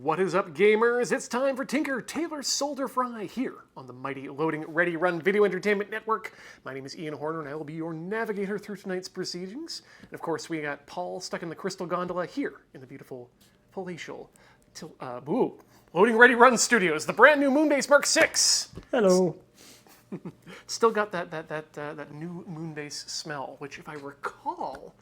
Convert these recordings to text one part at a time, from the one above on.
What is up, gamers? It's time for Tailor Solder Fry here on the mighty Loading Ready Run Video Entertainment Network. My name is Ian Horner, and I will be your navigator through tonight's proceedings. And of course, we got Paul stuck in the crystal gondola here in the beautiful palatial Loading Ready Run Studios, the brand new Moonbase Mark 6. Hello. Still got that new Moonbase smell, which, if I recall,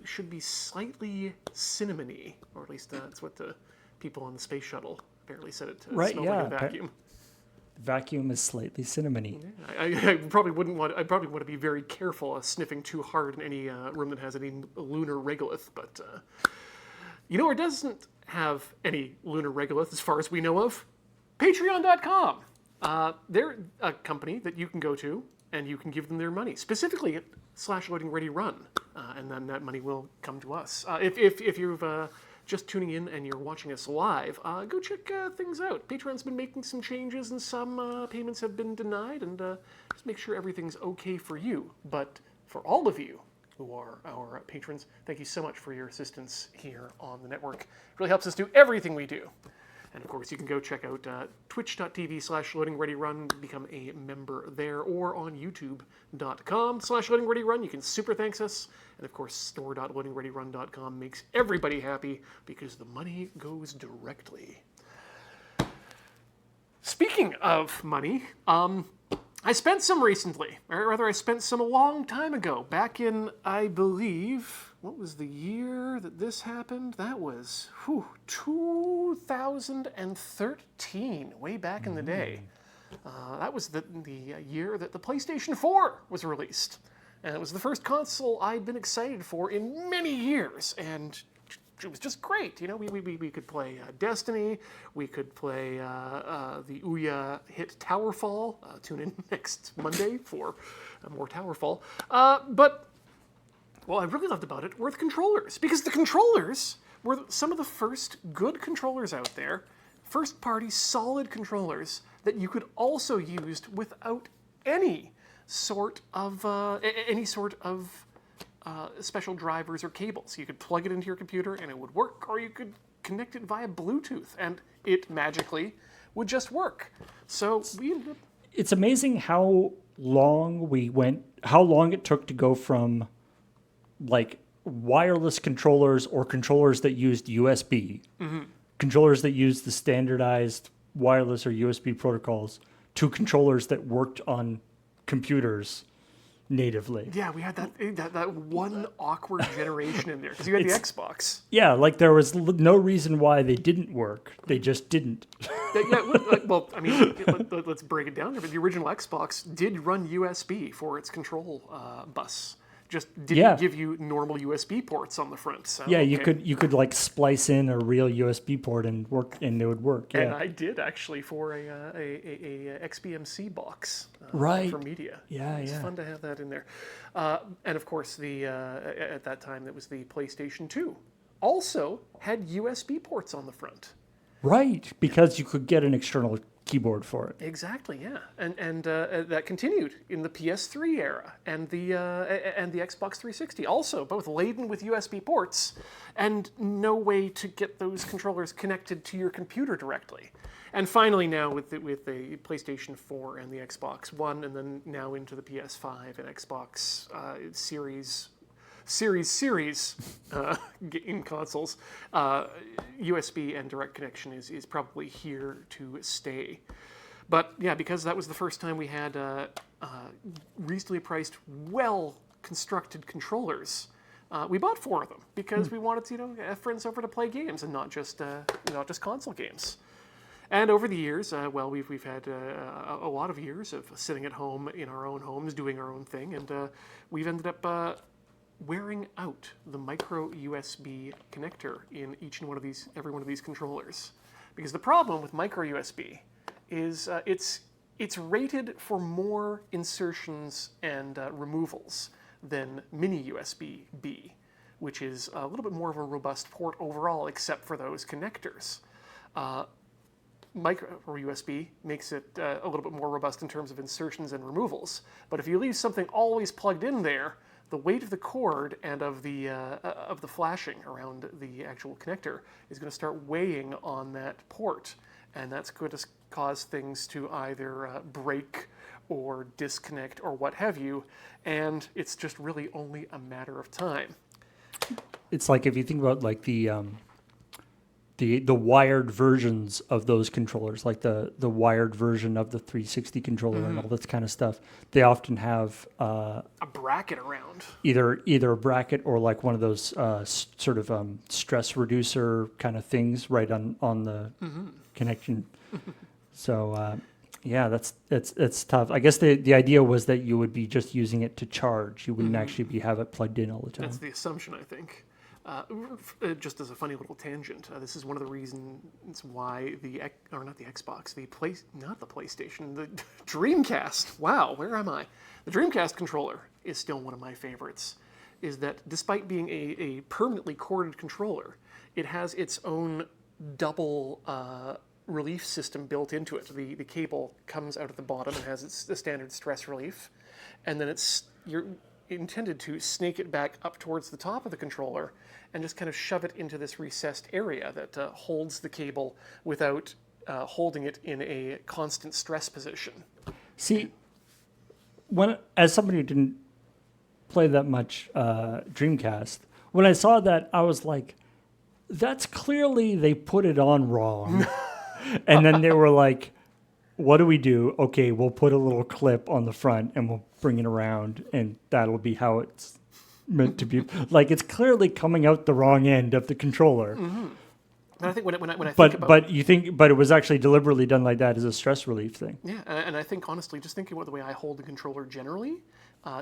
should be slightly cinnamony, or at least that's what the people on the space shuttle apparently said it to smell like a vacuum. Vacuum is slightly cinnamony. Yeah, I probably wouldn't want. I probably want to be very careful sniffing too hard in any room that has any lunar regolith. But you know, where doesn't have any lunar regolith, as far as we know of, Patreon.com. They're a company that you can go to and you can give them their money, specifically at /LoadingReadyRun, and then that money will come to us. If you've just tuning in and you're watching us live, go check things out. Patreon's been making some changes, and some payments have been denied, and just make sure everything's okay for you. But for all of you who are our patrons, thank you so much for your assistance here on the network. It really helps us do everything we do. And of course, you can go check out twitch.tv/LoadingReadyRun, become a member there, or on youtube.com/LoadingReadyRun. You can super thanks us. And of course, store.loadingreadyrun.com makes everybody happy because the money goes directly. Speaking of money, I spent some recently, or rather I spent some a long time ago, back in, I believe, what was the year that this happened? That was 2013, way back in the day. That was the year that the PlayStation 4 was released. And it was the first console I'd been excited for in many years, and it was just great. You know, we could play Destiny, we could play the Ouya hit Towerfall. Tune in next Monday for more Towerfall. But what I really loved about it were the controllers, because the controllers were some of the first good controllers out there, first-party solid controllers that you could also use without any sort of special drivers or cables. You could plug it into your computer and it would work, or you could connect it via Bluetooth and it magically would just work. So it's amazing how long it took to go from like wireless controllers or controllers that used USB, controllers that used the standardized wireless or USB protocols, to controllers that worked on computers natively. Yeah, we had that one awkward generation in there, because you had the Xbox. Yeah, like there was no reason why they didn't work. They just didn't. Well, I mean, let's break it down. The original Xbox did run USB for its control bus. Just didn't give you normal USB ports on the front. So, yeah, you could like splice in a real USB port and it would work. Yeah. And I did actually for a XBMC box for media. Yeah, it's fun to have that in there. And of course, at that time it was the PlayStation 2. Also had USB ports on the front. Right, because you could get an external keyboard for it. Exactly, yeah, and that continued in the PS3 era and the Xbox 360, also both laden with USB ports and no way to get those controllers connected to your computer directly. And finally, now with the PlayStation 4 and the Xbox One, and then now into the PS5 and Xbox Series game consoles, USB and direct connection is probably here to stay. But yeah, because that was the first time we had reasonably priced, well-constructed controllers, we bought 4 of them because we wanted to, have friends over to play games and not just console games. And over the years, we've had a lot of years of sitting at home in our own homes doing our own thing, and we've ended up wearing out the micro USB connector in every one of these controllers. Because the problem with micro USB is it's rated for more insertions and removals than mini USB-B, which is a little bit more of a robust port overall, except for those connectors. Micro USB makes it a little bit more robust in terms of insertions and removals. But if you leave something always plugged in there, the weight of the cord and of the flashing around the actual connector is going to start weighing on that port, and that's going to cause things to either break or disconnect or what have you, and it's just really only a matter of time. It's like if you think about like the wired versions of those controllers, like the wired version of the 360 controller and all this kind of stuff, they often have A bracket around. either a bracket or like one of those sort of stress reducer kind of things right on the connection. So yeah, that's tough. I guess the idea was that you would be just using it to charge. You wouldn't actually have it plugged in all the time. That's the assumption, I think. Just as a funny little tangent, this is one of the reasons why not the PlayStation, the Dreamcast. Wow, where am I? The Dreamcast controller is still one of my favorites. Is that despite being a permanently corded controller, it has its own double relief system built into it. The cable comes out at the bottom and has the standard stress relief, and then you're intended to snake it back up towards the top of the controller and just kind of shove it into this recessed area that holds the cable without holding it in a constant stress position. See, as somebody who didn't play that much Dreamcast, when I saw that, I was like, that's clearly they put it on wrong. And then they were like, what do we do? Okay, we'll put a little clip on the front and we'll bring it around, and that'll be how it's meant to be. Like, it's clearly coming out the wrong end of the controller. And I think when I think about but it was actually deliberately done like that as a stress relief thing. Yeah, and I think honestly, just thinking about the way I hold the controller generally,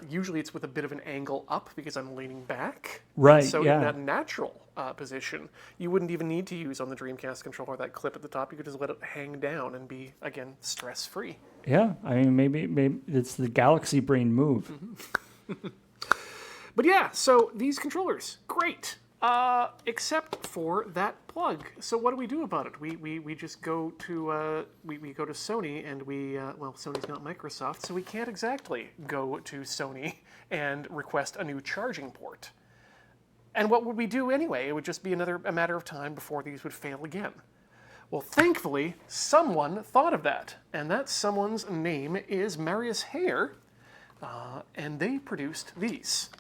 usually it's with a bit of an angle up because I'm leaning back. Right. So yeah. in that natural position, you wouldn't even need to use on the Dreamcast controller that clip at the top. You could just let it hang down and be, again, stress-free. Yeah, I mean, maybe it's the galaxy brain move. But yeah, so these controllers, great, except for that plug. So what do we do about it? We just go to we go to Sony, and Sony's not Microsoft, so we can't exactly go to Sony and request a new charging port. And what would we do anyway? It would just be a matter of time before these would fail again. Well, thankfully, someone thought of that, and that someone's name is Marius Heyer, and they produced these.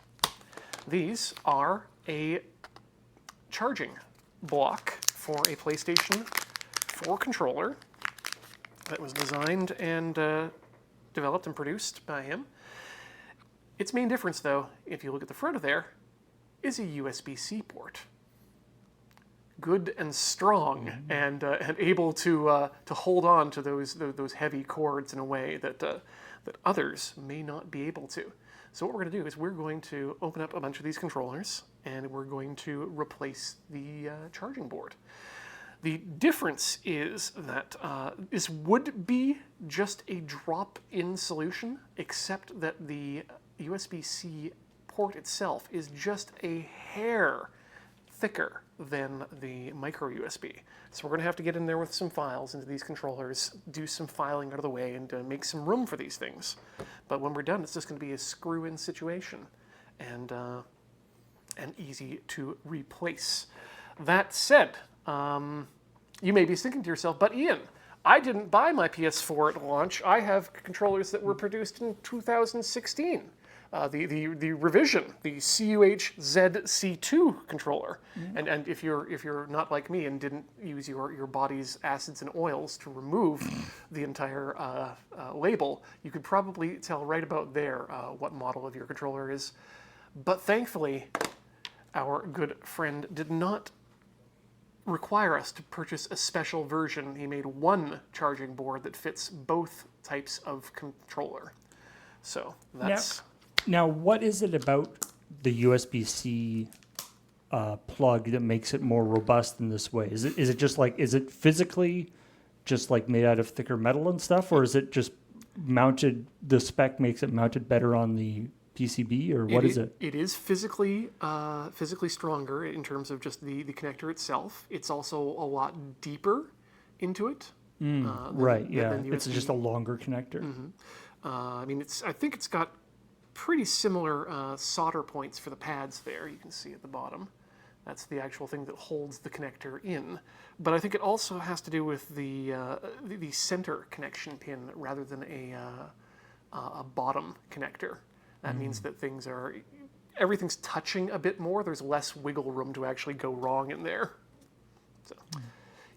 These are a charging block for a PlayStation 4 controller that was designed and developed and produced by him. Its main difference, though, if you look at the front of there, is a USB-C port. Good and strong, and able to hold on to those heavy cords in a way that others may not be able to. So what we're going to do is we're going to open up a bunch of these controllers, and we're going to replace the charging board. The difference is that this would be just a drop-in solution, except that the USB-C port itself is just a hair thicker than the micro USB. So we're going to have to get in there with some files into these controllers, do some filing out of the way, and make some room for these things. But when we're done, it's just going to be a screw-in situation and easy to replace. That said, you may be thinking to yourself, but Ian, I didn't buy my PS4 at launch. I have controllers that were produced in 2016. The revision, the CUH-ZC2 controller. And if you're not like me and didn't use your body's acids and oils to remove the entire label, you could probably tell right about there what model of your controller is. But thankfully, our good friend did not require us to purchase a special version. He made one charging board that fits both types of controller. So that's... Now, what is it about the USB-C plug that makes it more robust in this way? Is it just like, is it physically just like made out of thicker metal and stuff, or is it just mounted, the spec makes it mounted better on the PCB, or what is it? It is physically stronger in terms of just the connector itself. It's also a lot deeper into it. Than it's just a longer connector. I mean, I think it's got pretty similar solder points for the pads there. You can see at the bottom. That's the actual thing that holds the connector in. But I think it also has to do with the center connection pin rather than a bottom connector. That means that everything's touching a bit more. There's less wiggle room to actually go wrong in there. So,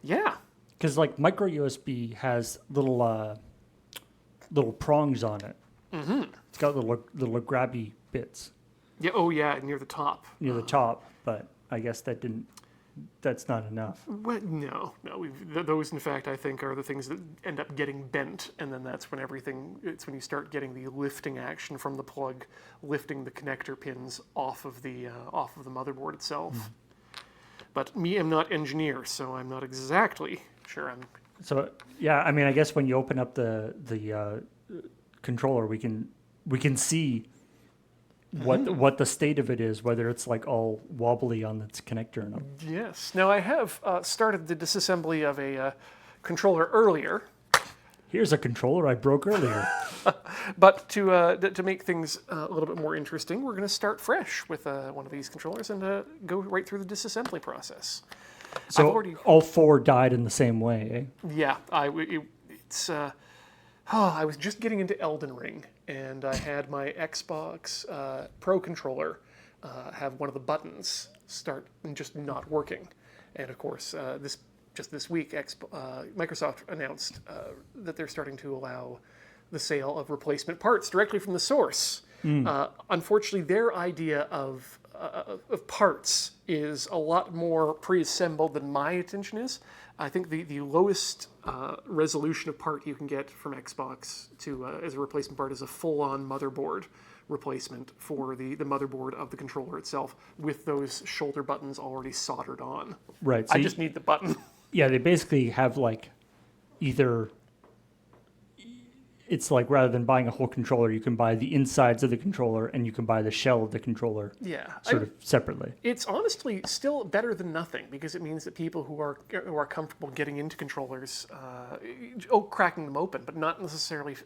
yeah. Because like micro USB has little prongs on it. Mm-hmm. It's got little grabby bits. Yeah. Oh, yeah. Near the top. Near the top, but I guess that's not enough. Well, no. Those, in fact, I think are the things that end up getting bent, and then it's when you start getting the lifting action from the plug, lifting the connector pins off of the motherboard itself. But I'm not engineer, so I'm not exactly sure. So yeah, I mean, I guess when you open up the controller, we can see what the state of it is, whether it's like all wobbly on its connector or not. Yes. Now I have started the disassembly of a controller earlier. Here's a controller I broke earlier. But to make things a little bit more interesting, we're going to start fresh with one of these controllers and go right through the disassembly process. So all four died in the same way, eh? Yeah. I was just getting into Elden Ring, and I had my Xbox Pro controller have one of the buttons start and just not working. And of course, this week, Microsoft announced that they're starting to allow the sale of replacement parts directly from the source. Unfortunately, their idea of parts is a lot more pre-assembled than my attention is. I think the lowest resolution of part you can get from Xbox as a replacement part is a full-on motherboard replacement for the motherboard of the controller itself with those shoulder buttons already soldered on. Right. So I just need the button. Yeah, they basically have like either... It's like rather than buying a whole controller, you can buy the insides of the controller and you can buy the shell of the controller sort of separately. It's honestly still better than nothing because it means that people who are comfortable getting into controllers, cracking them open, but not necessarily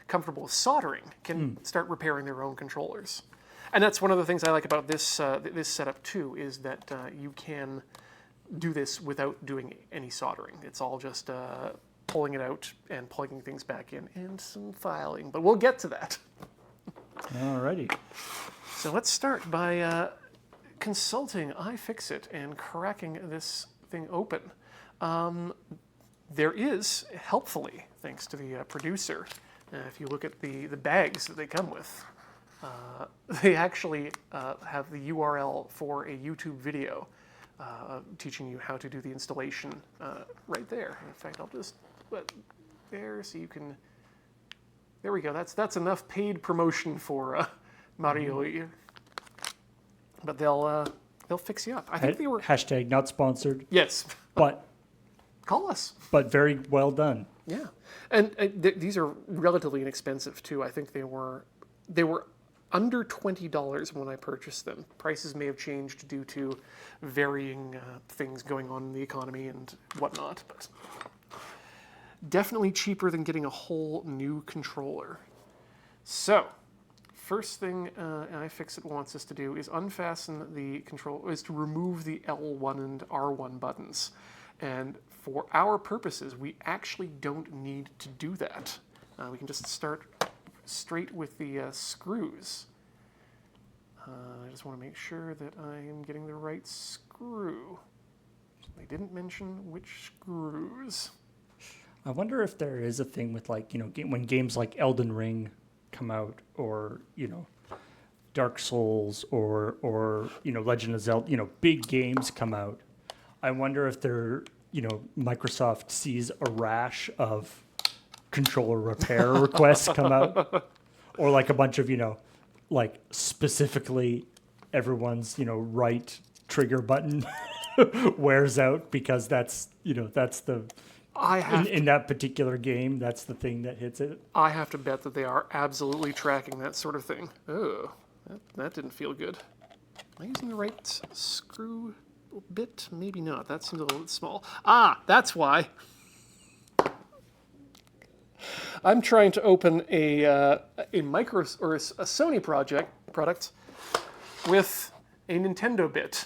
comfortable with soldering, can start repairing their own controllers. And that's one of the things I like about this setup too, is that you can do this without doing any soldering. It's all just pulling it out and plugging things back in and some filing, but we'll get to that. Alrighty. So let's start by consulting iFixit and cracking this thing open. There is, helpfully, thanks to the producer, if you look at the bags that they come with, they actually have the URL for a YouTube video teaching you how to do the installation right there. In fact, I'll just put there so you can. There we go. That's enough paid promotion for Mario. But they'll fix you up. I think they were hashtag not sponsored. Yes, but call us. But very well done. Yeah, and these are relatively inexpensive too. I think they were under $20 when I purchased them. Prices may have changed due to varying things going on in the economy and whatnot, but definitely cheaper than getting a whole new controller. So, first thing iFixit wants us to do is unfasten the controller, is to remove the L1 and R1 buttons. And for our purposes, we actually don't need to do that. We can just start straight with the screws. I just want to make sure that I am getting the right screw. They didn't mention which screws. I wonder if there is a thing with like, when games like Elden Ring come out, or, Dark Souls or Legend of Zelda, big games come out. I wonder if Microsoft sees a rash of controller repair requests come out, or like a bunch of, like specifically everyone's, right trigger button wears out because that's the, in that particular game, that's the thing that hits it. I have to bet that they are absolutely tracking that sort of thing. Oh, that didn't feel good. Am I using the right screw bit? Maybe not. That seems a little bit small. Ah, that's why. I'm trying to open a micro or a Sony product with a Nintendo bit.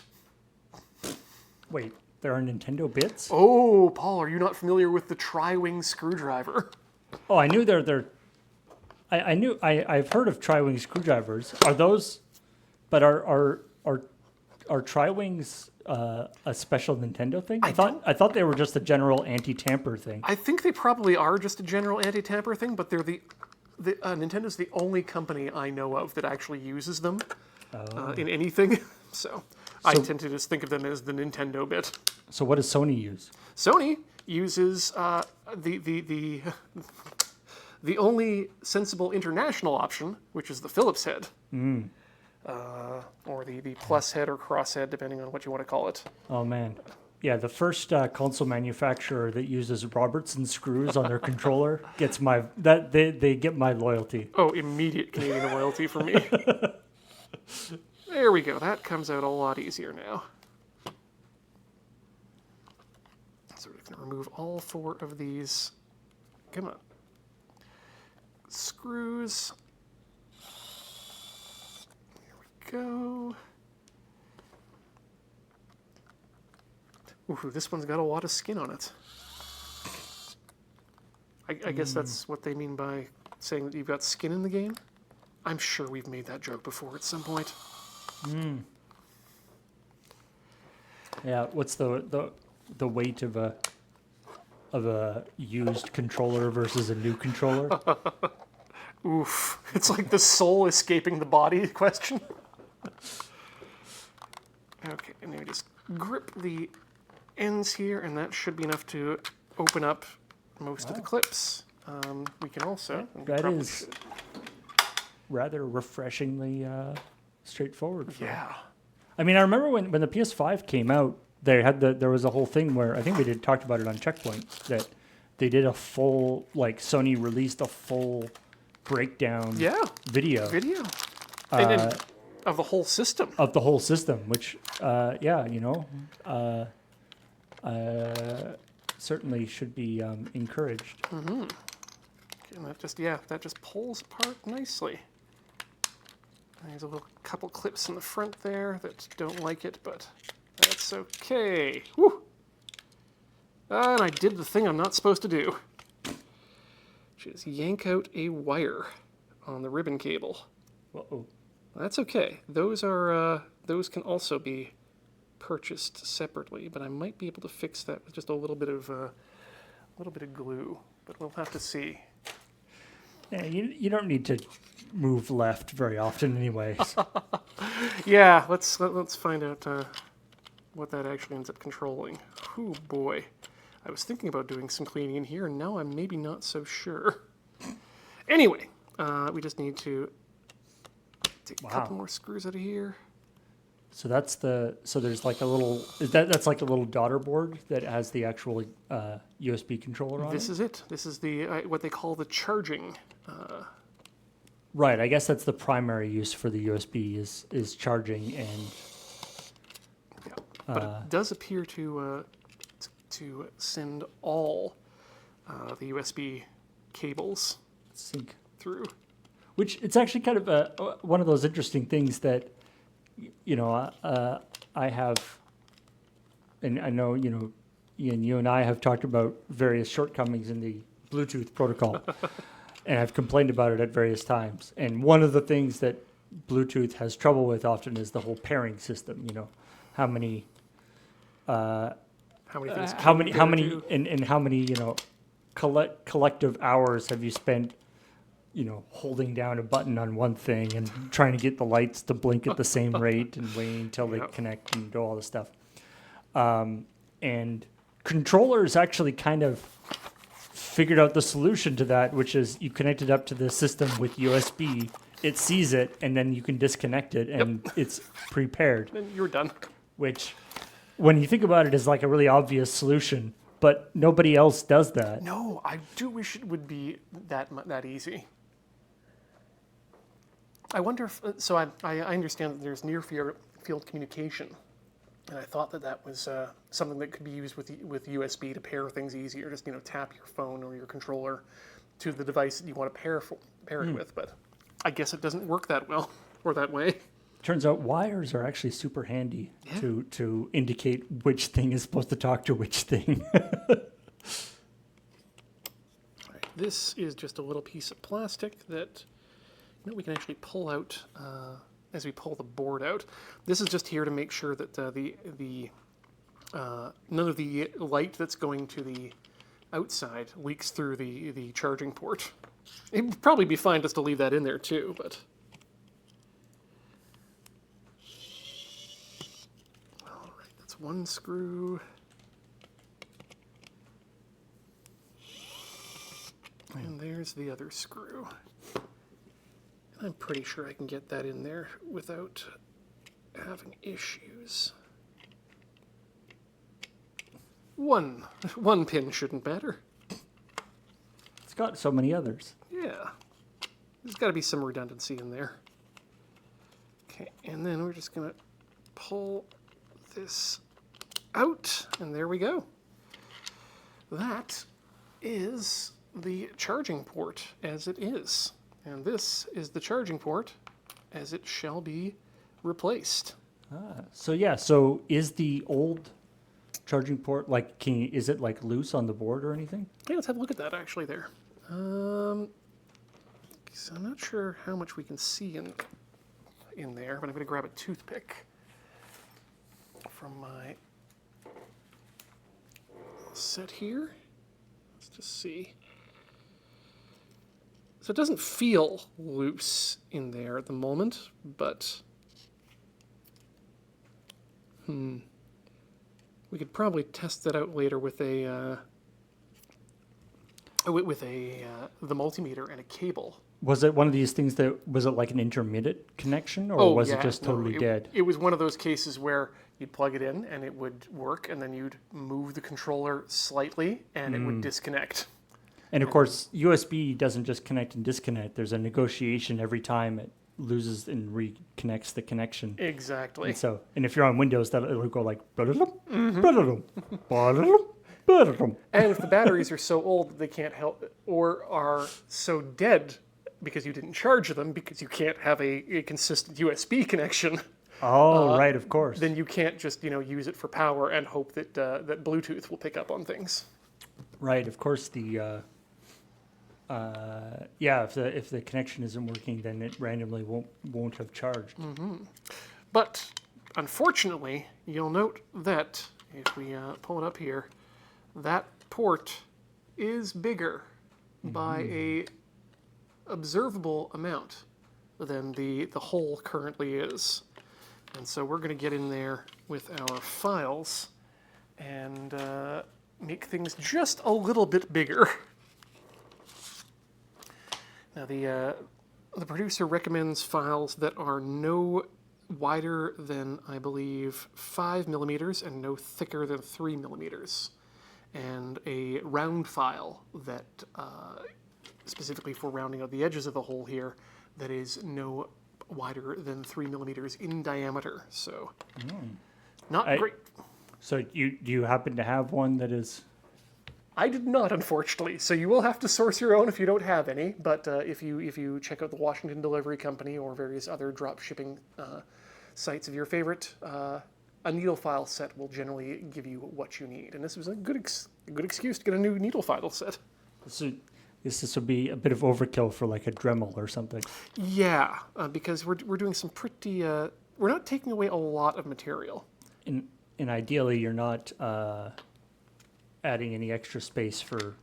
Wait, there are Nintendo bits? Oh, Paul, are you not familiar with the tri-wing screwdriver? Oh, I knew they're. I've heard of tri-wing screwdrivers. Are those? But are tri-wings a special Nintendo thing? I thought they were just a general anti-tamper thing. I think they probably are just a general anti-tamper thing, but they're Nintendo's the only company I know of that actually uses them in anything. So I tend to just think of them as the Nintendo bit. So what does Sony use? Sony uses the only sensible international option, which is the Phillips head. Or the plus head or cross head, depending on what you want to call it. Oh, man. Yeah, the first console manufacturer that uses Robertson screws on their controller gets they get my loyalty. Oh, immediate Canadian loyalty for me. There we go. That comes out a lot easier now. So we're going to remove all 4 of these. Come on. Screws. There we go. Ooh, this one's got a lot of skin on it. I guess that's what they mean by saying that you've got skin in the game. I'm sure we've made that joke before at some point. Yeah, what's the weight of a used controller versus a new controller? Oof. It's like the soul escaping the body question. Okay, and then we just grip the ends here, and that should be enough to open up most of the clips. We can also... That is rather refreshingly straightforward. Yeah. I mean, I remember when the PS5 came out, there was a whole thing where I think we talked about it on Checkpoint that they did a full, like Sony released a full breakdown video And of the whole system. Of the whole system, which certainly should be encouraged. Mm-hmm. And that just pulls apart nicely. There's a little couple clips in the front there that don't like it, but that's okay. Woo! And I did the thing I'm not supposed to do, which is yank out a wire on the ribbon cable. Uh-oh. That's okay. Those can also be purchased separately, but I might be able to fix that with just a little bit of glue. But we'll have to see. Yeah, you don't need to move left very often, anyways. Yeah, let's find out what that actually ends up controlling. Oh boy, I was thinking about doing some cleaning in here, and now I'm maybe not so sure. Anyway, we just need to take a couple more screws out of here. So there's like a little that's like a little daughter board that has the actual USB controller on it. This is it. This is the what they call the charging. Right. I guess that's the primary use for the USB is charging and. Yeah, but it does appear to send all the USB cables sync through. Which it's actually kind of one of those interesting things that. I have, and I know, Ian, you and I have talked about various shortcomings in the Bluetooth protocol, and I've complained about it at various times. And one of the things that Bluetooth has trouble with often is the whole pairing system. How many things? How many collective hours have you spent? Holding down a button on one thing and trying to get the lights to blink at the same rate and waiting until they connect and do all this stuff. And controllers actually kind of figured out the solution to that, which is you connect it up to the system with USB, it sees it, and then you can disconnect it, and it's prepared. Then you're done. Which, when you think about it, is like a really obvious solution, but nobody else does that. No, I do wish it would be that easy. I wonder if, I understand that there's near field communication, and I thought that was something that could be used with USB to pair things easier. Just tap your phone or your controller to the device that you want to pair it with, but I guess it doesn't work that well or that way. Turns out wires are actually super handy to indicate which thing is supposed to talk to which thing. This is just a little piece of plastic that we can actually pull out as we pull the board out. This is just here to make sure that none of the light that's going to the outside leaks through the charging port. It would probably be fine just to leave that in there too, but... All right, that's one screw. And there's the other screw. And I'm pretty sure I can get that in there without having issues. One pin shouldn't matter. It's got so many others. Yeah. There's got to be some redundancy in there. Okay, and then we're just going to pull this out, and there we go. That is the charging port as it is. And this is the charging port as it shall be replaced. So is the old charging port is it like loose on the board or anything? Okay, let's have a look at that actually there. So I'm not sure how much we can see in there, but I'm going to grab a toothpick from my set here. Let's just see. So it doesn't feel loose in there at the moment, but we could probably test that out later with the multimeter and a cable. Was it one of these things was it like an intermittent connection, or was it just totally dead? It was one of those cases where you'd plug it in and it would work, and then you'd move the controller slightly and it would disconnect. And of course, USB doesn't just connect and disconnect. There's a negotiation every time it loses and reconnects the connection. Exactly. And if you're on Windows, it'll go like. And if the batteries are so old that they can't help, or are so dead because you didn't charge them, because you can't have a consistent USB connection. Oh, right, of course. Then you can't just use it for power and hope that that Bluetooth will pick up on things. Right, of course. If the connection isn't working, then it randomly won't have charged. But unfortunately, you'll note that if we pull it up here, that port is bigger by a observable amount than the hole currently is. And so we're going to get in there with our files and make things just a little bit bigger. Now the producer recommends files that are no wider than, I believe, 5 millimeters and no thicker than 3 millimeters. And a round file that, specifically for rounding out the edges of the hole here, that is no wider than 3 millimeters in diameter. So, not great. So do you happen to have one that is... I did not, unfortunately. So you will have to source your own if you don't have any. But if you check out the Washington Delivery Company or various other drop shipping sites of your favorite, a needle file set will generally give you what you need. And this was a good excuse to get a new needle file set. So this will be a bit of overkill for like a Dremel or something. Yeah, because we're doing some pretty. We're not taking away a lot of material. And ideally, you're not adding any extra space for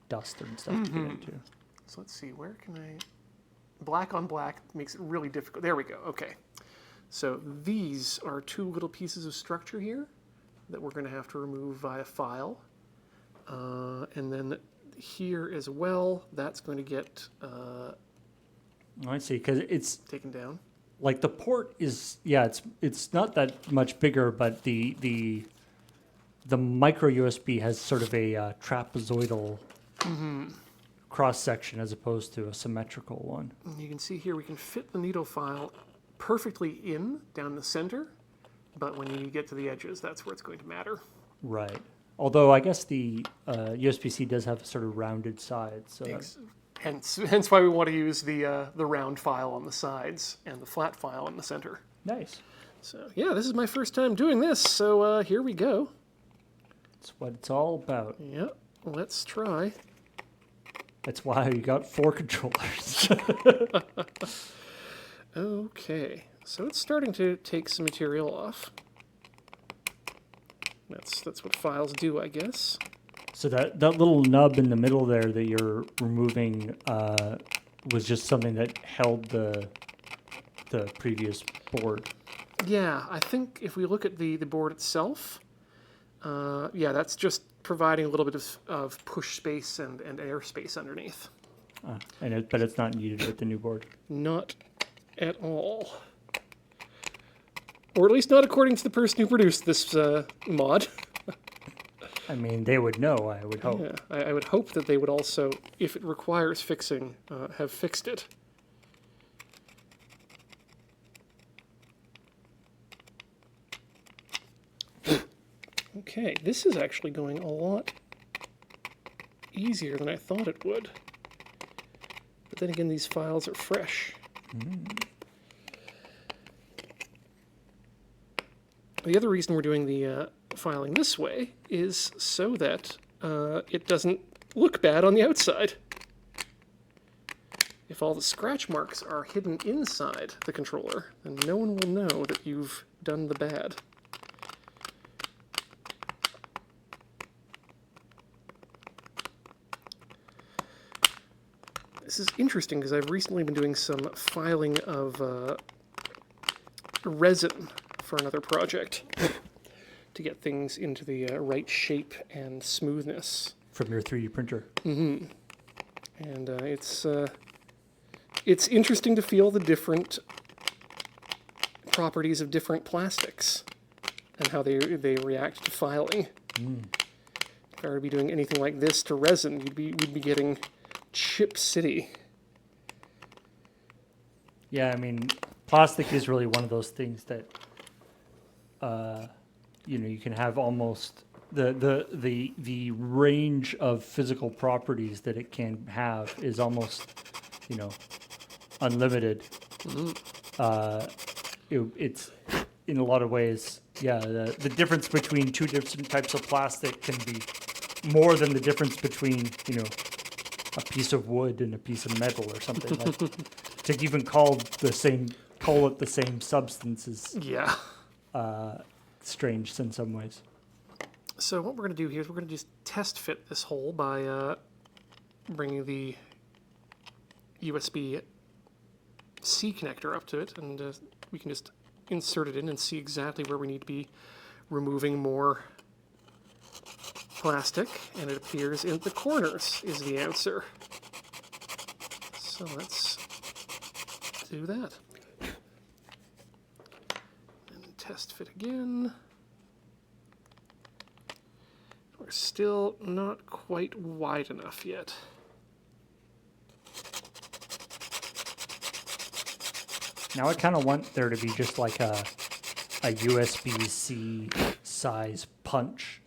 dust and stuff to get into. So let's see, where can I... Black on black makes it really difficult. There we go, okay. So these are two little pieces of structure here that we're going to have to remove via file. And then here as well, that's going to get... I see, because it's... taken down. Like the port is, it's not that much bigger, but the micro USB has sort of a trapezoidal cross section as opposed to a symmetrical one. You can see here we can fit the needle file perfectly in down the center, but when you get to the edges, that's where it's going to matter. Right. Although I guess the USB-C does have a sort of rounded side, so Hence why we want to use the round file on the sides and the flat file in the center. nice. So yeah, this is my first time doing this, so here we go. That's what it's all about. Yep, let's try. That's why you got 4 controllers. Okay, so it's starting to take some material off. That's what files do, I guess. So that little nub in the middle there that you're removing was just something that held the previous board. Yeah, I think if we look at the board itself, yeah, that's just providing a little bit of push space and air space underneath. But it's not needed with the new board. Not at all. Or at least not according to the person who produced this mod. I mean, they would know, I would hope. Yeah, I would hope that they would also, if it requires fixing, have fixed it. Okay, this is actually going a lot easier than I thought it would. But then again, these files are fresh. The other reason we're doing the filing this way is so that it doesn't look bad on the outside. If all the scratch marks are hidden inside the controller, then no one will know that you've done the bad. This is interesting because I've recently been doing some filing of resin for another project to get things into the right shape and smoothness. From your 3D printer. And it's interesting to feel the different properties of different plastics and how they react to filing. If I were to be doing anything like this to resin, we'd be getting Chip City. Yeah, I mean, plastic is really one of those things that, you can have almost the range of physical properties that it can have is almost, unlimited. It's in a lot of ways, yeah. The difference between two different types of plastic can be more than the difference between, a piece of wood and a piece of metal or something. Like, to even call it the same substance is Yeah. strange in some ways. So what we're going to do here is we're going to just test fit this hole by bringing the USB-C connector up to it, and we can just insert it in and see exactly where we need to be removing more plastic, and it appears in the corners is the answer. So let's do that. And test fit again. We're still not quite wide enough yet. Now I kind of want there to be just like a USB-C size punch.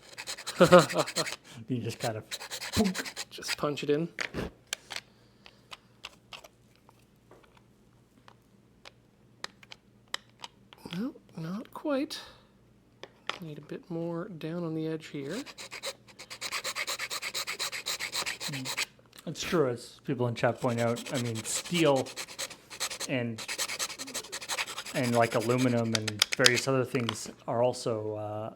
You just kind of Just punch it in. No, not quite. Need a bit more down on the edge here. It's true, as people in chat point out. I mean, steel and like aluminum and various other things are also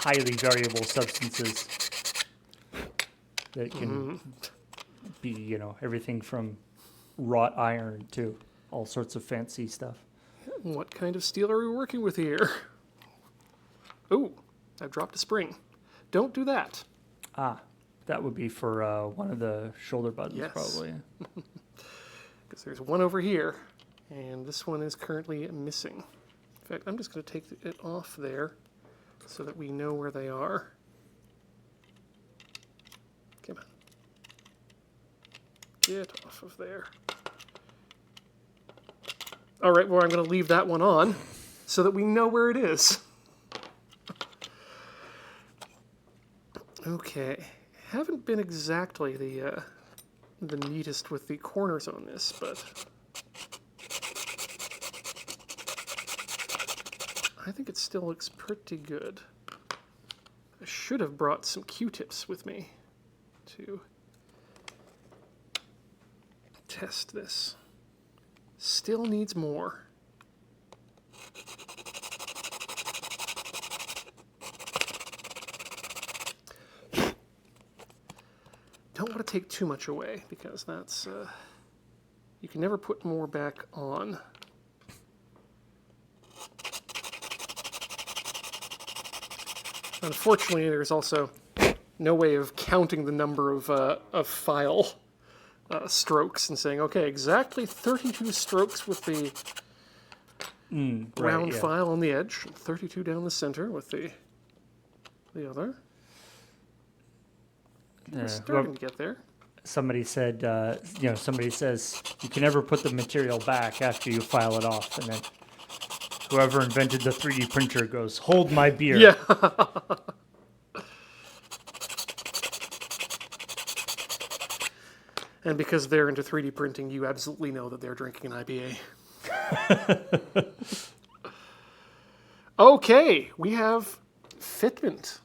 highly variable substances that can be, everything from wrought iron to all sorts of fancy stuff. What kind of steel are we working with here? Ooh, I've dropped a spring. Don't do that. That would be for one of the shoulder buttons, Yes. probably. Because there's one over here, and this one is currently missing. In fact, I'm just going to take it off there so that we know where they are. Come on. Get off of there. All right, well, I'm going to leave that one on so that we know where it is. Okay, haven't been exactly the neatest with the corners on this, but I think it still looks pretty good. I should have brought some Q-tips with me to test this. Still needs more. Don't want to take too much away because that's you can never put more back on. Unfortunately, there's also no way of counting the number of file strokes and saying, okay, exactly 32 strokes with the round file on the edge, 32 down the center with the other. We're starting to get there. Somebody said, somebody says you can never put the material back after you file it off, and then whoever invented the 3D printer goes, "Hold my beer." Yeah. And because they're into 3D printing, you absolutely know that they're drinking an IPA. Okay, we have fitment.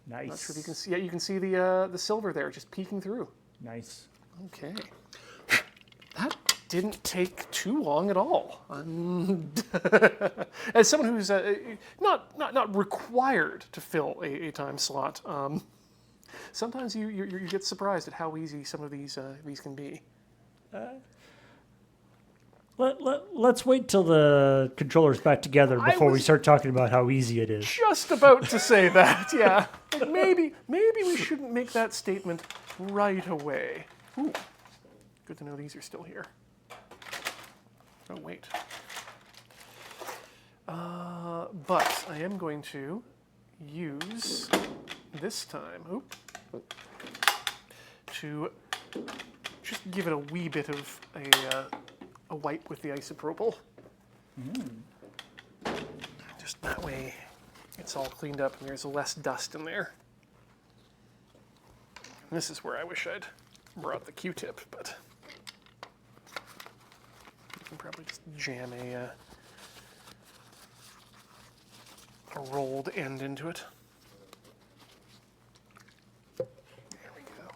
Nice. Not sure if you can see. Yeah, you can see the silver there, just peeking through. Nice. Okay, that didn't take too long at all. As someone who's not required to fill a time slot, sometimes you get surprised at how easy some of these can be. Let's wait till the controller's back together before we start talking about how easy it is. Just about to say that, yeah. Like maybe we shouldn't make that statement right away. Ooh, good to know these are still here. Oh, wait. But I am going to use this time, to just give it a wee bit of a wipe with the isopropyl. Just that way it's all cleaned up and there's less dust in there. And this is where I wish I'd brought the Q-tip, but you can probably just jam a rolled end into it. There we go.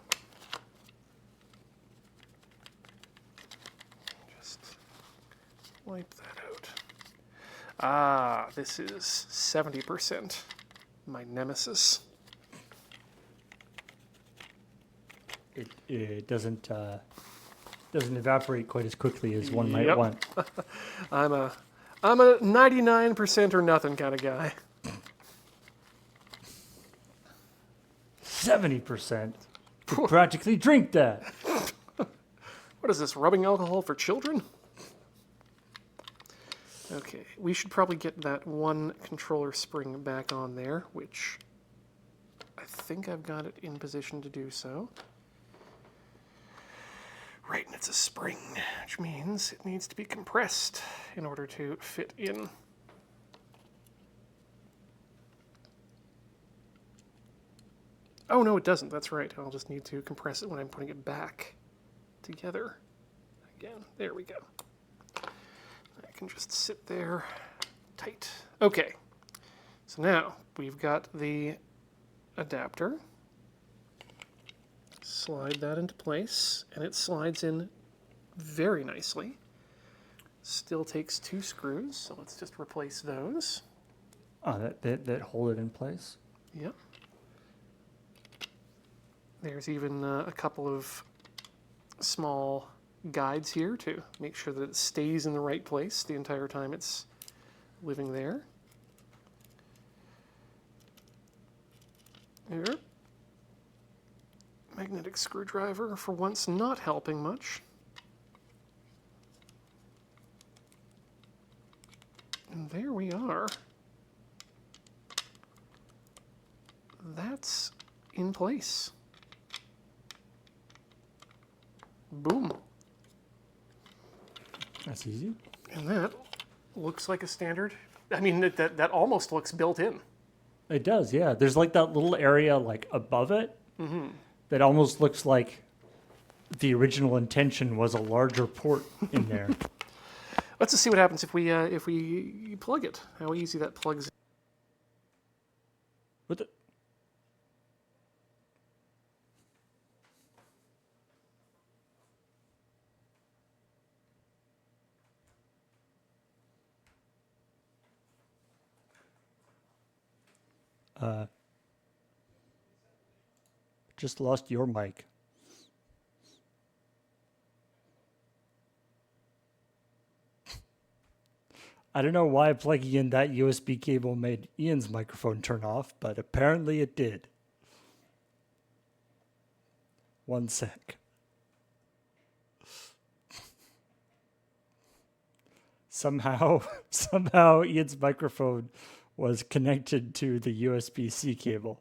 Just wipe that out. Ah, this is 70%. My nemesis. It doesn't evaporate quite as quickly as one might want. I'm a 99% or nothing kind of guy. 70%. Could practically drink that. What is this, rubbing alcohol for children? Okay, we should probably get that one controller spring back on there, which I think I've got it in position to do so. Right, and it's a spring, which means it needs to be compressed in order to fit in. Oh, no, it doesn't. That's right. I'll just need to compress it when I'm putting it back together. Again, there we go. I can just sit there tight. Okay, so now we've got the adapter. Slide that into place, and it slides in very nicely. Still takes 2 screws, so let's just replace those. Oh, that hold it in place? Yep. There's even a couple of small guides here to make sure that it stays in the right place the entire time it's living there. Here. Magnetic screwdriver, for once not helping much. And there we are. That's in place. Boom. That's easy. And that looks like a standard. I mean, that almost looks built in. It does, yeah. There's like that little area like above it that almost looks like the original intention was a larger port in there. Let's just see what happens if we plug it. How easy that plugs in. What the? Just lost your mic. I don't know why plugging in that USB cable made Ian's microphone turn off, but apparently it did. One sec. Somehow Ian's microphone was connected to the USB-C cable.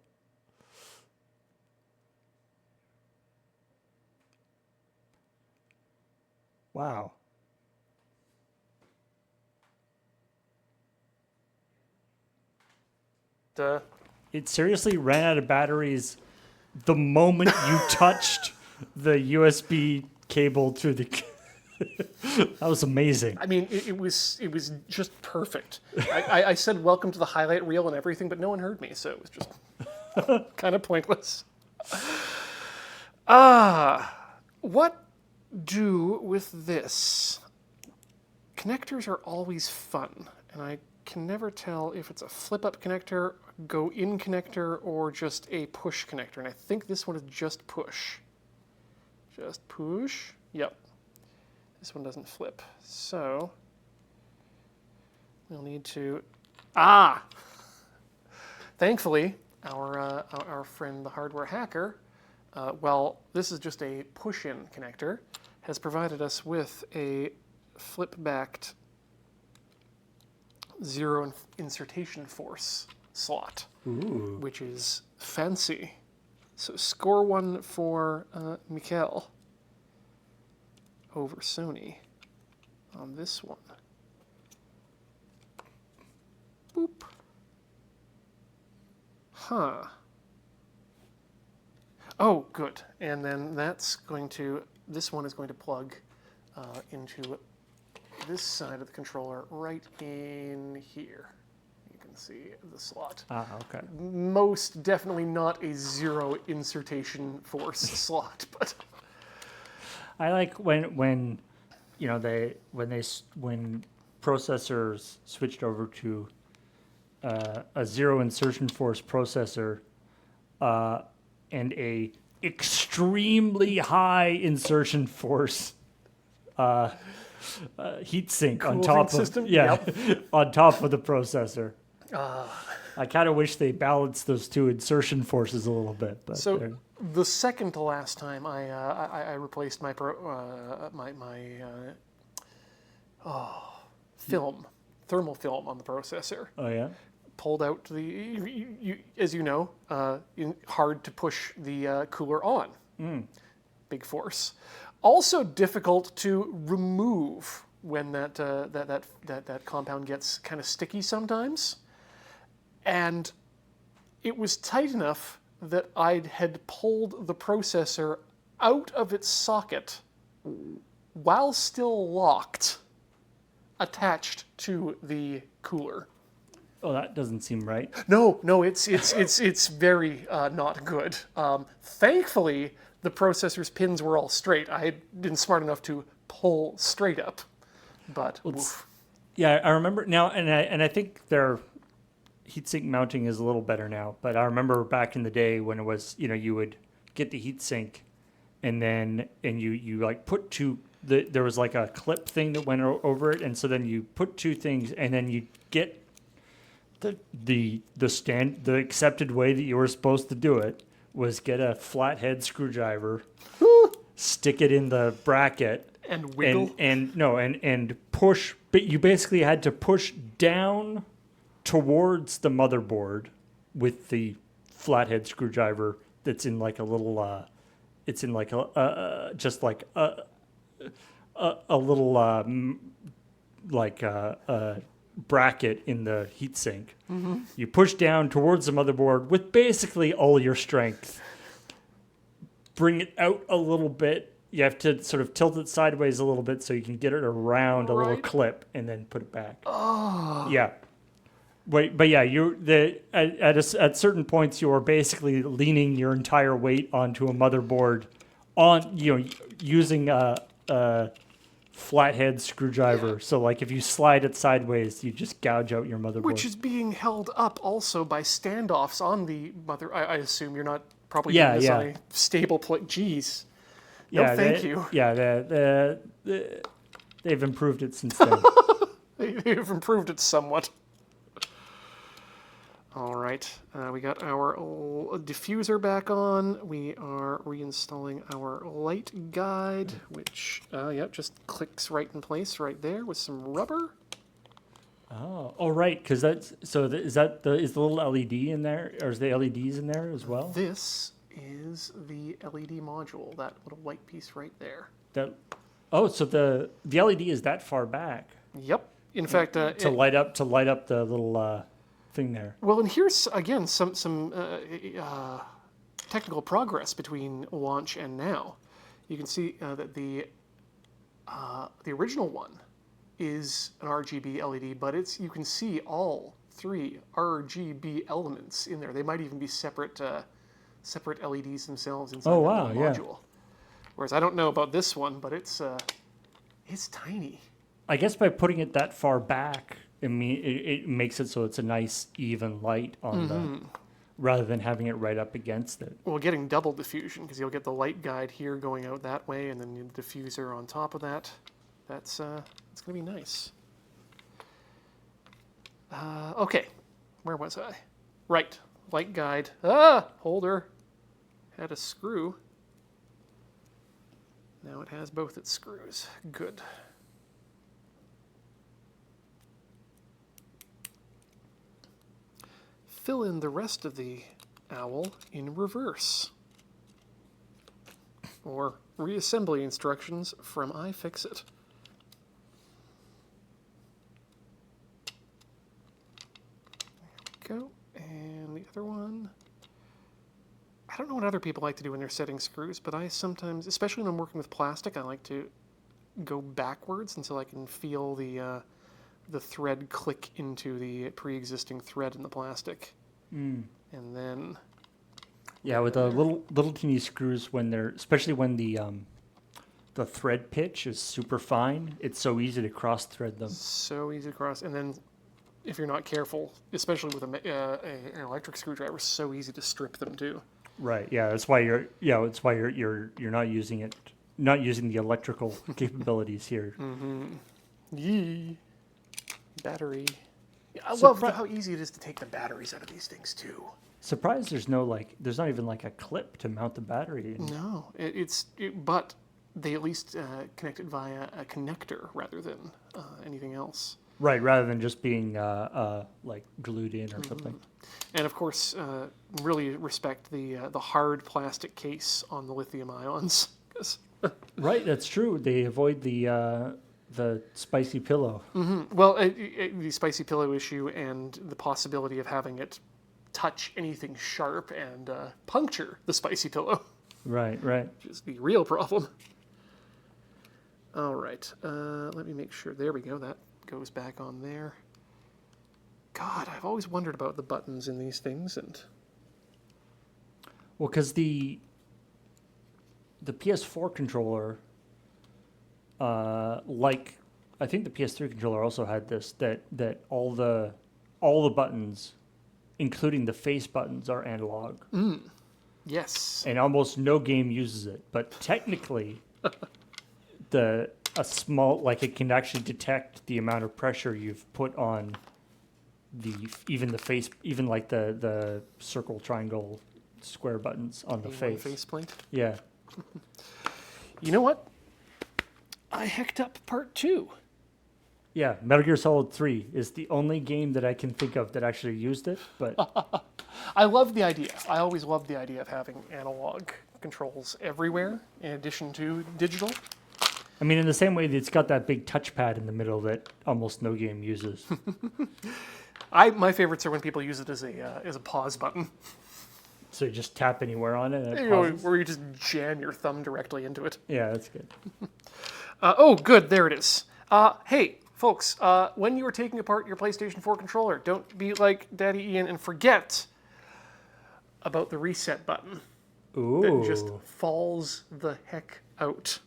Wow. It seriously ran out of batteries the moment you touched the USB cable to the. That was amazing. I mean, it was just perfect. I said welcome to the highlight reel and everything, but no one heard me, so it was just kind of pointless. What do with this? Connectors are always fun, and I can never tell if it's a flip-up connector, go-in connector, or just a push connector. And I think this one is just push. Just push. Yep. This one doesn't flip. So we'll need to... Thankfully, our friend the hardware hacker, well, this is just a push-in connector, has provided us with a flip-backed zero insertion force slot, which is fancy. So score one for Mikkel over Sony on this one. Boop. Huh. Oh, good. And then this one is going to plug into this side of the controller right in here. You can see the slot. Okay. Most definitely not a zero insertion force slot, but I like when processors switched over to a zero insertion force processor and a extremely high insertion force heatsink on top system? of Yep. on top of the processor. I kind of wish they balanced those two insertion forces a little bit. But so the second to last time I replaced my thermal film on the processor. oh yeah, Pulled out as you know, hard to push the cooler on. Big force. Also difficult to remove when that compound gets kind of sticky sometimes. And it was tight enough that I had pulled the processor out of its socket while still locked, attached to the cooler. oh that doesn't seem right. No, it's very not good. Thankfully, the processor's pins were all straight. I had been smart enough to pull straight up, but oof. Yeah, I remember now, and I think their heatsink mounting is a little better now. But I remember back in the day when it was, you would get the heatsink, and you like put there was like a clip thing that went over it, and so then you put two things, and then you get the accepted way that you were supposed to do it was get a flathead screwdriver, stick it in the bracket, And wiggle. and push. But you basically had to push down towards the motherboard with the flathead screwdriver. That's in like a little. It's in like just like a little bracket in the heatsink. You push down towards the motherboard with basically all your strength. Bring it out a little bit. You have to sort of tilt it sideways a little bit so you can get it around a little Right. clip and then put it back. Oh. Yeah. But yeah, at certain points you are basically leaning your entire weight onto a motherboard using a flathead screwdriver. Yeah. So like if you slide it sideways, you just gouge out your motherboard. Which is being held up also by standoffs on the mother. I assume you're not probably Yeah, doing this yeah. on a stable plate. Jeez. No, thank you. Yeah, they've improved it since then. They've improved it somewhat. All right, we got our diffuser back on. We are reinstalling our light guide, which, just clicks right in place right there with some rubber. Oh, right, because is the little LED in there, or is the LEDs in there as well? This is the LED module, that little white piece right there. So the LED is that far back Yep. In fact, to light up the little thing there. well, and here's again some technical progress between launch and now. You can see that the original one is an RGB LED, but you can see all 3 RGB elements in there. They might even be separate LEDs themselves inside Oh, the wow, little yeah. module. Whereas I don't know about this one, but it's tiny. I guess by putting it that far back, it makes it so it's a nice even light on the, rather than having it right up against it. Well, getting double diffusion, because you'll get the light guide here going out that way, and then the diffuser on top of that. It's going to be nice. Okay, where was I? Right, light guide. Holder. Had a screw. Now it has both its screws. Good. Fill in the rest of the owl in reverse. Or reassembly instructions from iFixit. There we go. And the other one. I don't know what other people like to do when they're setting screws, but I sometimes, especially when I'm working with plastic, I like to go backwards until I can feel the thread click into the pre-existing thread in the plastic. And then... Yeah, with the little teeny screws, especially when the thread pitch is super fine, it's so easy to cross thread them. So easy to cross. And then if you're not careful, especially with an electric screwdriver, so easy to strip them too. Right. Yeah. That's why you're not using the electrical capabilities here. Yee. Battery. Yeah, I love how easy it is to take the batteries out of these things too. Surprised there's not even like a clip to mount the battery in. No, but they at least connect it via a connector rather than anything else. Right, rather than just being like glued in or something. And of course, really respect the hard plastic case on the lithium ions. Right, that's true. They avoid the spicy pillow. Well, the spicy pillow issue and the possibility of having it touch anything sharp and puncture the spicy pillow. Right, right. Which is the real problem. All right, let me make sure. There we go. That goes back on there. God, I've always wondered about the buttons in these things, and well, because the PS4 controller, I think the PS3 controller also had this, that all the buttons, including the face buttons, are analog. yes, And almost no game uses it. But technically, it can actually detect the amount of pressure you've put on even the circle, triangle, square buttons on the face. faceplate. Yeah. You know what? I hecked up part 2. Yeah, Metal Gear Solid 3 is the only game that I can think of that actually used it, but I love the idea. I always loved the idea of having analog controls everywhere in addition to digital. I mean, in the same way that it's got that big touchpad in the middle that almost no game uses. My favorites are when people use it as a pause button. So you just tap anywhere on it and it You know, pauses? where you just jam your thumb directly into it. Yeah, that's good. Oh, good, there it is. Hey, folks, when you are taking apart your PlayStation 4 controller, don't be like Daddy Ian and forget about the reset button. That just Ooh. falls the heck out.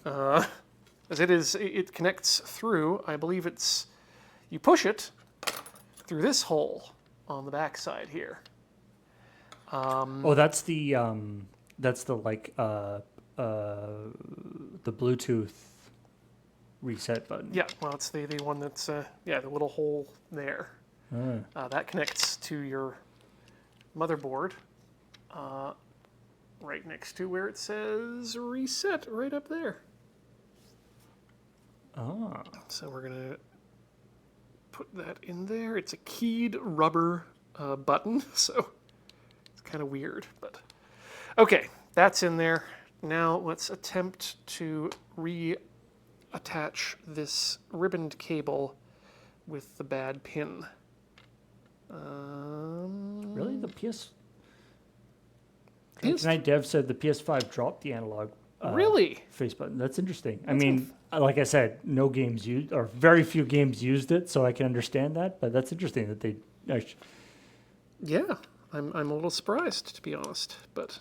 As it connects through, I believe you push it through this hole on the back side here. Oh, that's the like the Bluetooth reset button. Yeah, well, it's the one that's, the little hole there. That connects to your motherboard right next to where it says reset right up there. Ah. So we're going to put that in there. It's a keyed rubber button, so it's kind of weird. But okay, that's in there. Now let's attempt to reattach this ribboned cable with the bad pin. Really? Tonight Dev said the PS5 dropped the analog Really? face button. That's interesting. I mean, like I said, no games used, or very few games used it, so I can understand that, but that's interesting that they actually... Yeah, I'm a little surprised, to be honest, but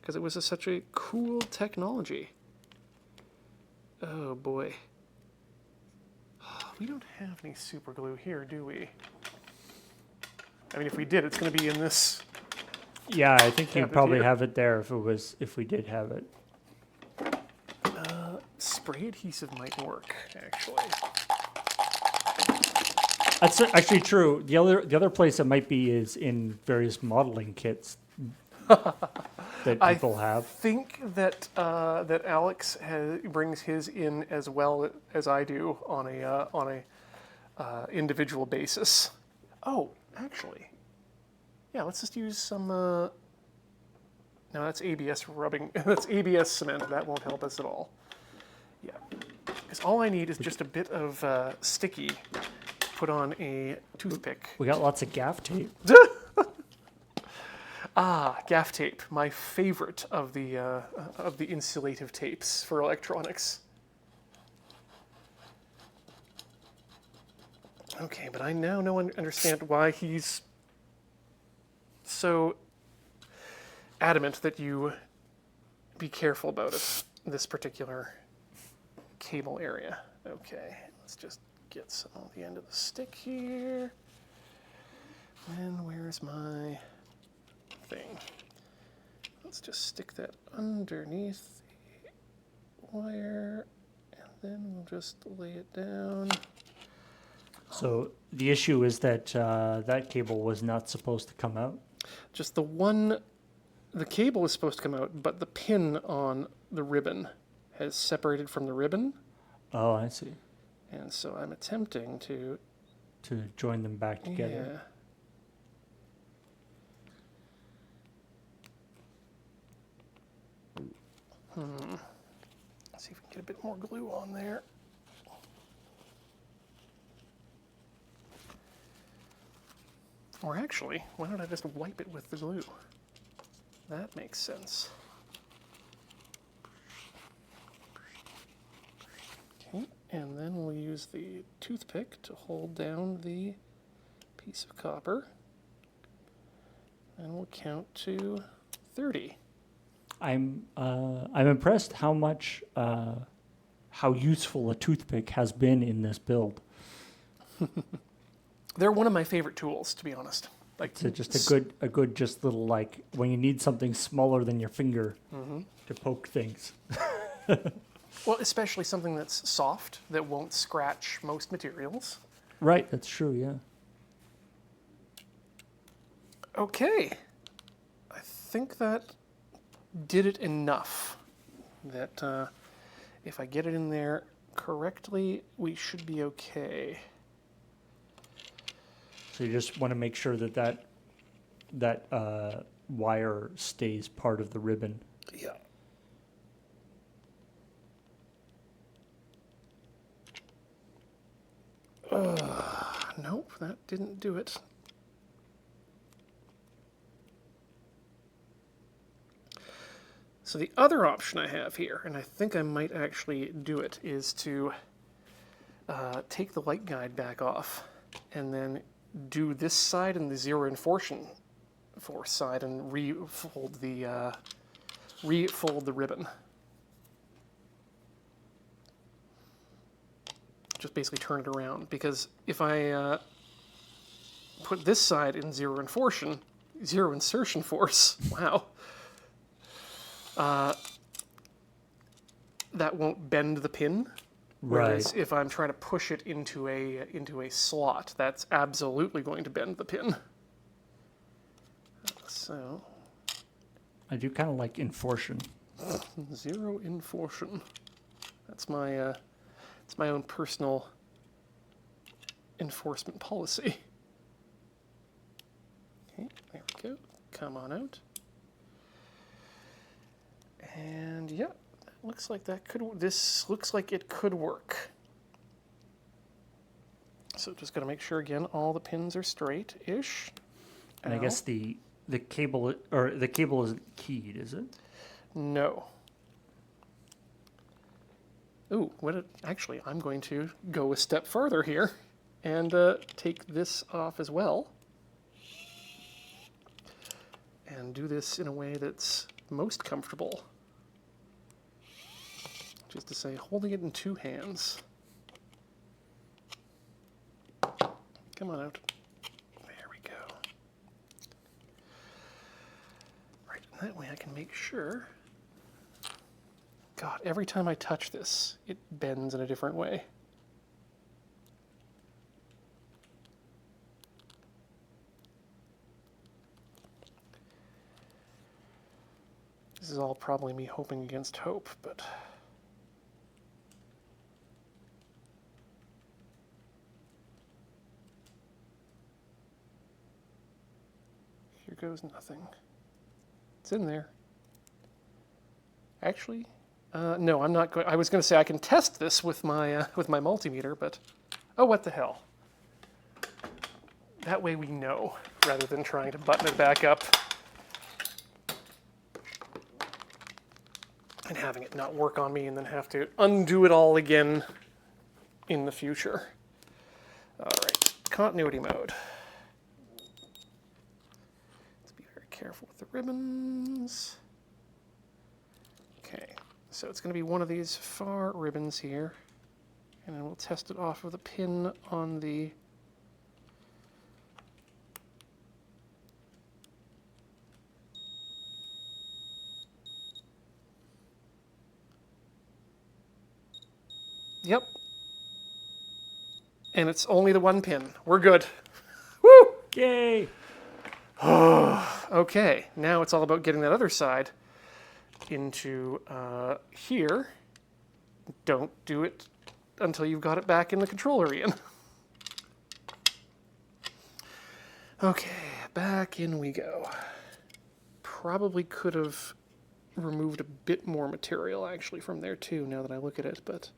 because it was such a cool technology. Oh boy. We don't have any super glue here, do we? I mean, if we did, it's going to be in this. Yeah, I think you'd Cabinet probably here. have it there if we did have it. Spray adhesive might work, actually. That's actually true. The other place it might be is in various modeling kits that people I have. think that that Alex brings his in as well as I do on a individual basis. Oh, actually, yeah. Let's just use some. No, that's ABS rubbing. That's ABS cement. That won't help us at all. Yeah, because all I need is just a bit of sticky to put on a toothpick. We got lots of gaff tape. Gaff tape, my favorite of the insulative tapes for electronics. Okay, but I now understand why he's so adamant that you be careful about it, this particular cable area. Okay, let's just get some on the end of the stick here. And where's my thing? Let's just stick that underneath the wire, and then we'll just lay it down. So the issue is that that cable was not supposed to come out. Just the cable is supposed to come out, but the pin on the ribbon has separated from the ribbon, Oh, I see. and so I'm attempting to, To join them back together. Let's see if we can get a bit more glue on there. Or actually, why don't I just wipe it with the glue? That makes sense. Okay, and then we'll use the toothpick to hold down the piece of copper. And we'll count to 30. I'm impressed how much how useful a toothpick has been in this build. They're one of my favorite tools, to be honest. Like It's just a good just little, like, when you need something smaller than your finger to poke things. well, especially something that's soft that won't scratch most materials. Right, that's true, yeah. Okay, I think that did it enough. That if I get it in there correctly, we should be okay. So you just want to make sure that wire stays part of the ribbon. Yeah. that didn't do it. So the other option I have here, and I think I might actually do it, is to take the light guide back off and then do this side and the zero enforcement force side and refold the ribbon. Just basically turn it around, because if I put this side in zero insertion force, wow, that won't bend the pin. Whereas Right. if I'm trying to push it into a slot, that's absolutely going to bend the pin. So I do kind of like enforcing. zero enforcement. That's my it's my own personal enforcement policy. Okay, there we go. Come on out. And yeah, looks like this looks like it could work. So just got to make sure again all the pins are straight-ish. And I guess the cable isn't keyed, is it? No. Ooh, actually, I'm going to go a step further here and take this off as well. And do this in a way that's most comfortable. Just to say, holding it in two hands. Come on out. There we go. Right, that way I can make sure. God, every time I touch this, it bends in a different way. This is all probably me hoping against hope, but... here goes nothing. It's in there. Actually, no, I'm not going. I was going to say I can test this with my multimeter, but oh, what the hell? That way we know, rather than trying to button it back up and having it not work on me, and then have to undo it all again in the future. All right, continuity mode. Let's be very careful with the ribbons. Okay, so it's going to be one of these far ribbons here, and then we'll test it off of the pin on the Yep. And it's only the one pin. We're good. Woo! Yay! Okay, now it's all about getting that other side into here. Don't do it until you've got it back in the controller, Ian. Okay, back in we go. Probably could have removed a bit more material actually from there too, now that I look at it, but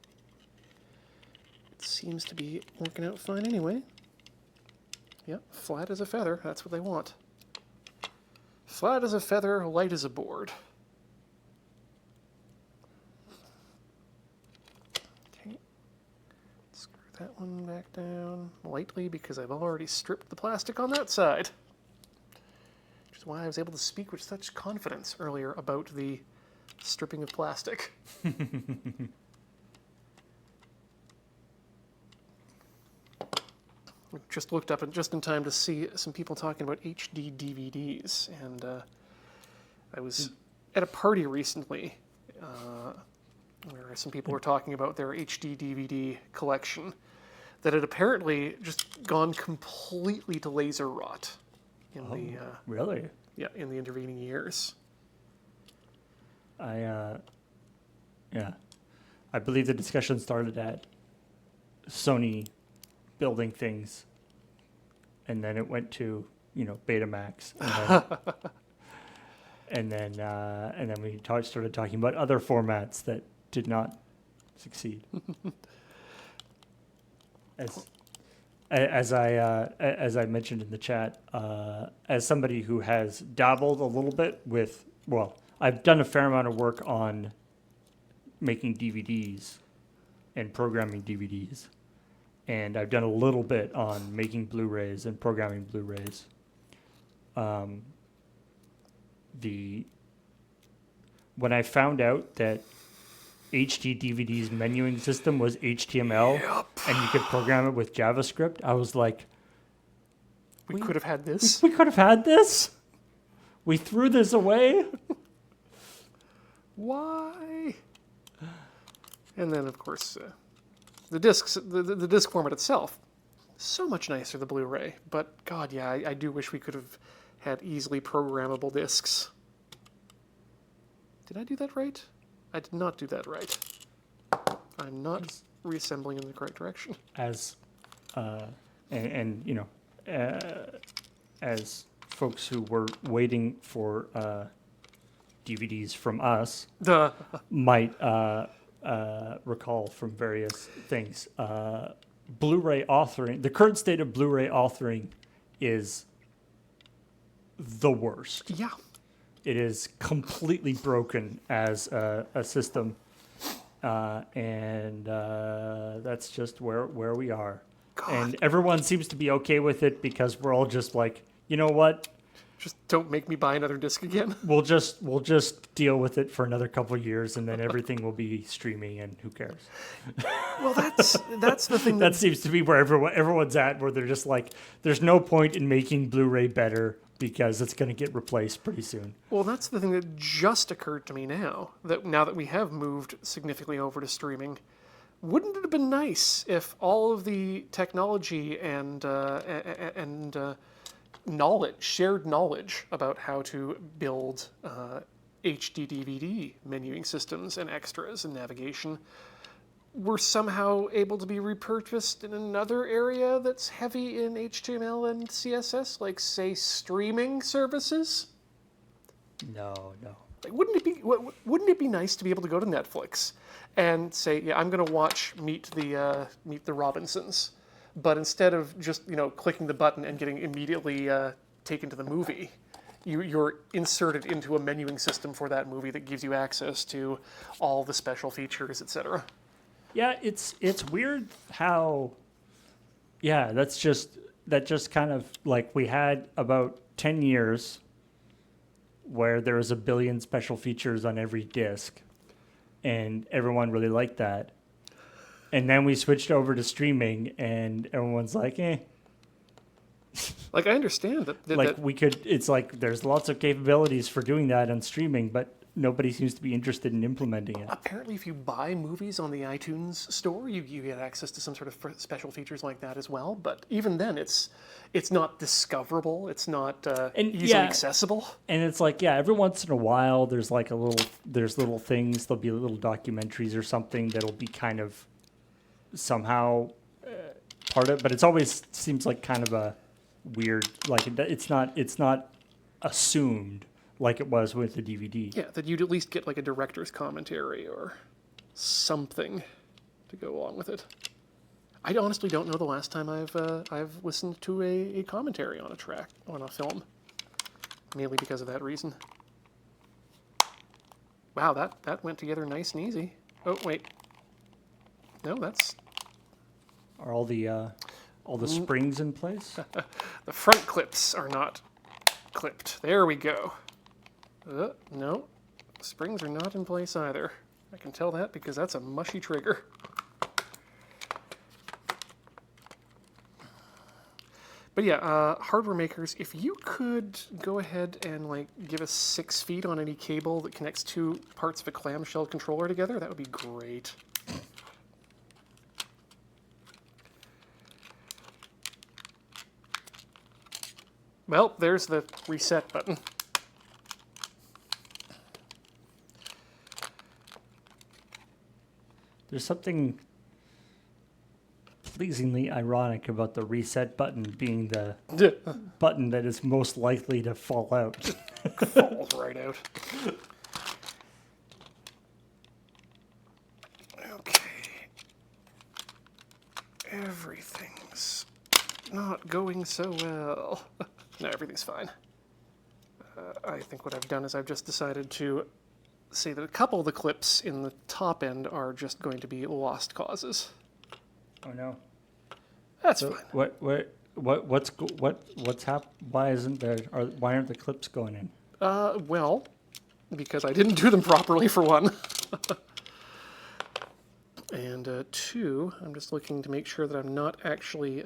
it seems to be working out fine anyway. Yep, flat as a feather, that's what they want. Flat as a feather, light as a board. Okay, screw that one back down lightly because I've already stripped the plastic on that side. Which is why I was able to speak with such confidence earlier about the stripping of plastic. Just looked up and just in time to see some people talking about HD DVDs, and I was at a party recently where some people were talking about their HD DVD collection that had apparently just gone completely to laser rot in Really? in the intervening years. I believe the discussion started at Sony building things, and then it went to Betamax, and then we started talking about other formats that did not succeed. As I mentioned in the chat, as somebody who has dabbled a little bit with, well, I've done a fair amount of work on making DVDs and programming DVDs, and I've done a little bit on making Blu-rays and programming Blu-rays. When I found out that HD DVD's menuing system was HTML and you could program it with JavaScript, I was like, We could have had this. we could have had this? We threw this away? Why? And then, of course, the discs, the disc format itself, so much nicer, the Blu-ray. But, God, yeah, I do wish we could have had easily programmable discs. Did I do that right? I did not do that right. I'm not reassembling in the correct direction. As, and you know, as folks who were waiting for DVDs from us might recall from various things, Blu-ray authoring, the current state of Blu-ray authoring is the worst. Yeah. It is completely broken as a system, and that's just where we are. God. And everyone seems to be okay with it because we're all just like, you know what? Just don't make me buy another disc again. We'll just deal with it for another couple of years, and then everything will be streaming, and who cares? Well, that's the thing. That seems to be where everyone's at, where they're just like, there's no point in making Blu-ray better because it's going to get replaced pretty soon. Well, that's the thing that just occurred to me now that we have moved significantly over to streaming. Wouldn't it have been nice if all of the technology and shared knowledge about how to build HD DVD menuing systems and extras and navigation were somehow able to be repurposed in another area that's heavy in HTML and CSS, like, say, streaming services? No. Like, wouldn't it be nice to be able to go to Netflix and say, yeah, I'm going to watch Meet the Robinsons, but instead of just, clicking the button and getting immediately taken to the movie, you're inserted into a menuing system for that movie that gives you access to all the special features, etc. Yeah, it's weird how, that just kind of, like, we had about 10 years where there was a billion special features on every disc, and everyone really liked that. And then we switched over to streaming, and everyone's like, eh. Like, I understand that. It's like there's lots of capabilities for doing that on streaming, but nobody seems to be interested in implementing it. Apparently, if you buy movies on the iTunes store, you get access to some sort of special features like that as well. But even then, it's not discoverable. It's not easily accessible. And it's like, every once in a while, there's little things. There'll be little documentaries or something that'll be kind of somehow part of it. But it's always seems like kind of a weird, like it's not assumed like it was with the DVD. Yeah, that you'd at least get like a director's commentary or something to go along with it. I honestly don't know the last time I've listened to a commentary on a film, mainly because of that reason. Wow, that went together nice and easy. Oh wait, no, that's. Are all the springs in place? The front clips are not clipped. There we go. No, springs are not in place either. I can tell that because that's a mushy trigger. But yeah, hardware makers, if you could go ahead and give us 6 feet on any cable that connects 2 parts of a clamshell controller together, that would be great. Well, there's the reset button. There's something pleasingly ironic about the reset button being the button that is most likely to fall out. Falls right out. Okay. Everything's not going so well. No, everything's fine. I think what I've done is I've just decided to say that a couple of the clips in the top end are just going to be lost causes. Oh no. That's So fine. what's why isn't there, why aren't the clips going in? Well, because I didn't do them properly, for one. And two, I'm just looking to make sure that I'm not actually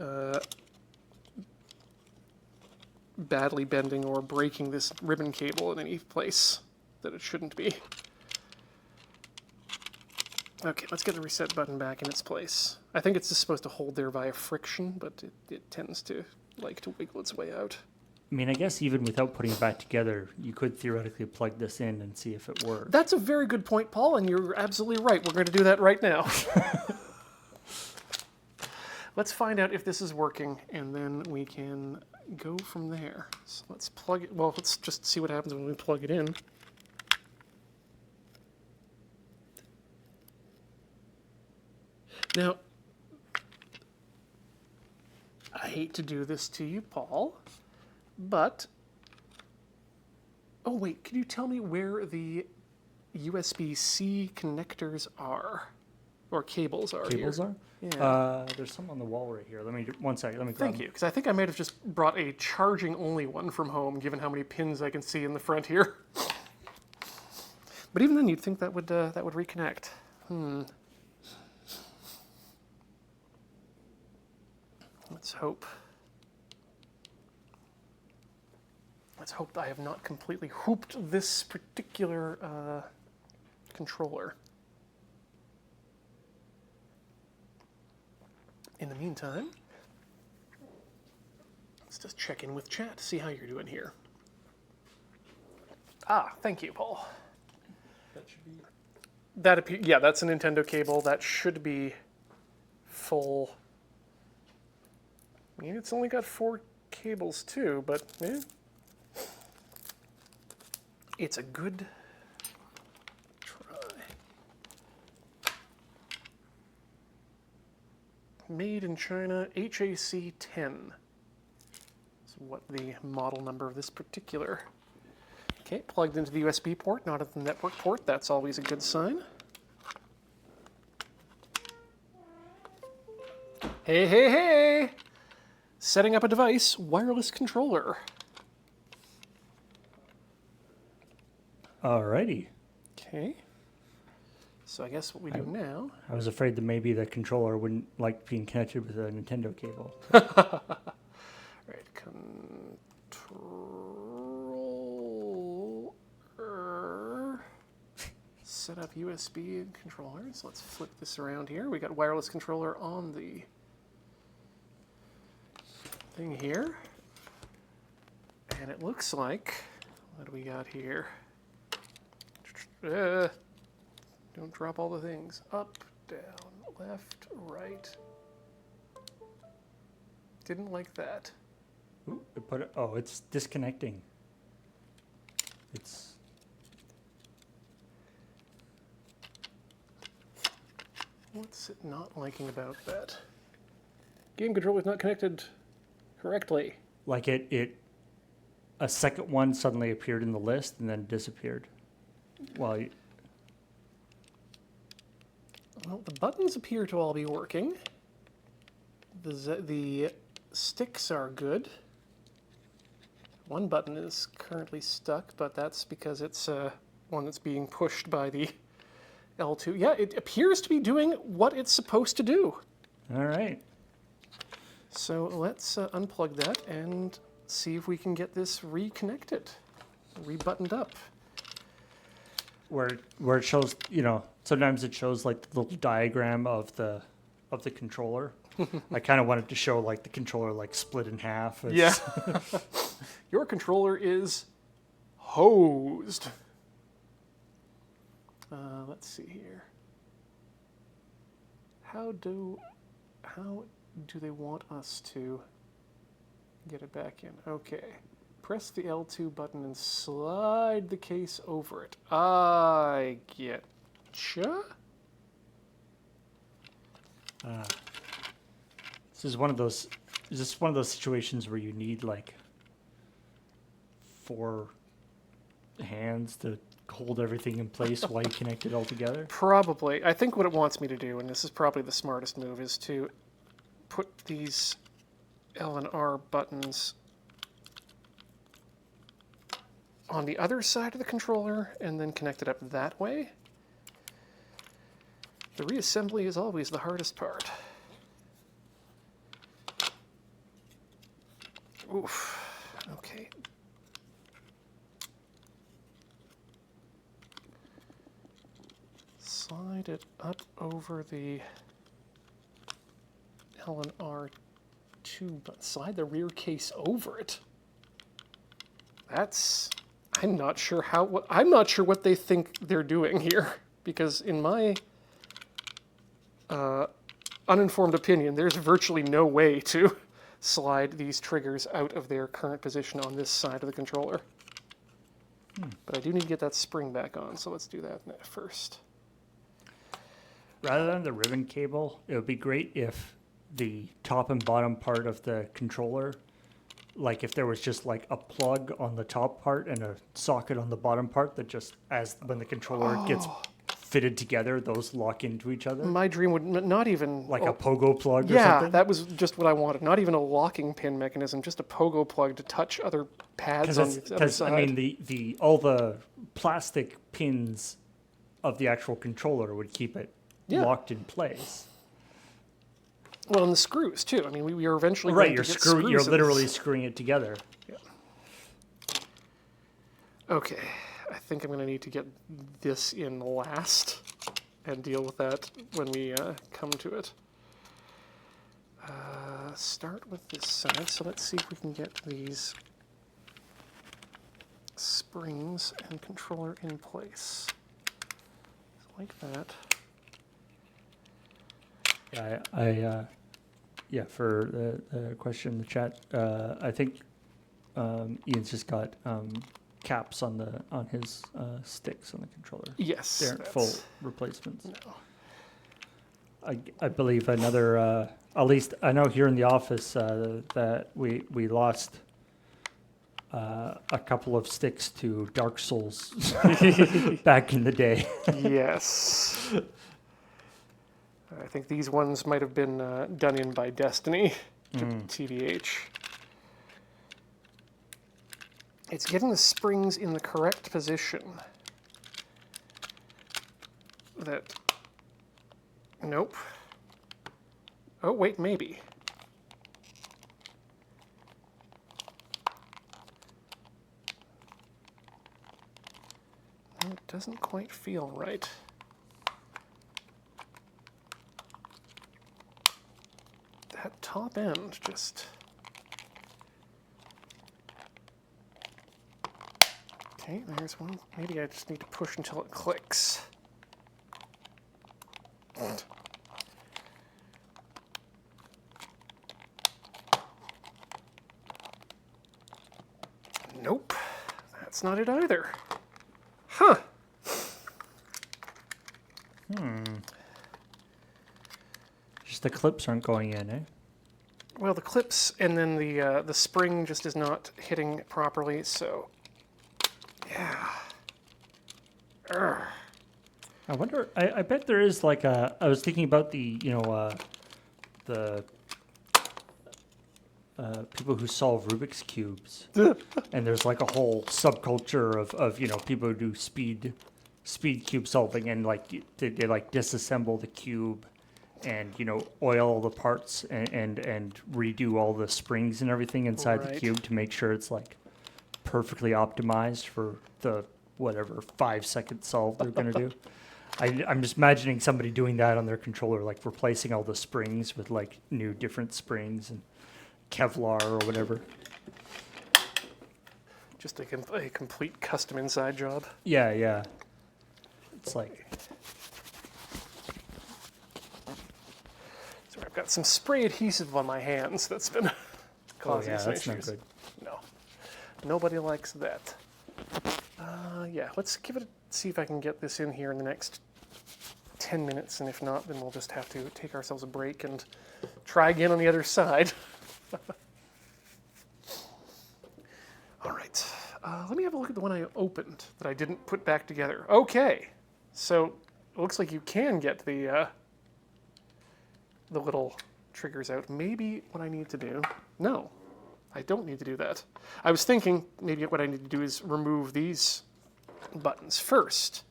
badly bending or breaking this ribbon cable in any place that it shouldn't be. Okay, let's get the reset button back in its place. I think it's just supposed to hold there via friction, but it tends to like to wiggle its way out. I mean, I guess even without putting it back together, you could theoretically plug this in and see if it works. That's a very good point, Paul, and you're absolutely right. We're going to do that right now. Let's find out if this is working, and then we can go from there. So let's plug it. Well, let's just see what happens when we plug it in. Now, I hate to do this to you, Paul, but... Oh, wait, can you tell me where the USB-C connectors are? Or cables are Cables here? are? Yeah. There's some on the wall right here. Let me, one second, let me grab Thank you, because I think I might have just brought a charging-only one from home, given how many pins I can see in the front here. But even then, you'd think that would reconnect. Let's hope. Let's hope that I have not completely hooped this particular controller. In the meantime, let's just check in with chat, see how you're doing here. Ah, thank you, Paul. That should be... Yeah, that's a Nintendo cable. That should be full. I mean, it's only got 4 cables too, but it's a good try. Made in China, HAC 10. That's what the model number of this particular. Okay, plugged into the USB port, not at the network port. That's always a good sign. Hey, hey, hey! Setting up a device, wireless controller. Alrighty. Okay. So I guess what we do now... I was afraid that maybe the controller wouldn't like being connected with a Nintendo cable. Right, controller. Set up USB and controllers. Let's flip this around here. We got wireless controller on the thing here. And it looks like, what do we got here? Don't drop all the things. Up, down, left, right. Didn't like that. Ooh, it's disconnecting. It's... What's it not liking about that? Game controller is not connected correctly. Like a second one suddenly appeared in the list and then disappeared. Well, The buttons appear to all be working. The sticks are good. One button is currently stuck, but that's because it's one that's being pushed by the L2. Yeah, it appears to be doing what it's supposed to do. all right. So let's unplug that and see if we can get this reconnected, rebuttoned up. Where it shows, sometimes it shows like the little diagram of the controller. I kind of wanted to show like the controller like split in half. Yeah. Your controller is hosed. Let's see here. How do they want us to get it back in? Okay. Press the L2 button and slide the case over it. I getcha. This is one of those Is this one of those situations where you need like 4 hands to hold everything in place while you connect it all together? Probably. I think what it wants me to do, and this is probably the smartest move, is to put these L and R buttons on the other side of the controller and then connect it up that way. The reassembly is always the hardest part. Oof. Okay. Slide it up over the L and R2, but slide the rear case over it. I'm not sure what they think they're doing here, because in my uninformed opinion, there's virtually no way to slide these triggers out of their current position on this side of the controller. But I do need to get that spring back on, so let's do that first. Rather than the ribbon cable, it would be great if the top and bottom part of the controller, like if there was just like a plug on the top part and a socket on the bottom part that just, as when the controller gets fitted together, those lock into each other. My dream would not even... Like a pogo plug or yeah, something? that was just what I wanted. Not even a locking pin mechanism, just a pogo plug to touch other pads on the other side. I mean, all the plastic pins of the actual controller would keep it locked in place. Well, and the screws too. I mean, we are eventually Right, going to get screws. you're literally screwing it together. Yeah. Okay, I think I'm going to need to get this in last and deal with that when we come to it. Start with this side, so let's see if we can get these springs and controller in place. Like that. Yeah, for the question in the chat, I think Ian's just got caps on his sticks on the controller. Yes. They aren't full replacements. No. I believe another, at least I know here in the office that we lost a couple of sticks to Dark Souls back in the day. Yes. I think these ones might have been done in by Destiny, TVH. It's getting the springs in the correct position. Nope. Oh, wait, maybe. It doesn't quite feel right. That top end just... Okay, there's one. Maybe I just need to push until it clicks. Nope, that's not it either. Huh. Just the clips aren't going in, eh? Well, the clips and then the spring just is not hitting properly, so yeah. Urgh. I wonder. I bet there is like a. I was thinking about the the people who solve Rubik's cubes, and there's like a whole subculture of people who do speed cube solving, and like they like disassemble the cube, and oil all the parts and redo all the springs and everything inside the cube to make sure it's like perfectly optimized for the whatever 5-second solve they're gonna do. I'm just imagining somebody doing that on their controller, like replacing all the springs with like new different springs and Kevlar or whatever. Just a complete custom inside job. Yeah. It's like... So I've got some spray adhesive on my hands that's been causing some issues. Not good. No. Nobody likes that. Yeah, let's see if I can get this in here in the next 10 minutes, and if not, then we'll just have to take ourselves a break and try again on the other side. All right. Let me have a look at the one I opened that I didn't put back together. Okay. So it looks like you can get the little triggers out. Maybe what I need to do... No, I don't need to do that. I was thinking maybe what I need to do is remove these buttons first.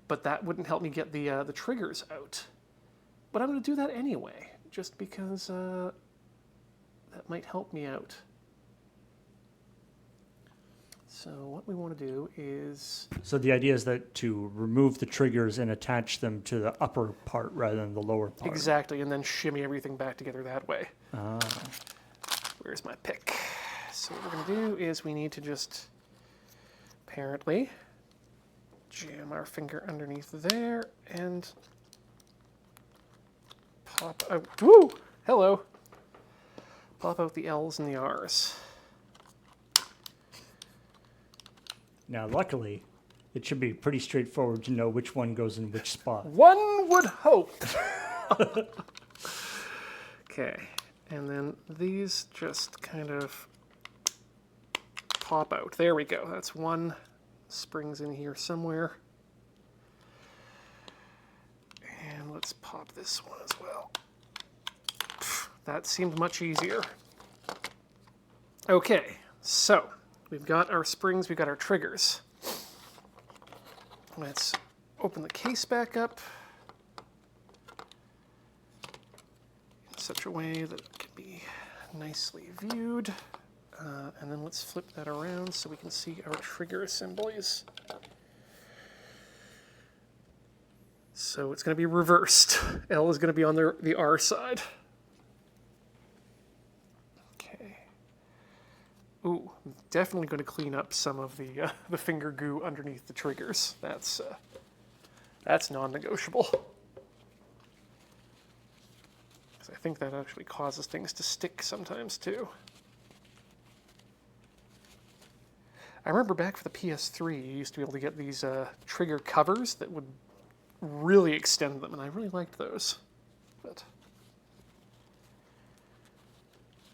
But that wouldn't help me get the triggers out. But I'm going to do that anyway, just because that might help me out. So what we want to do is... So the idea is that to remove the triggers and attach them to the upper part rather than the lower part. Exactly, and then shimmy everything back together that way. Ah. Where's my pick? So what we're going to do is we need to just, apparently, jam our finger underneath there and pop out... Woo! Hello! Pop out the L's and the R's. Now, luckily, it should be pretty straightforward to know which one goes in which spot. One would hope. Okay, and then these just kind of pop out. There we go. That's one. Springs in here somewhere. And let's pop this one as well. That seemed much easier. Okay, so we've got our springs, we've got our triggers. Let's open the case back up in such a way that it can be nicely viewed. And then let's flip that around so we can see our trigger assemblies. So it's going to be reversed. L is going to be on the R side. Okay. Ooh, definitely going to clean up some of the finger goo underneath the triggers. That's non-negotiable. 'Cause I think that actually causes things to stick sometimes too. I remember back for the PS3, you used to be able to get these trigger covers that would really extend them, and I really liked those. But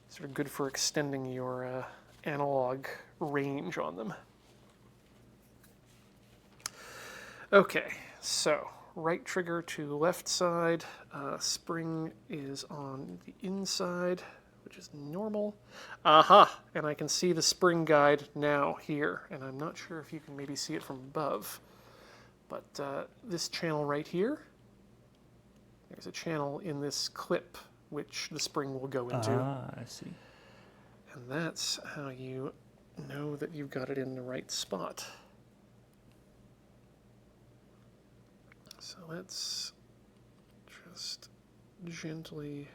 sort of good for extending your analog range on them. Okay, so right trigger to left side, spring is on the inside, which is normal. Aha! And I can see the spring guide now here, and I'm not sure if you can maybe see it from above, but this channel right here, there's a channel in this clip which the spring will go into. Ah, I see. And that's how you know that you've got it in the right spot. So let's just gently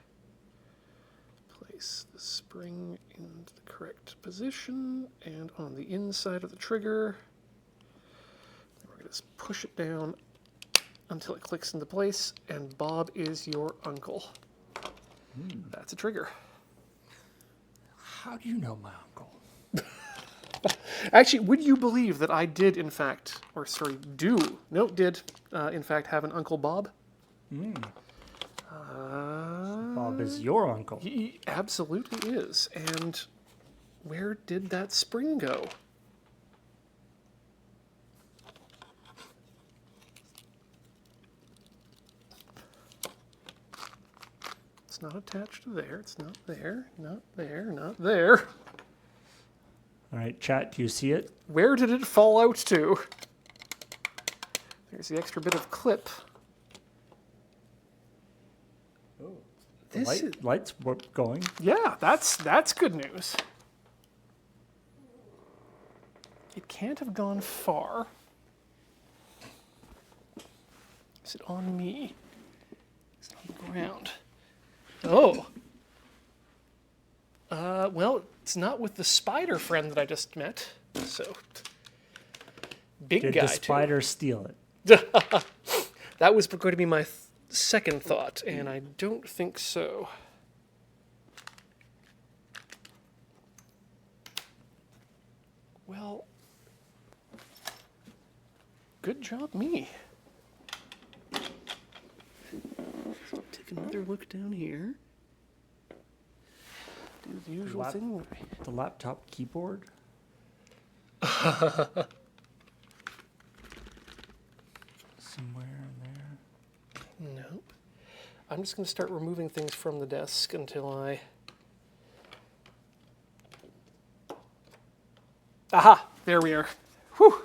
place the spring into the correct position and on the inside of the trigger. We're going to just push it down until it clicks into place, and Bob is your uncle. That's a trigger. How do you know my uncle? Actually, would you believe that I did, in fact, in fact, have an Uncle Bob? Bob is your uncle. He absolutely is. And where did that spring go? It's not attached to there. It's not there. Not there. Not there. All right, chat, do you see it? Where did it fall out to? There's the extra bit of clip. Oh, This lights were going. Yeah, that's good news. It can't have gone far. Is it on me? Is it on the ground? Oh. Well, it's not with the spider friend that I just met. So, big Did guy the spider steal it? That was going to be my second thought, and I don't think so. Well, good job, me. So take another look down here. Do usual thing. The laptop keyboard? Somewhere in there. Nope. I'm just going to start removing things from the desk until I... Aha! There we are. Whew!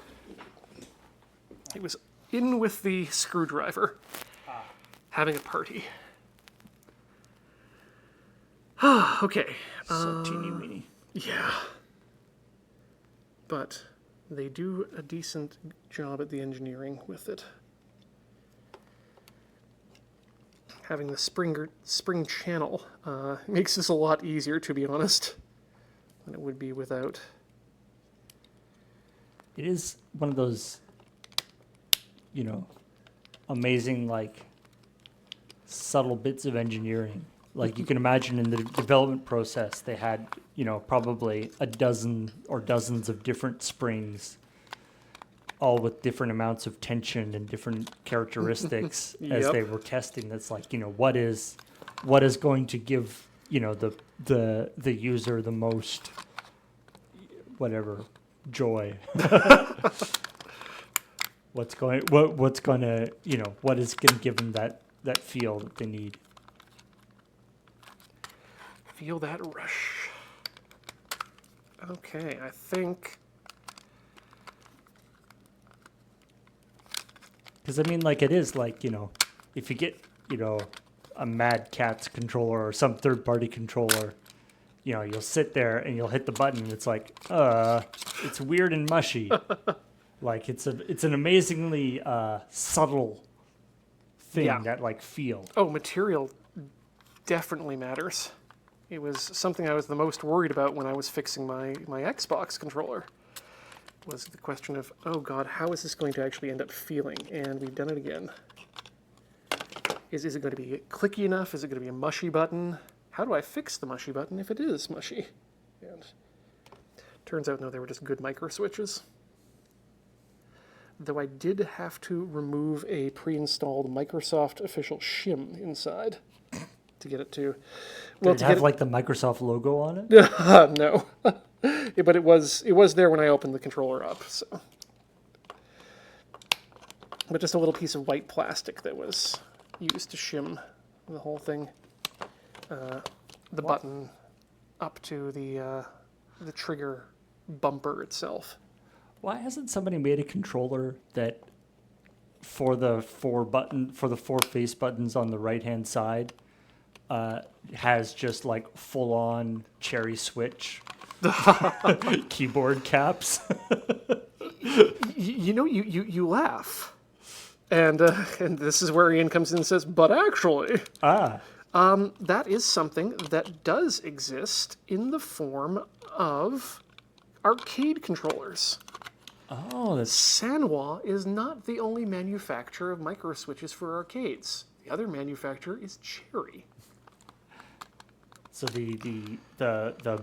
It was in with the screwdriver. Having a party. Okay. So teeny weeny. Yeah. But they do a decent job at the engineering with it. Having the spring channel makes this a lot easier, to be honest, than it would be without. It is one of those, amazing, subtle bits of engineering. Like, you can imagine in the development process, they had, probably a dozen or dozens of different springs, all with different amounts of tension and different characteristics as they were testing. That's like, what is going to give, the user the most, whatever, joy. What is going to give them that feel that they need. Feel that rush. Okay, I think... Because, it is if you get, a Mad Catz controller or some third-party controller, you'll sit there and you'll hit the button and it's like, it's weird and mushy. It's an amazingly subtle thing that, feel. Oh, material definitely matters. It was something I was the most worried about when I was fixing my Xbox controller. Was the question of, oh god, how is this going to actually end up feeling? And we've done it again. Is it going to be clicky enough? Is it going to be a mushy button? How do I fix the mushy button if it is mushy? And turns out, no, they were just good micro switches. Though I did have to remove a pre-installed Microsoft official shim inside to get it to... Well, did it have the Microsoft logo on it? No. Yeah, but it was there when I opened the controller up. So, but just a little piece of white plastic that was used to shim the whole thing, the button up to the trigger bumper itself. Why hasn't somebody made a controller that for the four face buttons on the right hand side has just full on cherry switch keyboard caps? You laugh, and this is where Ian comes in and says, "But actually, that is something that does exist in the form of arcade controllers." Oh, Sanwa is not the only manufacturer of micro switches for arcades. The other manufacturer is Cherry. So the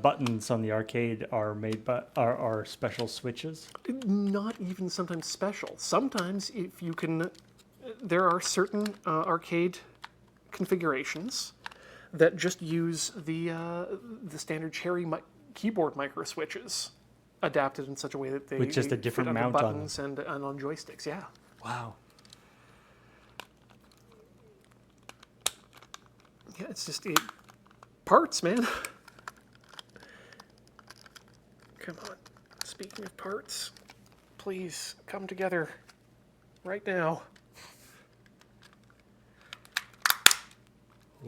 buttons on the arcade are made are special switches? Not even sometimes special. Sometimes if you can, there are certain arcade configurations that just use the standard Cherry keyboard micro switches adapted in such a way that they with just a different fit mount buttons and on joysticks. Yeah. Wow. Yeah, it's just parts, man. Come on. Speaking of parts, please come together right now.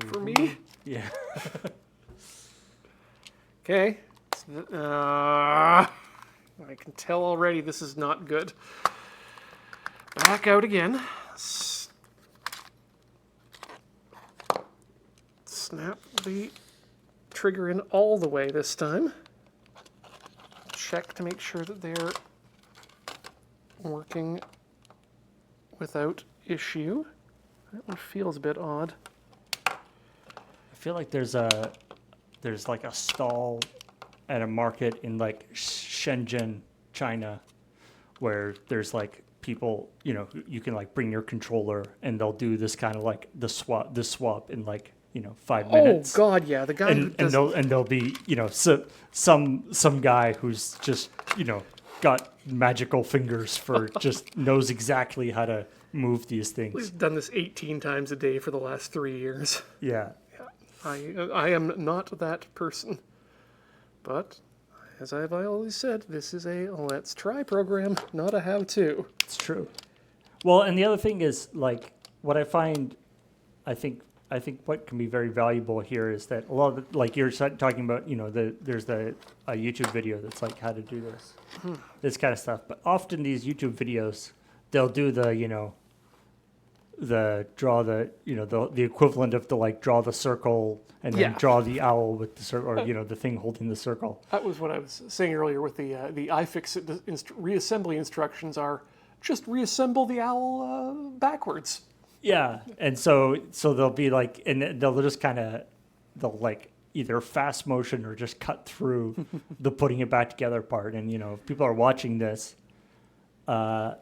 For me? Yeah. Okay. I can tell already this is not good. Back out again. Snap the trigger in all the way this time. Check to make sure that they're working without issue. That one feels a bit odd. I feel like there's a stall at a market in Shenzhen, China, where there's people, you can bring your controller and they'll do this kind of the swap in 5 Oh minutes. God, yeah, the guy who And there'll be some guy who's just got magical fingers for just knows exactly how to move these he's things. done this 18 times a day for the last 3 years. Yeah. I am not that person. But, as I've always said, this is a let's try program, not a how-to. It's true. Well, and the other thing is, like, what I find, I think what can be very valuable here is that a lot of like you're talking about, there's a YouTube video that's like how to do this kind of stuff. But often these YouTube videos, they'll do the draw the equivalent of the like draw the circle and then draw the owl with the circle, or the thing holding the circle. That was what I was saying earlier with the iFixit reassembly instructions are just reassemble the owl backwards. Yeah, and so they'll be like, and they'll just they'll like either fast motion or just cut through the putting it back together part. And if people are watching this, and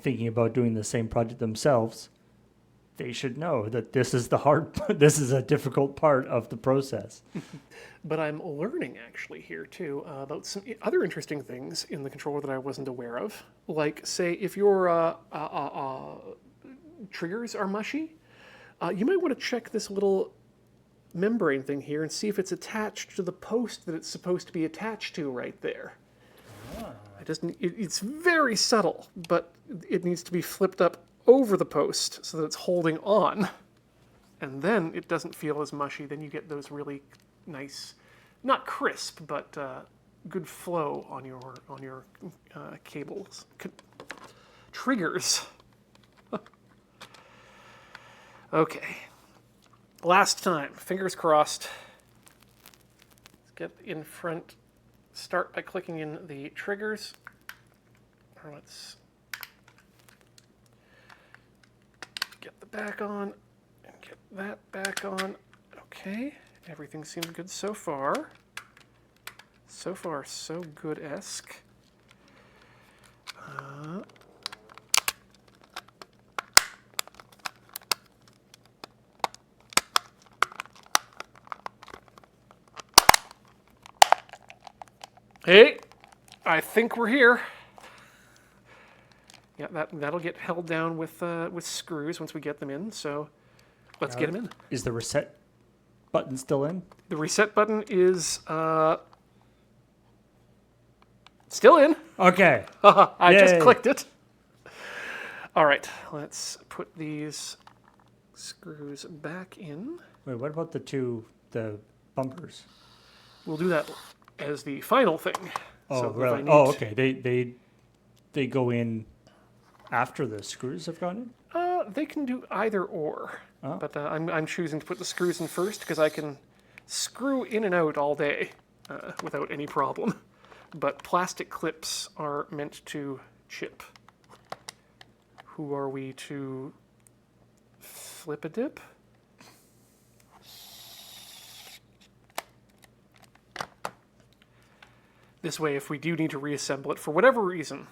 thinking about doing the same project themselves, they should know that this is this is a difficult part of the process. But I'm learning actually here too about some other interesting things in the controller that I wasn't aware of. Like, say, if your triggers are mushy, you might want to check this little membrane thing here and see if it's attached to the post that it's supposed to be attached to right there. It's very subtle, but it needs to be flipped up over the post so that it's holding on. And then it doesn't feel as mushy. Then you get those really nice, not crisp, but good flow on your cables. Triggers. Okay. Last time. Fingers crossed. Let's get in front. Start by clicking in the triggers. Or let's get the back on and get that back on. Okay, everything seems good so far. So far, so good-esque. Hey, I think we're here. Yeah, that'll get held down with screws once we get them in. So let's get them in. Is the reset button still in? The reset button is still in. Okay. I just Yay. clicked it. All right, let's put these screws back in. Wait, what about the bumpers? We'll do that as the final thing. Oh, So really? Okay. They go in after the screws have gone in? They can do either or, but I'm choosing to put the screws in first because I can screw in and out all day without any problem. But plastic clips are meant to chip. Who are we to flip a dip? This way, if we do need to reassemble it for whatever reason,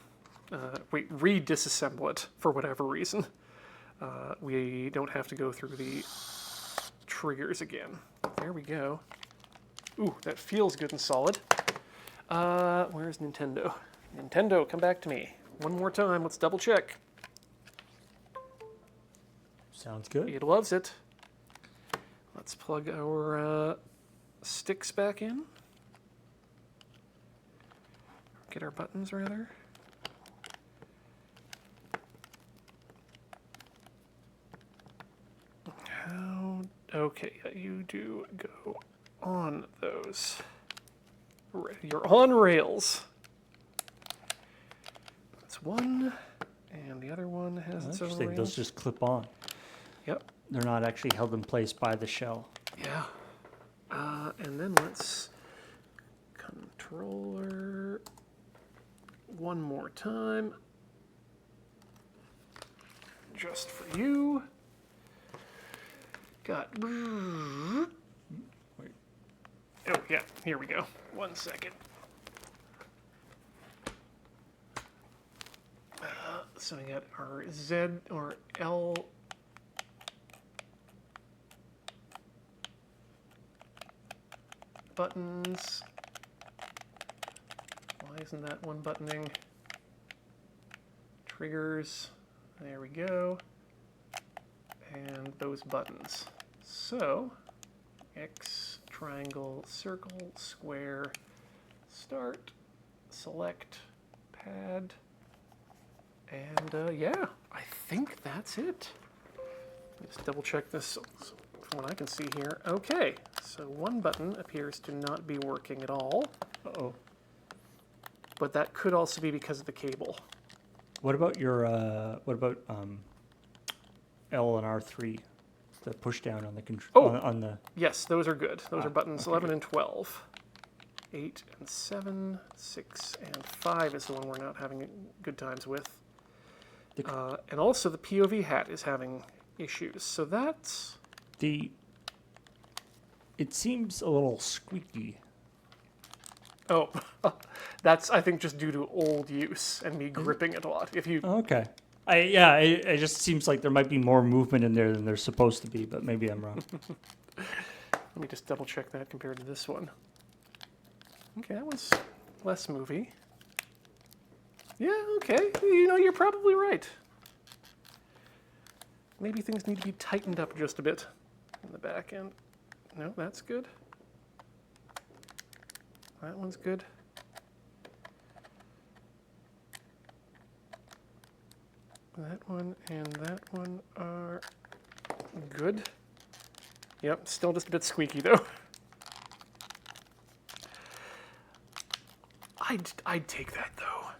disassemble it for whatever reason, we don't have to go through the triggers again. There we go. Ooh, that feels good and solid. Where's Nintendo? Nintendo, come back to me. One more time, let's double check. Sounds good. It loves it. Let's plug our sticks back in. Get our buttons, rather. Okay, you do go on those. You're on rails. That's one, and the other one has its own Interesting. rails. Those just clip on. Yep. They're not actually held in place by the shell. Yeah. And then let's controller one more time. Just for you. Got. Oh, yeah, here we go. 1 second. So we got our Z or L buttons. Why isn't that one buttoning? Triggers. There we go. And those buttons. So, X, triangle, circle, square, start, select, pad, and yeah, I think that's it. Just double check this from what I can see here. Okay, so one button appears to not be working at all. Uh-oh. But that could also be because of the cable. What about your, L and R3? The push down on the control, on the... Yes, those are good. Those are buttons okay. 11 and 12. 8 and 7, 6 and 5 is the one we're not having good times with. And also the POV hat is having issues. So that's... It seems a little squeaky. Oh, that's, I think, just due to old use and me gripping it a lot. If you... Okay. It just seems like there might be more movement in there than there's supposed to be, but maybe I'm wrong. Let me just double check that compared to this one. Okay, that was less movie. Yeah, okay. You know, you're probably right. Maybe things need to be tightened up just a bit in the back end. No, that's good. That one's good. That one and that one are good. Yep, still just a bit squeaky though. I'd take that though.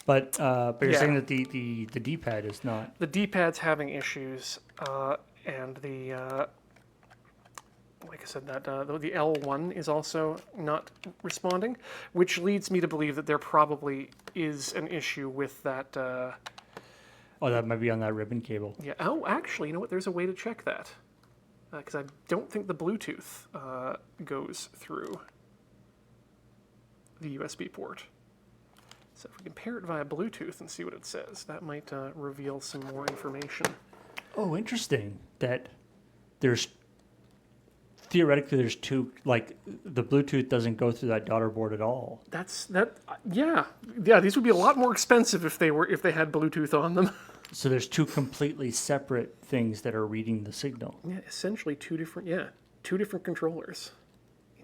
But you're Yeah. saying that the D-pad is not... The D-pad's having issues, and the like I said, that the L1 is also not responding, which leads me to believe that there probably is an issue with that. Oh, that might be on that ribbon cable. Yeah. Oh, actually, you know what? There's a way to check that, because I don't think the Bluetooth goes through the USB port. So if we can pair it via Bluetooth and see what it says, that might reveal some more information. Oh, interesting. That there's... Theoretically, there's two, like, the Bluetooth doesn't go through that daughter board at all. Yeah. These would be a lot more expensive if they had Bluetooth on them. So there's two completely separate things that are reading the signal. Yeah, essentially two different controllers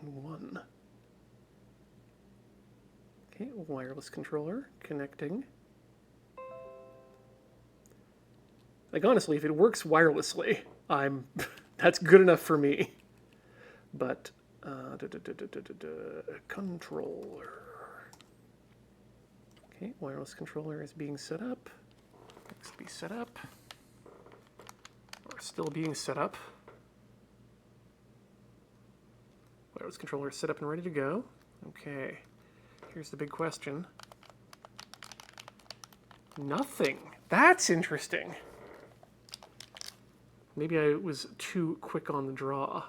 in one. Okay, wireless controller connecting. Like honestly, if it works wirelessly, that's good enough for me. But controller. Okay, wireless controller is being set up. Needs to be set up. Or still being set up. Wireless controller is set up and ready to go. Okay. Here's the big question. Nothing. That's interesting. Maybe I was too quick on the draw.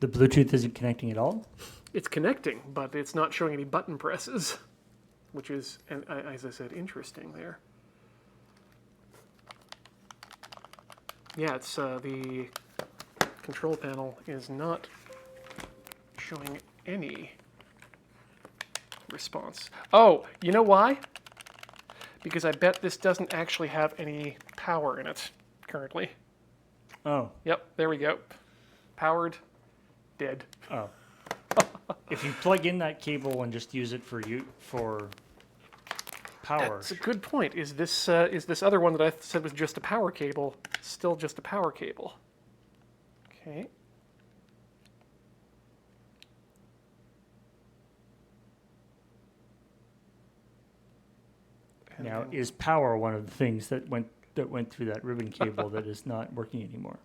The Bluetooth isn't connecting at all? It's connecting, but it's not showing any button presses, which is, and as I said, interesting there. Yeah, it's the control panel is not showing any response. Oh, you know why? Because I bet this doesn't actually have any power in it currently. Oh. Yep, there we go. Powered, dead. Oh. If you plug in that cable and just use it for power. That's a good point. Is this other one that I said was just a power cable still just a power cable? Okay. And Now, then- is power one of the things that went through that ribbon cable that is not working anymore?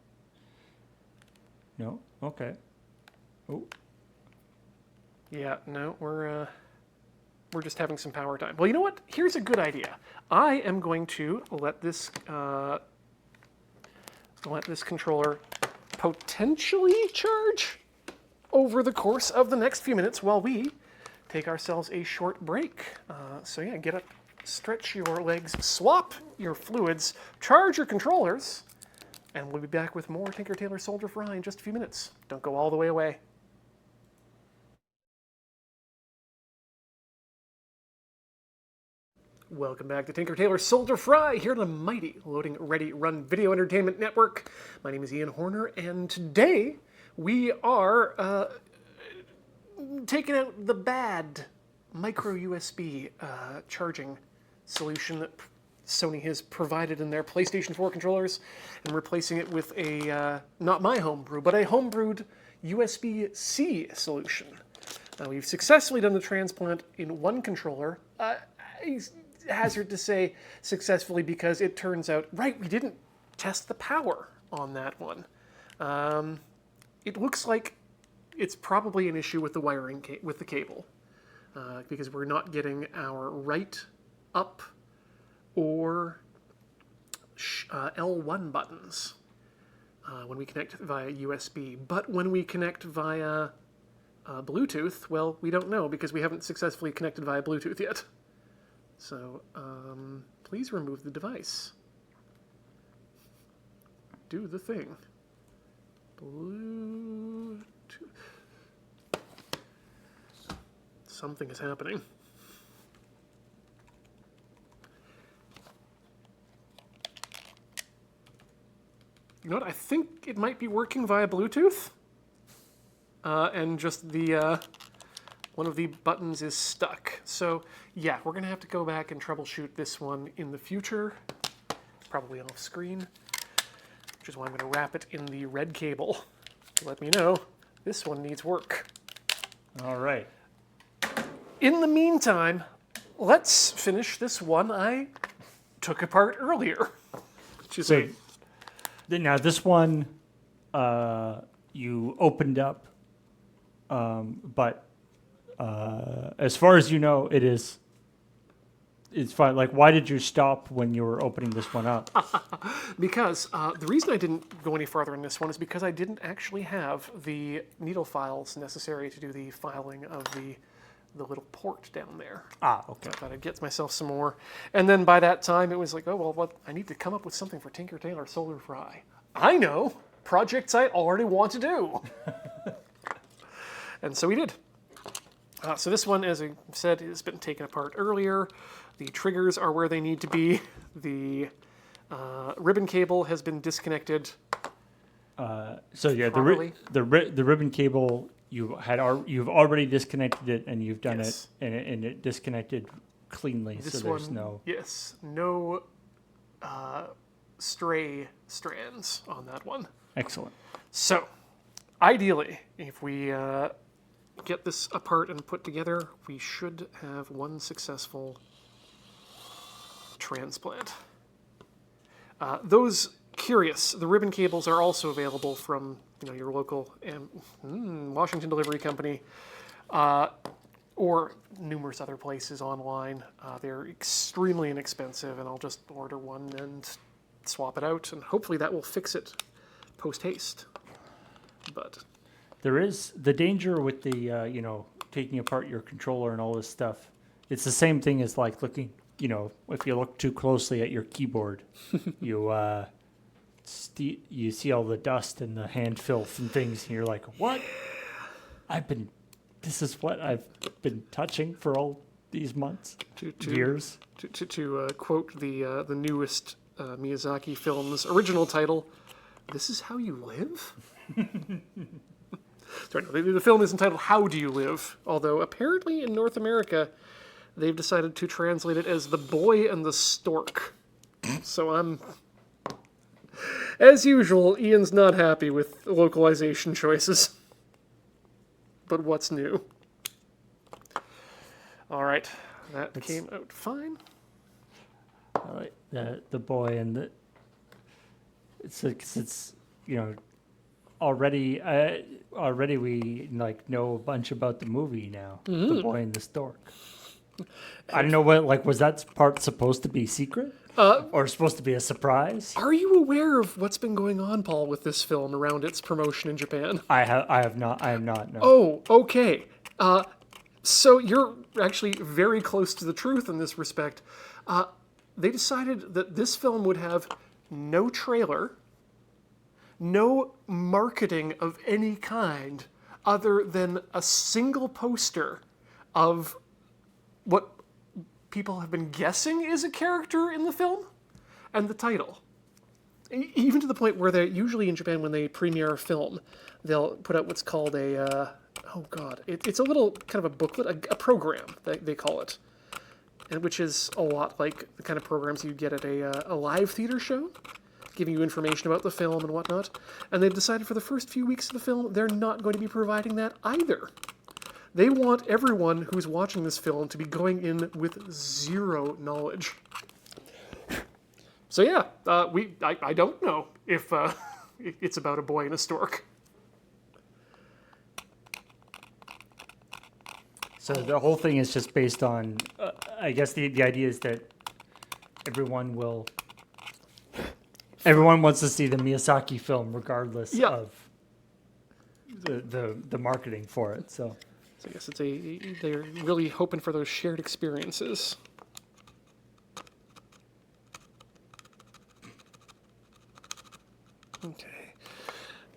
No? Okay. Oh. Yeah, no, we're just having some power time. Well, you know what? Here's a good idea. I am going to let this controller potentially charge over the course of the next few minutes while we take ourselves a short break. So yeah, get up, stretch your legs, swap your fluids, charge your controllers, And we'll be back with more Tinker Tailor Solder Fry in just a few minutes. Don't go all the way away. Welcome back to Tinker Tailor Solder Fry, here on the mighty Loading Ready Run Video Entertainment Network. My name is Ian Horner, and today we are taking out the bad micro USB charging solution that Sony has provided in their PlayStation 4 controllers and replacing it with a, not my homebrew, but a homebrewed USB-C solution. We've successfully done the transplant in one controller. I hazard to say successfully because it turns out, right, we didn't test the power on that one. It looks like it's probably an issue with the wiring with the cable because we're not getting our right up or L1 buttons when we connect via USB. But when we connect via Bluetooth, well, we don't know because we haven't successfully connected via Bluetooth yet. So please remove the device. Do the thing. Bluetooth. Something is happening. You know what? I think it might be working via Bluetooth. And just the one of the buttons is stuck. So yeah, we're gonna have to go back and troubleshoot this one in the future, probably off screen, which is why I'm gonna wrap it in the red cable to let me know this one needs work. All right. In the meantime, let's finish this one I took apart earlier, which is So now this one you opened up, but as far as you know, it's fine. Like, why did you stop when you were opening this one up? because the reason I didn't go any farther in this one is because I didn't actually have the needle files necessary to do the filing of the little port down there. Ah, okay. I thought I'd get myself some more. And then by that time, it was like, oh, well, I need to come up with something for Tinker Tailor Solder Fry. I know! Projects I already want to do! And so we did. So this one, as I said, has been taken apart earlier. The triggers are where they need to be. The ribbon cable has been disconnected. So yeah, the ribbon cable you've already disconnected it, and you've done Yes. it, and it disconnected cleanly. This so there's one, no stray strands on that one. Excellent. So, ideally, if we get this apart and put together, we should have one successful transplant. Those curious, the ribbon cables are also available from your local Washington delivery company or numerous other places online. They're extremely inexpensive, and I'll just order one and swap it out, and hopefully that will fix it post-haste. But There is the danger with the taking apart your controller and all this stuff. It's the same thing as like looking, if you look too closely at your keyboard, you see all the dust and the hand filth and things, and you're like, what? This is what I've been touching for all these months, years. To quote the newest Miyazaki film's original title, "This is how you live?" Sorry, no, the film is entitled "How Do You Live?" Although apparently in North America, they've decided to translate it as "The Boy and the Stork." So as usual, Ian's not happy with localization choices. But what's new? All right, that came out fine. All right, the boy and the it's already we know a bunch about the movie now. The Boy and the Stork. I don't know was that part supposed to be secret or supposed to be a surprise? Are you aware of what's been going on, Paul, with this film around its promotion in Japan? I am not. No. Oh, okay. So you're actually very close to the truth in this respect. They decided that this film would have no trailer no marketing of any kind other than a single poster of what people have been guessing is a character in the film and the title. Even to the point where they usually in Japan, when they premiere a film, they'll put out what's called a it's a little kind of a booklet, a program they call it, and which is a lot like the kind of programs you get at a live theater show, giving you information about the film and whatnot. And they've decided for the first few weeks of the film, they're not going to be providing that either. They want everyone who's watching this film to be going in with zero knowledge. So yeah, I don't know if it's about a boy and a stork. So the whole thing is just based on, I guess the idea is that everyone wants to see the Miyazaki film regardless of the marketing for it. So I guess they're really hoping for those shared experiences. Okay,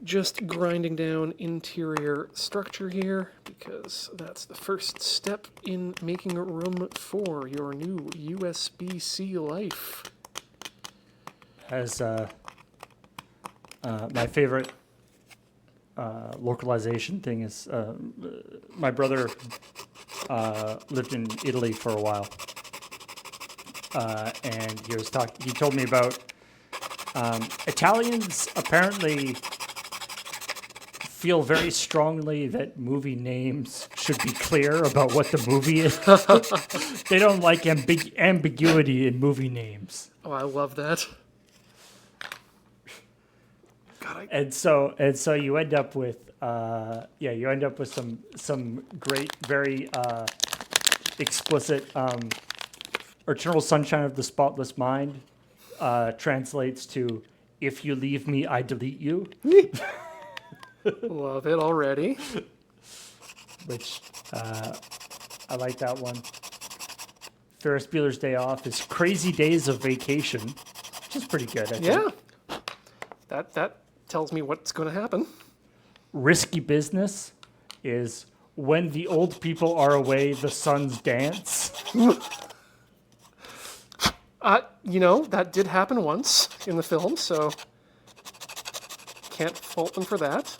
just grinding down interior structure here because that's the first step in making room for your new USB-C life. as my favorite localization thing is my brother lived in Italy for a while, and he told me about Italians apparently feel very strongly that movie names should be clear about what the movie is. They don't like ambiguity in movie names. Oh, I love that. And so you end up with some great, very explicit Eternal Sunshine of the Spotless Mind translates to, if you leave me, I delete you. Love it already. Which I like that one. Ferris Bueller's Day Off is Crazy Days of Vacation, which is pretty good, I think. Yeah. That tells me what's going to happen. Risky Business is When the Old People Are Away, the Sons Dance. That did happen once in the film, so can't fault them for that.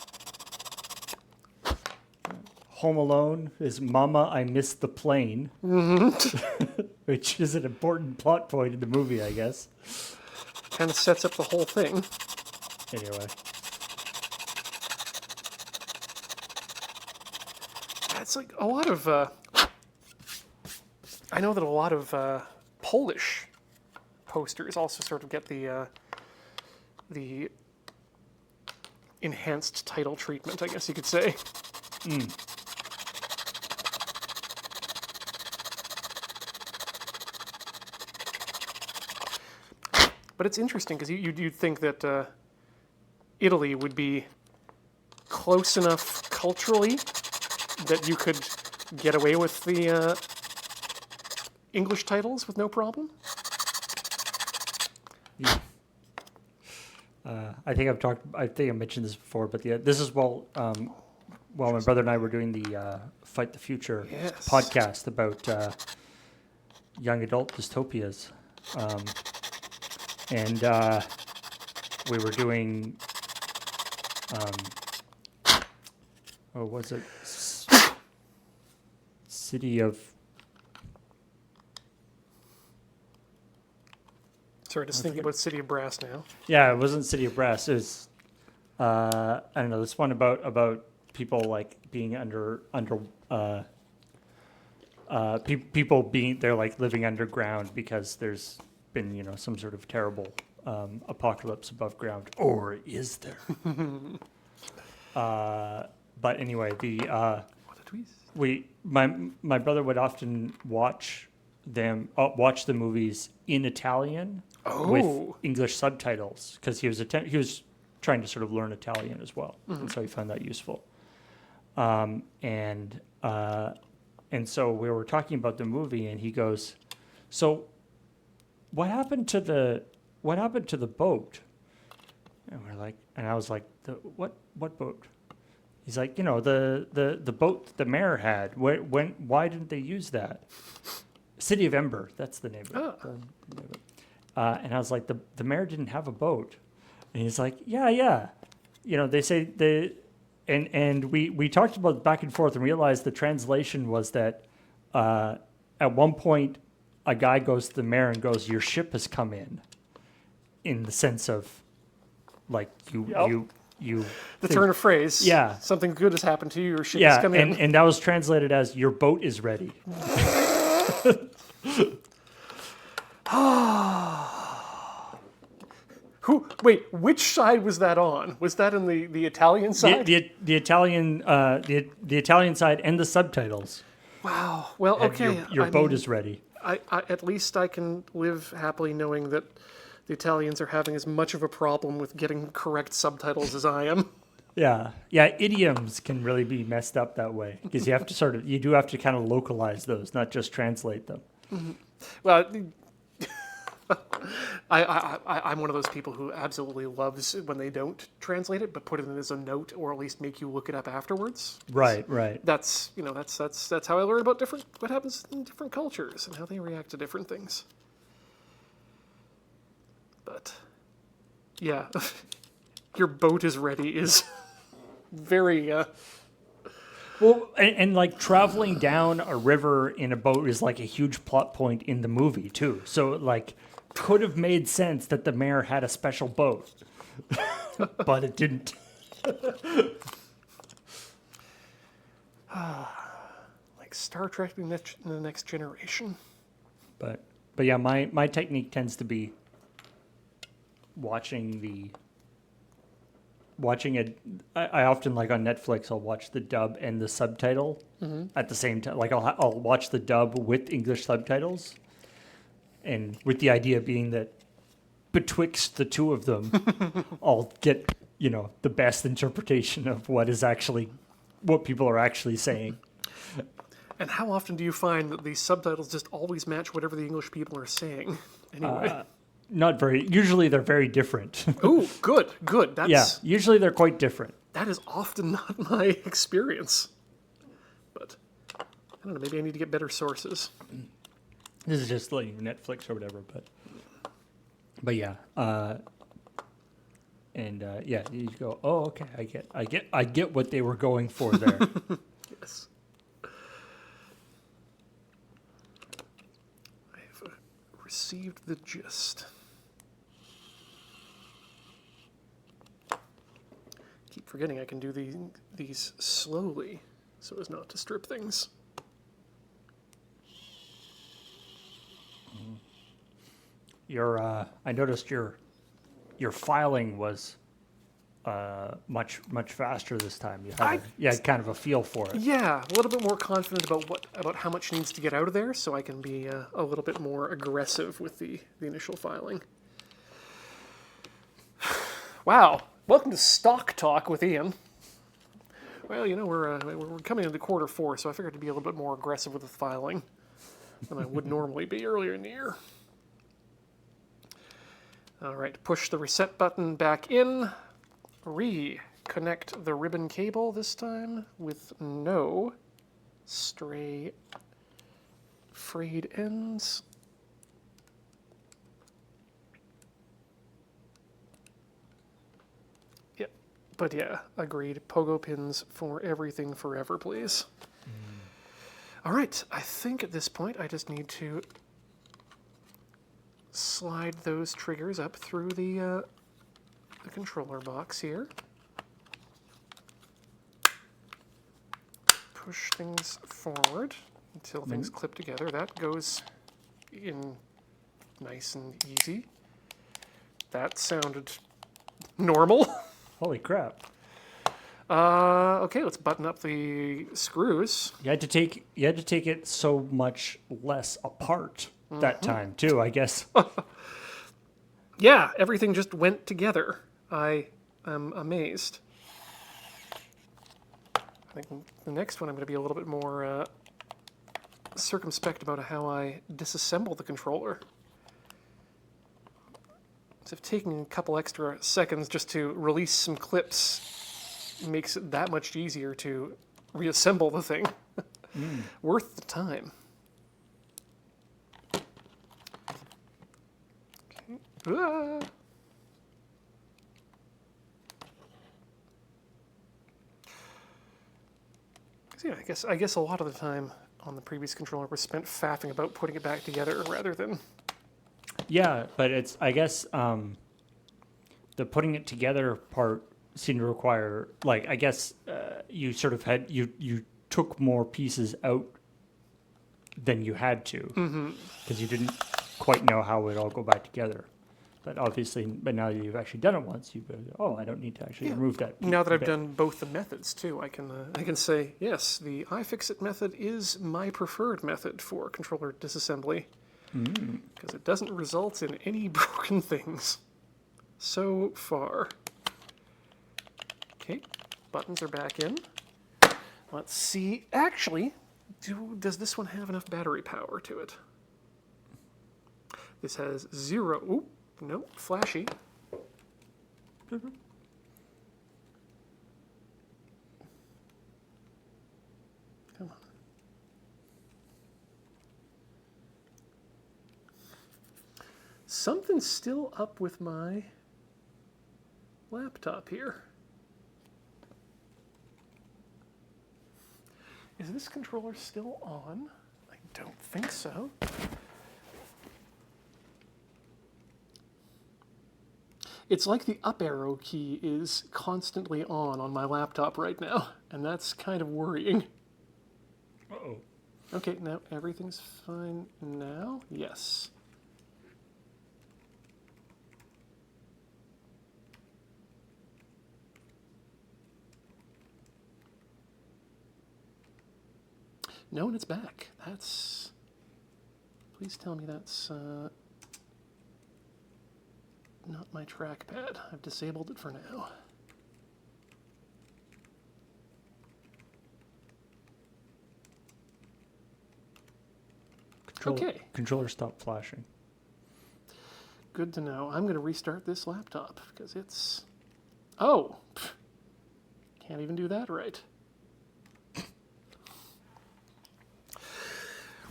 Home Alone is Mama, I Missed the Plane, which is an important plot point in the movie, I guess. Kind of sets up the whole thing. Anyway. It's like a lot of... I know that a lot of Polish posters also sort of get the enhanced title treatment, I guess you could say. But it's interesting because you'd think that Italy would be close enough culturally that you could get away with the English titles with no problem. Yeah. I think I mentioned this before, but this is while my brother and I were doing the Fight the Future podcast about young adult dystopias. And we were doing, what was it? City of... Sorry, just thinking about City of Brass now. Yeah, it wasn't City of Brass. It was, I don't know, this one about people like being people being, they're like living underground because there's been, some sort of terrible apocalypse above ground. Or is there? But anyway, my brother would often watch the movies in Italian with English subtitles because he was trying to sort of learn Italian as well, and so he found that useful. And so we were talking about the movie, and he goes, "So, what happened to the boat?" And we're like, And I was like, what boat? He's like, the boat that the mayor had. Why didn't they use that? City of Ember, that's the name of it. Oh. And I was like, the mayor didn't have a boat. And he's like, yeah. They say and we talked about back and forth and realized the translation was that at one point a guy goes to the mayor and goes, your ship has come in the sense of like you The turn of phrase. Yeah. Something good has happened to you. Your ship has come in. and that was translated as your boat is ready. Wait, which side was that on? Was that in the Italian side? The Italian the Italian side and the subtitles. Wow. Well, And okay. Your boat is ready. I at least I can live happily knowing that the Italians are having as much of a problem with getting correct subtitles as I am. Yeah, idioms can really be messed up that way because you have to you do have to kind of localize those, not just translate them. Mm-hmm. Well, I'm one of those people who absolutely loves when they don't translate it, but put it in as a note or at least make you look it up afterwards. Right. That's that's how I learn about what happens in different cultures and how they react to different things. But yeah, your boat is ready is very. Well, and like traveling down a river in a boat is like a huge plot point in the movie too. So like, could have made sense that the mayor had a special boat, but it didn't. Like Star Trek: The Next Generation. But yeah, my technique tends to be watching it. I often, like on Netflix, I'll watch the dub and the subtitle at the same time. Like I'll watch the dub with English subtitles, and with the idea being that betwixt the two of them, I'll get the best interpretation of what people are actually saying. And how often do you find that these subtitles just always match whatever the English people are saying? Anyway. Not very. Usually they're very different. Oh, good. That's usually they're quite different. That is often not my experience. But I don't know, maybe I need to get better sources. This is just like Netflix or whatever, but yeah. Yeah, you go, oh, okay, I get what they were going for there. Yes. I've received the gist. Keep forgetting I can do these slowly so as not to strip things. I noticed your filing was much faster this time. You had kind of a feel for it. Yeah, a little bit more confident about how much needs to get out of there, so I can be a little bit more aggressive with the initial filing. Wow, welcome to Stock Talk with Ian. Well, we're coming into Q4, so I figured to be a little bit more aggressive with the filing than I would normally be earlier in the year. All right, push the reset button back in. Reconnect the ribbon cable this time with no stray frayed ends. Yep, but yeah, agreed. Pogo pins for everything forever, please. All right, I think at this point I just need to slide those triggers up through the controller box here. Push things forward until things clip together. That goes in nice and easy. That sounded normal. Holy crap. Okay, let's button up the screws. You had to take it so much less apart that time too, I guess. Yeah, everything just went together. I am amazed. I think the next one I'm going to be a little bit more circumspect about how I disassemble the controller. So if taking a couple extra seconds just to release some clips makes it that much easier to reassemble the thing. Worth the time. Okay. Ah. Yeah, I guess a lot of the time on the previous controller was spent faffing about putting it back together rather than. Yeah, but it's, I guess, the putting it together part seemed to require, like, I guess you sort of had, you took more pieces out than you had to because you didn't quite know how it would all go back together. But obviously, but now that you've actually done it once, you go, oh, I don't need to actually remove that. Now that I've done both the methods too, I can say yes, the iFixit method is my preferred method for controller disassembly because it doesn't result in any broken things so far. Okay, buttons are back in. Let's see. Actually, does this one have enough battery power to it? This has 0. Ooh, no, flashy. Come on. Something's still up with my laptop here. Is this controller still on? I don't think so. It's like the up arrow key is constantly on my laptop right now, and that's kind of worrying. Uh-oh. Okay, now everything's fine now? Yes. No, and it's back. That's... Please tell me that's not my trackpad. I've disabled it for now. Okay. Controller stopped flashing. Good to know. I'm going to restart this laptop because it's... Oh! Can't even do that right.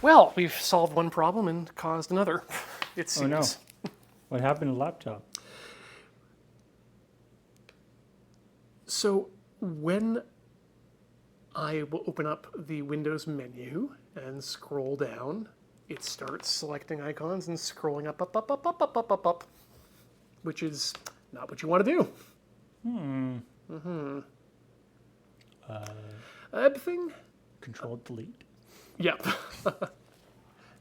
Well, we've solved one problem and caused another, it seems. Oh no. What happened to the laptop? So when I will open up the Windows menu and scroll down, it starts selecting icons and scrolling up, which is not what you want to do. Thing? Control delete. Yep.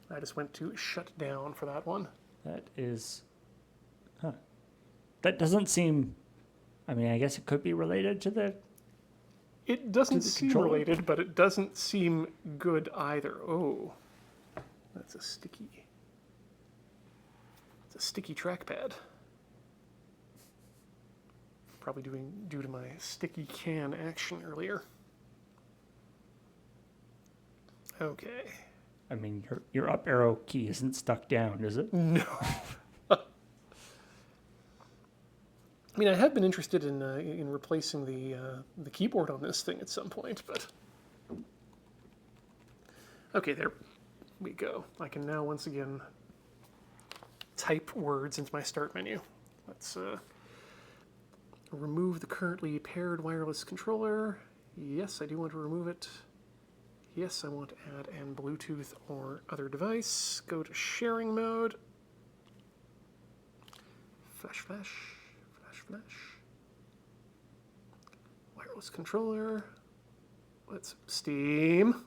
I just went to shut down for that one. That is... Huh. That doesn't seem... I mean, I guess it could be related to the... It doesn't To the seem controller? related, but it doesn't seem good either. Oh, that's a sticky... It's a sticky trackpad. Probably due to my sticky can action earlier. Okay. I mean, your up arrow key isn't stuck down, is it? No. I mean, I have been interested in replacing the keyboard on this thing at some point, but okay, there we go. I can now once again type words into my start menu. Let's remove the currently paired wireless controller. Yes, I do want to remove it. Yes, I want to add an Bluetooth or other device. Go to sharing mode. Flash, flash, flash, flash. Wireless controller. Let's Steam.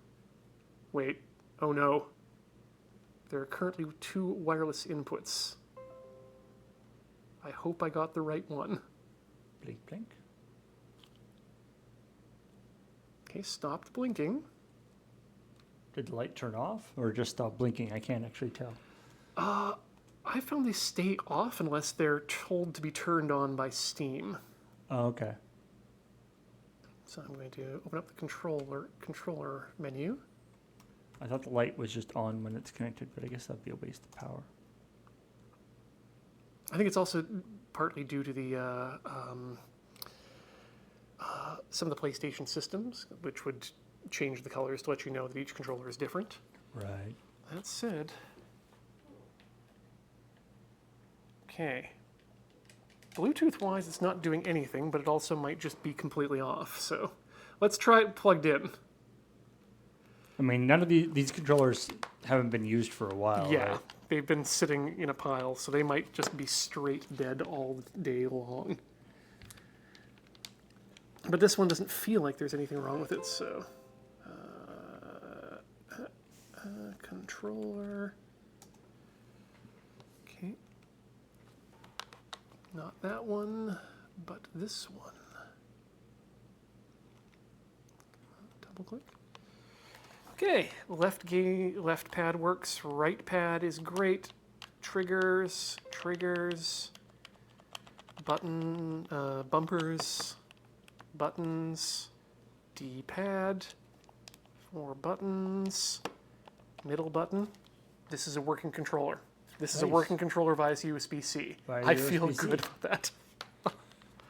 Wait, oh no. There are currently 2 wireless inputs. I hope I got the right one. Blink, blink. Okay, stopped blinking. Did the light turn off or just stop blinking? I can't actually tell. I found they stay off unless they're told to be turned on by Steam. Oh, okay. So I'm going to open up the controller menu. I thought the light was just on when it's connected, but I guess that'd be a waste of power. I think it's also partly due to the some of the PlayStation systems, which would change the colors to let you know that each controller is different. Right. That said, okay. Bluetooth-wise, it's not doing anything, but it also might just be completely off. So let's try it plugged in. I mean, none of these controllers haven't been used for a while. Yeah, Right? they've been sitting in a pile, so they might just be straight dead all day long. But this one doesn't feel like there's anything wrong with it, so... controller... Okay. Not that one, but this one. Double click. Okay, left pad works, right pad is great. Triggers, button, bumpers, buttons, D-pad, 4 buttons, middle button. This is a working controller. This is a Nice. working controller via USB-C. Via I feel USB-C. good about that.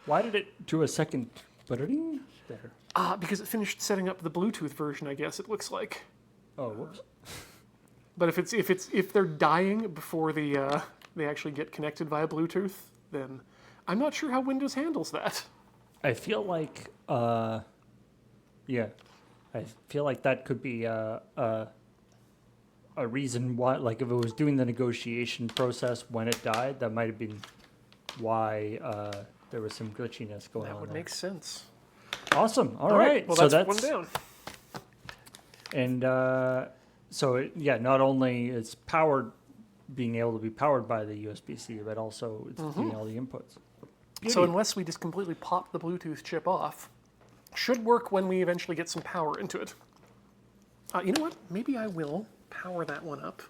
Why did it do a second buttering there? Because it finished setting up the Bluetooth version, I guess it looks like. Oh, whoops. But if they're dying before they actually get connected via Bluetooth, then I'm not sure how Windows handles that. I feel like, yeah, I feel like that could be a reason why, like if it was doing the negotiation process when it died, that might have been why there was some glitchiness going on That would there. make sense. Awesome. All All right. well So that's one down. And so, yeah, not only is being able to be powered by the USB-C, but also it's getting all the inputs. So unless we just completely pop the Bluetooth chip off, should work when we eventually get some power into it. You know what? Maybe I will power that one up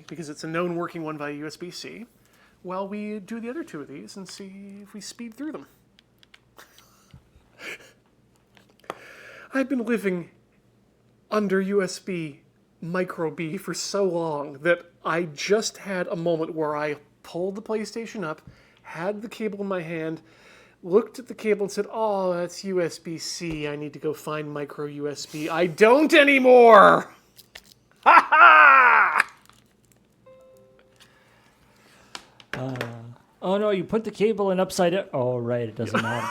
because it's a known working one via USB-C, while we do the other two of these and see if we speed through them. I've been living under USB micro B for so long that I just had a moment where I pulled the PlayStation up, had the cable in my hand, looked at the cable and said, oh, that's USB-C. I need to go find micro USB. I don't anymore! Ha ha! Oh no, you put the cable in upside down. Oh right, it doesn't matter.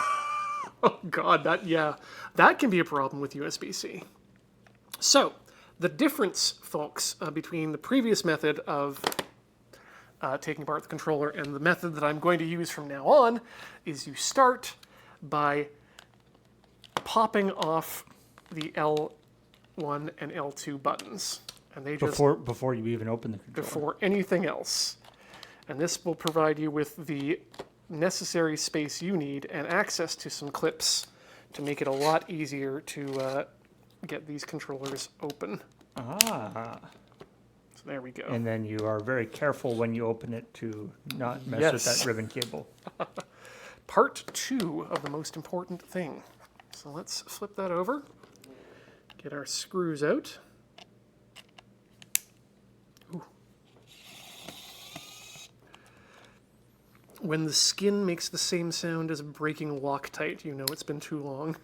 Oh God, that can be a problem with USB-C. So, the difference, folks, between the previous method of taking apart the controller and the method that I'm going to use from now on is you start by popping off the L1 and L2 buttons. And they just Before you even open the controller. before anything else. And this will provide you with the necessary space you need and access to some clips to make it a lot easier to get these controllers open. Ah. So there we go. And then you are very careful when you open it to not mess with Yes. that ribbon cable. Part 2 of the most important thing. So let's flip that over, get our screws out. Ooh. When the skin makes the same sound as breaking Loctite, you know it's been too long.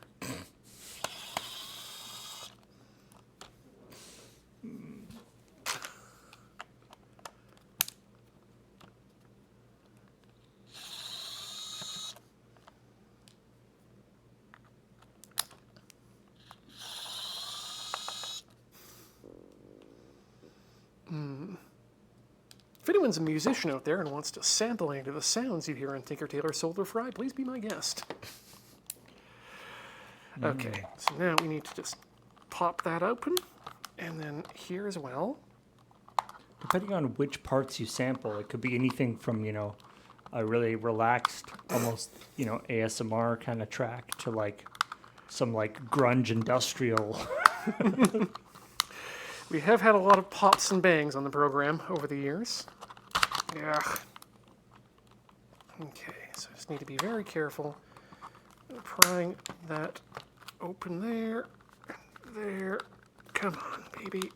If anyone's a musician out there and wants to sample any of the sounds you hear on Tailor Solder Fry, please be my guest. Okay, so now we need to just pop that open, and then here as well. Depending on which parts you sample, it could be anything from, a really relaxed, almost, ASMR kind of track to like some like grunge industrial. We have had a lot of pops and bangs on the program over the years. Yeah. Okay, so I just need to be very careful. Prying that open there, there. Come on, baby.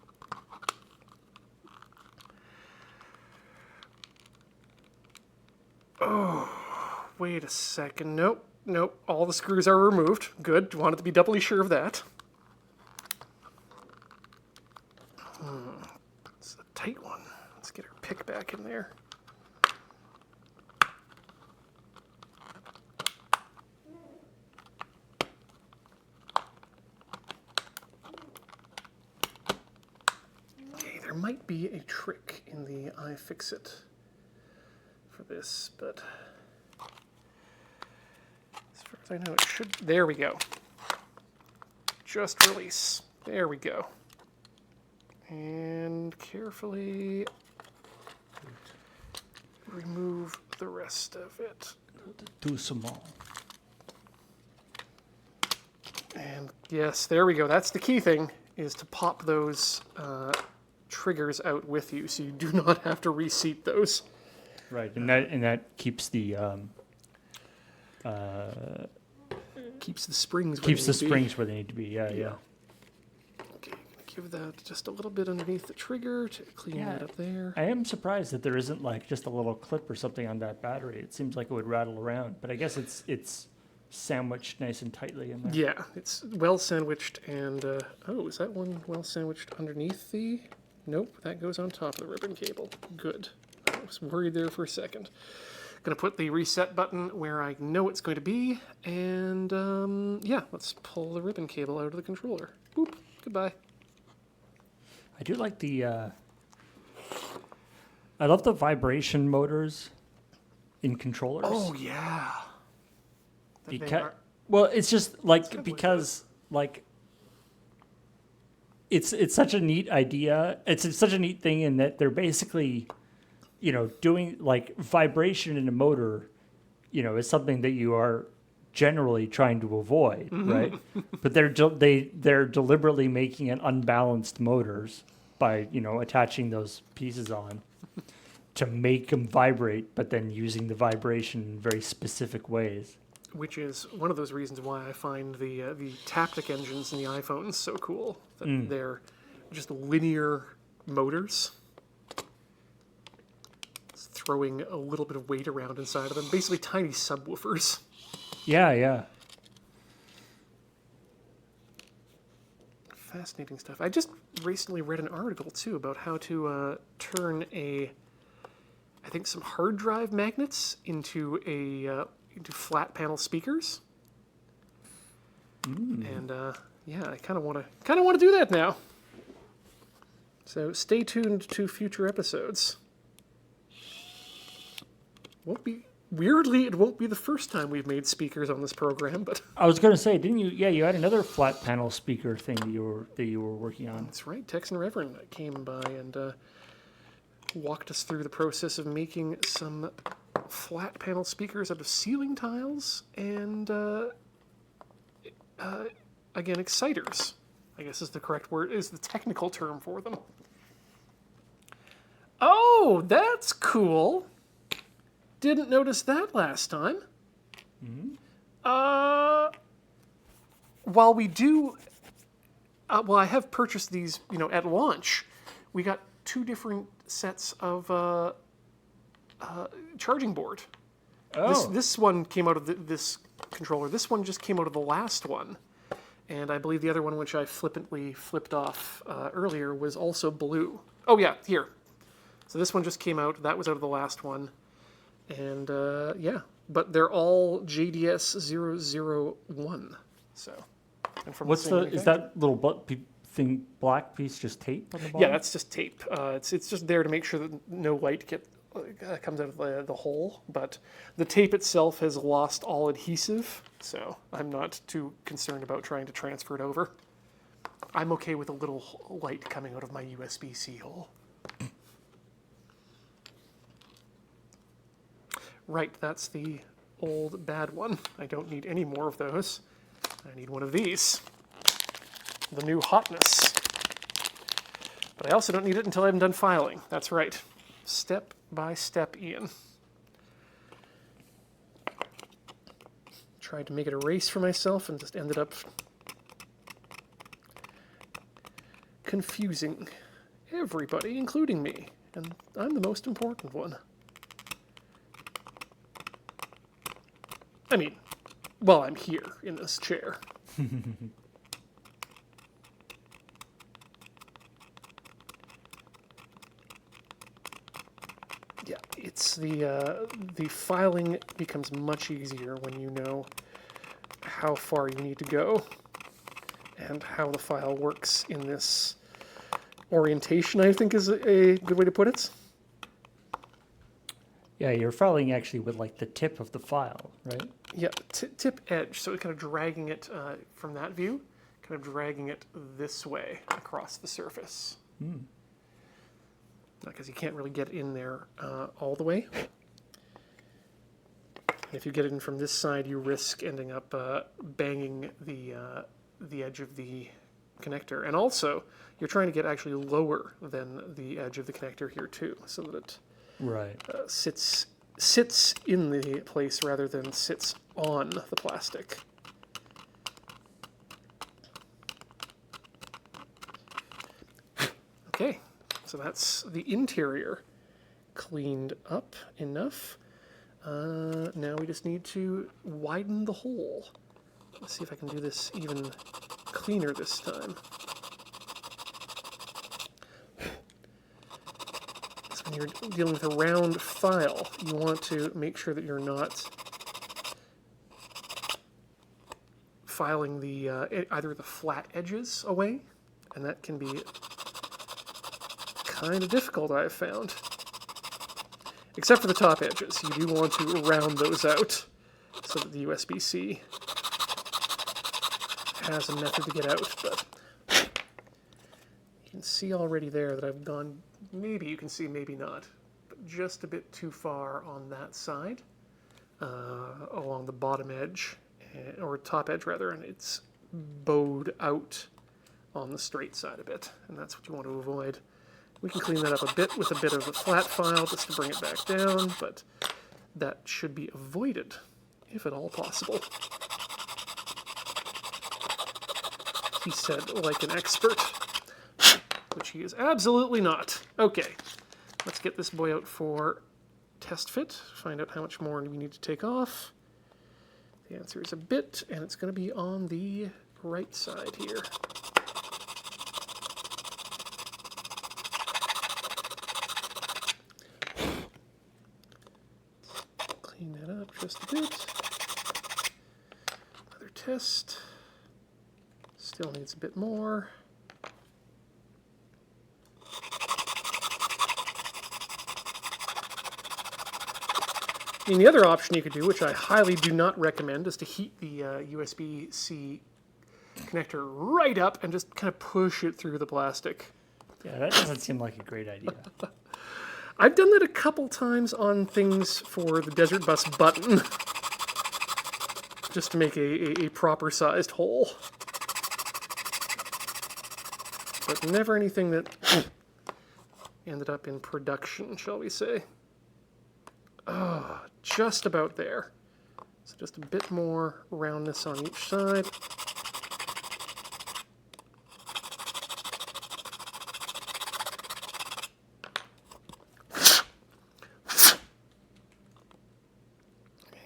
Wait a second. Nope. All the screws are removed. Good. Wanted to be doubly sure of that. It's a tight one. Let's get our pick back in there. Okay, there might be a trick in the iFixit for this, but as far as I know, it should. There we go. Just release. There we go. And carefully remove the rest of it. Too small. And yes, there we go. That's the key thing, is to pop those triggers out with you, so you do not have to reseat those. Right, and that keeps the Keeps the springs. where they need to be. Yeah. Okay, gonna give that just a little bit underneath the trigger to clean that up there. I am surprised that there isn't like just a little clip or something on that battery. It seems like it would rattle around, but I guess it's sandwiched nice and tightly in there. Yeah, it's well sandwiched, and oh, is that one well sandwiched underneath the? Nope, that goes on top of the ribbon cable. Good. I was worried there for a second. Gonna put the reset button where I know it's going to be, and yeah, let's pull the ribbon cable out of the controller. Boop. Goodbye. I do like the. I love the vibration motors in controllers. Oh yeah. Well, it's just like because like it's such a neat idea. It's such a neat thing in that they're basically, doing like vibration in a motor, is something that you are generally trying to avoid, right? But they're deliberately making it unbalanced motors by attaching those pieces on to make them vibrate, but then using the vibration in very specific ways. Which is one of those reasons why I find the Taptic engines in the iPhones so cool. That they're just linear motors. It's throwing a little bit of weight around inside of them. Basically tiny subwoofers. Yeah. Fascinating stuff. I just recently read an article, too, about how to turn I think some hard drive magnets into into flat panel speakers, and yeah, I kind of want to do that now. So stay tuned to future episodes. Weirdly, it won't be the first time we've made speakers on this program, but I was going to say, didn't you? Yeah, you had another flat panel speaker thing that you were working on. That's right. Tex and Reverend came by and walked us through the process of making some flat panel speakers out of ceiling tiles and again, exciters, I guess is the correct word, is the technical term for them. Oh, that's cool. Didn't notice that last time. While we do, well, I have purchased these, at launch. We got 2 different sets of charging board. Oh. This one came out of this controller. This one just came out of the last one. And I believe the other one, which I flippantly flipped off earlier, was also blue. Oh, yeah, here. So this one just came out. That was out of the last one. And, yeah. But they're all JDS 001. So, and from What's is that little black piece just tape on the bottom? Yeah, that's just tape. It's just there to make sure that no light comes out of the hole. But the tape itself has lost all adhesive, so I'm not too concerned about trying to transfer it over. I'm okay with a little light coming out of my USB-C hole. Right, that's the old bad one. I don't need any more of those. I need one of these. The new hotness. But I also don't need it until I'm done filing. That's right. Step by step, Ian. Tried to make it a race for myself and just ended up confusing everybody, including me. And I'm the most important one. I mean, while I'm here in this chair. Yeah, it's the filing becomes much easier when you know how far you need to go and how the file works in this orientation, I think is a good way to put it. Yeah, you're filing actually with like the tip of the file, right? Yeah, tip edge, so kind of dragging it from that view, kind of dragging it this way across the surface. Because you can't really get in there all the way. And if you get it in from this side, you risk ending up banging the edge of the connector. And also, you're trying to get actually lower than the edge of the connector here too, so that it Right. sits in the place rather than sits on the plastic. Okay, so that's the interior cleaned up enough. Now we just need to widen the hole. Let's see if I can do this even cleaner this time. So when you're dealing with a round file, you want to make sure that you're not filing the either the flat edges away, and that can be kind of difficult, I've found. Except for the top edges. You do want to round those out so that the USB-C has a method to get out, but you can see already there that I've gone, maybe you can see, maybe not, but just a bit too far on that side, along the bottom edge, or top edge rather, and it's bowed out on the straight side a bit, and that's what you want to avoid. We can clean that up a bit with a bit of a flat file just to bring it back down, but that should be avoided, if at all possible. He said, like an expert, which he is absolutely not. Okay, let's get this boy out for test fit, find out how much more we need to take off. The answer is a bit, and it's going to be on the right side here. Clean that up just a bit. Another test. Still needs a bit more. I mean, the other option you could do, which I highly do not recommend, is to heat the USB-C connector right up and just kind of push it through the plastic. Yeah, that doesn't seem like a great idea. I've done that a couple times on things for the Desert Bus button, just to make a proper sized hole. But never anything that ended up in production, shall we say. Oh, just about there. So just a bit more roundness on each side.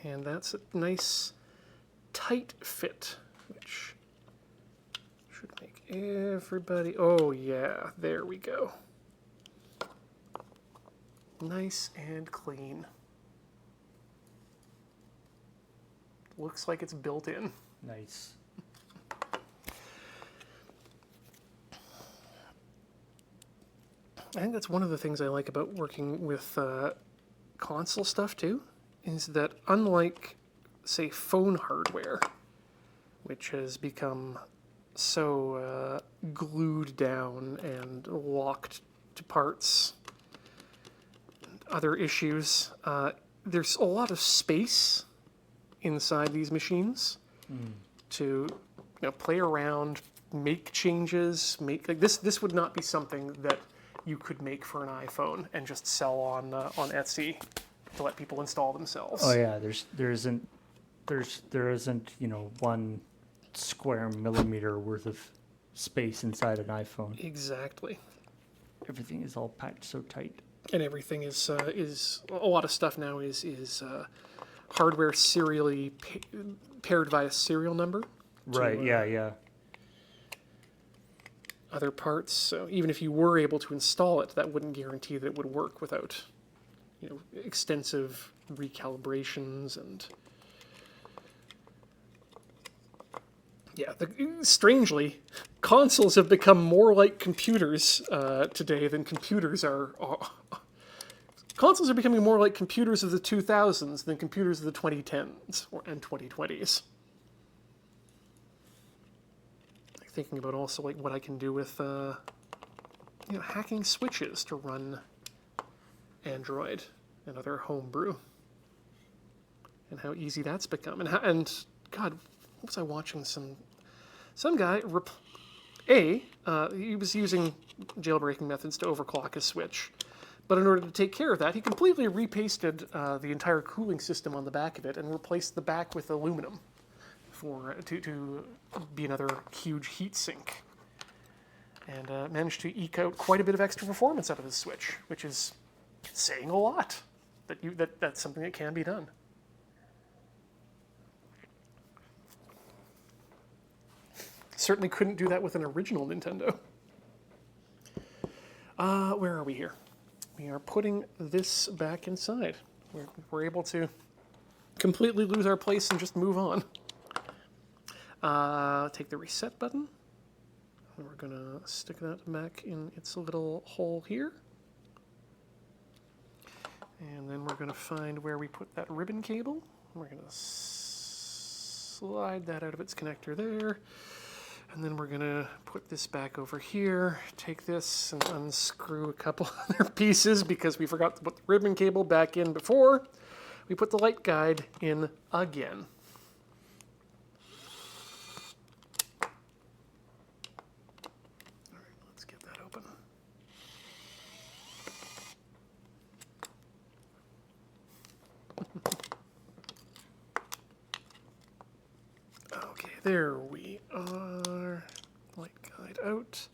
And that's a nice tight fit, which should make everybody... Oh yeah, there we go. Nice and clean. Looks like it's built in. Nice. I think that's one of the things I like about working with console stuff too, is that unlike, say, phone hardware, which has become so glued down and locked to parts, other issues, there's a lot of space inside these machines to play around, make changes, like this would not be something that you could make for an iPhone and just sell on Etsy to let people install themselves. Oh yeah, there isn't 1 square millimeter worth of space inside an iPhone. Exactly. Everything is all packed so tight. And everything is a lot of stuff now is hardware serially paired via serial number. Right, yeah. Other parts. So even if you were able to install it, that wouldn't guarantee that it would work without, extensive recalibrations and. Yeah, strangely, consoles have become more like computers today than computers are. Consoles are becoming more like computers of the 2000s than computers of the 2010s and 2020s. Thinking about also like what I can do with hacking switches to run Android and other homebrew, and how easy that's become. And God, what was I watching? Some guy he was using jailbreaking methods to overclock his switch, but in order to take care of that, he completely repasted the entire cooling system on the back of it and replaced the back with aluminum to be another huge heat sink, and managed to eke out quite a bit of extra performance out of his switch, which is saying a lot that's something that can be done. Certainly couldn't do that with an original Nintendo. Where are we here? We are putting this back inside. We're able to completely lose our place and just move on. Take the reset button, and we're going to stick that back in its little hole here. And then we're going to find where we put that ribbon cable. We're going to slide that out of its connector there. And then we're going to put this back over here, take this and unscrew a couple other pieces because we forgot to put the ribbon cable back in before we put the light guide in again. Okay, there we are. Light guide out.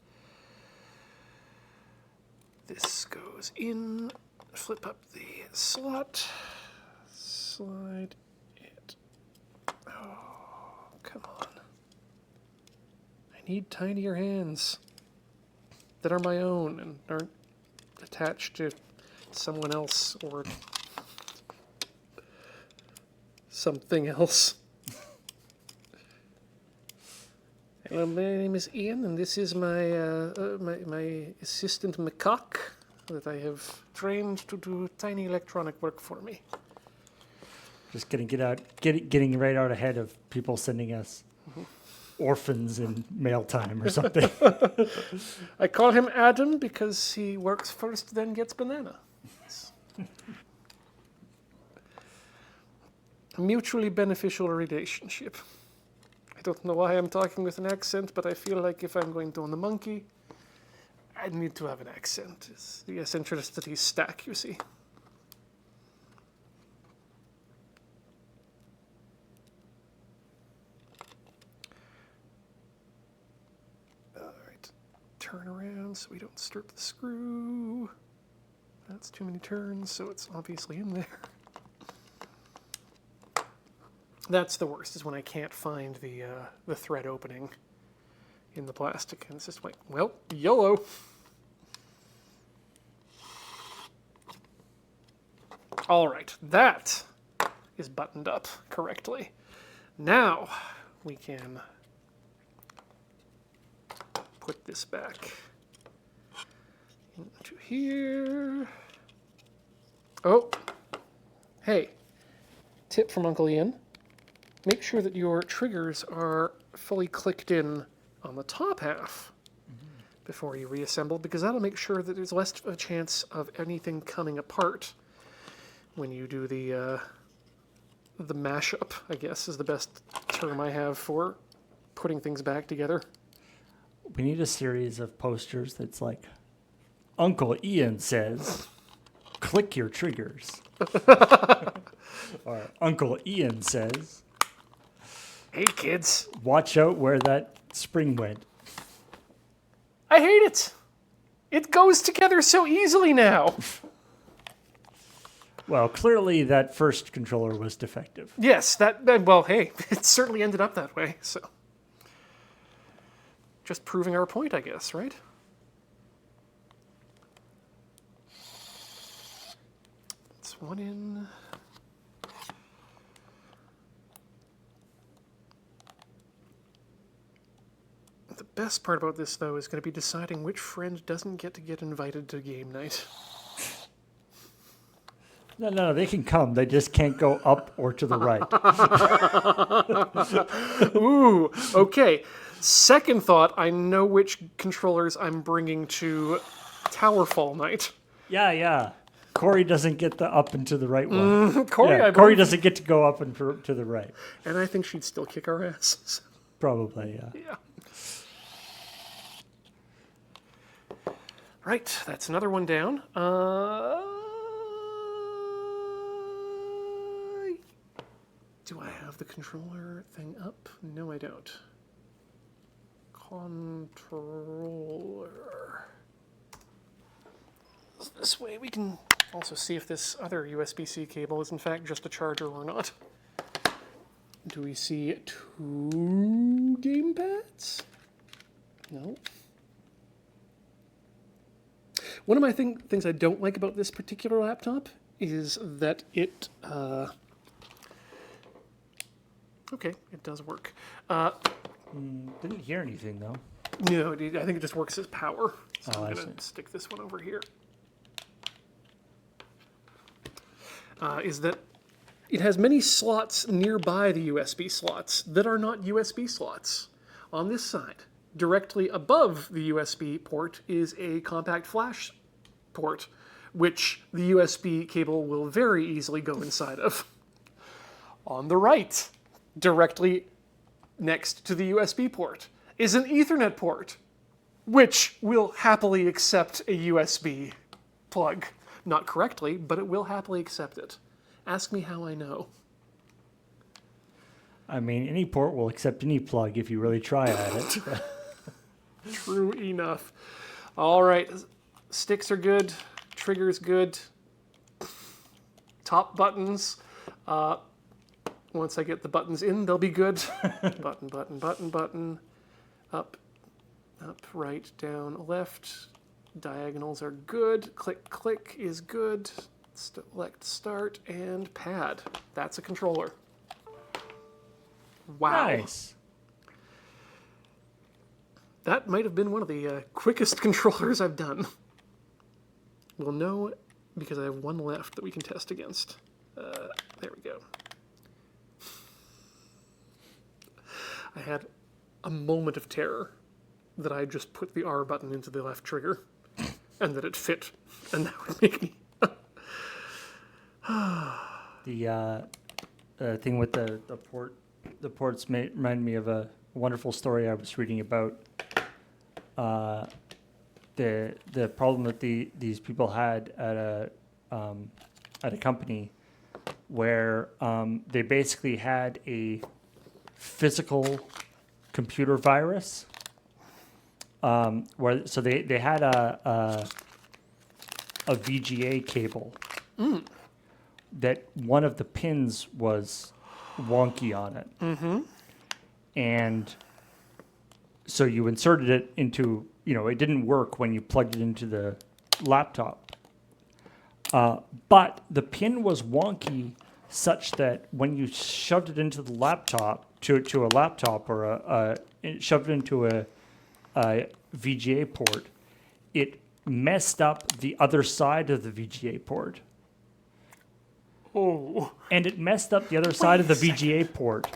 This goes in. Flip up the slot. Slide it. Oh, come on. I need tinier hands that are my own and aren't attached to someone else or something else. Hello, my name is Ian, and this is my my assistant macaque that I have trained to do tiny electronic work for me. Just getting right out ahead of people sending us orphans in mail time or something. I call him Adam because he works first, then gets banana. A mutually beneficial relationship. I don't know why I'm talking with an accent, but I feel like if I'm going to own a monkey, I need to have an accent. It's the eccentricity stack, you see. All right, turn around so we don't strip the screw. That's too many turns, so it's obviously in there. That's the worst, is when I can't find the thread opening in the plastic. And it's just like, well, YOLO. All right, that is buttoned up correctly. Now we can put this back into here. Oh, hey, tip from Uncle Ian. Make sure that your triggers are fully clicked in on the top half before you reassemble, because that'll make sure that there's less of a chance of anything coming apart when you do the mashup, I guess is the best term I have for putting things back together. We need a series of posters that's like, Uncle Ian says, click your triggers. Or Uncle Ian says, hey kids, watch out where that spring went. I hate it. It goes together so easily now. Well, clearly that first controller was defective. Yes, well, hey, it certainly ended up that way, so. Just proving our point, I guess, right? That's one in. The best part about this, though, is going to be deciding which friend doesn't get invited to game night. No, they can come. They just can't go up or to the right. Ooh, okay. Second thought, I know which controllers I'm bringing to Towerfall night. Yeah. Corey doesn't get the up and to the right one. Corey, Corey doesn't get to go up and to the right. And I think she'd still kick our asses. Probably, yeah. Yeah. Right, that's another one down. Do I have the controller thing up? No, I don't. Controller. This way we can also see if this other USB-C cable is in fact just a charger or not. Do we see 2 gamepads? No. One of my things I don't like about this particular laptop is that it... okay, it does work. Didn't hear anything, though. No, I think it just works as power. So I'm I going to stick this one over here. Is that it has many slots nearby the USB slots that are not USB slots. On this side, directly above the USB port is a compact flash port, which the USB cable will very easily go inside of. On the right, directly next to the USB port, is an Ethernet port, which will happily accept a USB plug. Not correctly, but it will happily accept it. Ask me how I know. I mean, any port will accept any plug if you really try at it. True enough. All right, sticks are good, triggers good, top buttons. Once I get the buttons in, they'll be good. Button, button, button, button. Up, right, down, left. Diagonals are good. Click, click is good. Select start and pad. That's a controller. Wow. Nice. That might have been one of the quickest controllers I've done. We'll know because I have one left that we can test against. There we go. I had a moment of terror that I just put the R button into the left trigger and that it fit, and that would make me... The thing with the ports remind me of a wonderful story I was reading about the problem that these people had at a company where they basically had a physical computer virus where so they had a VGA cable that one of the pins was wonky on it. Mm-hmm. And so you inserted it into, it didn't work when you plugged it into the laptop. But the pin was wonky such that when you shoved it into the laptop, to a laptop or shoved it into a VGA port, it messed up the other side of the VGA port. Oh. And it messed up the other side of the VGA port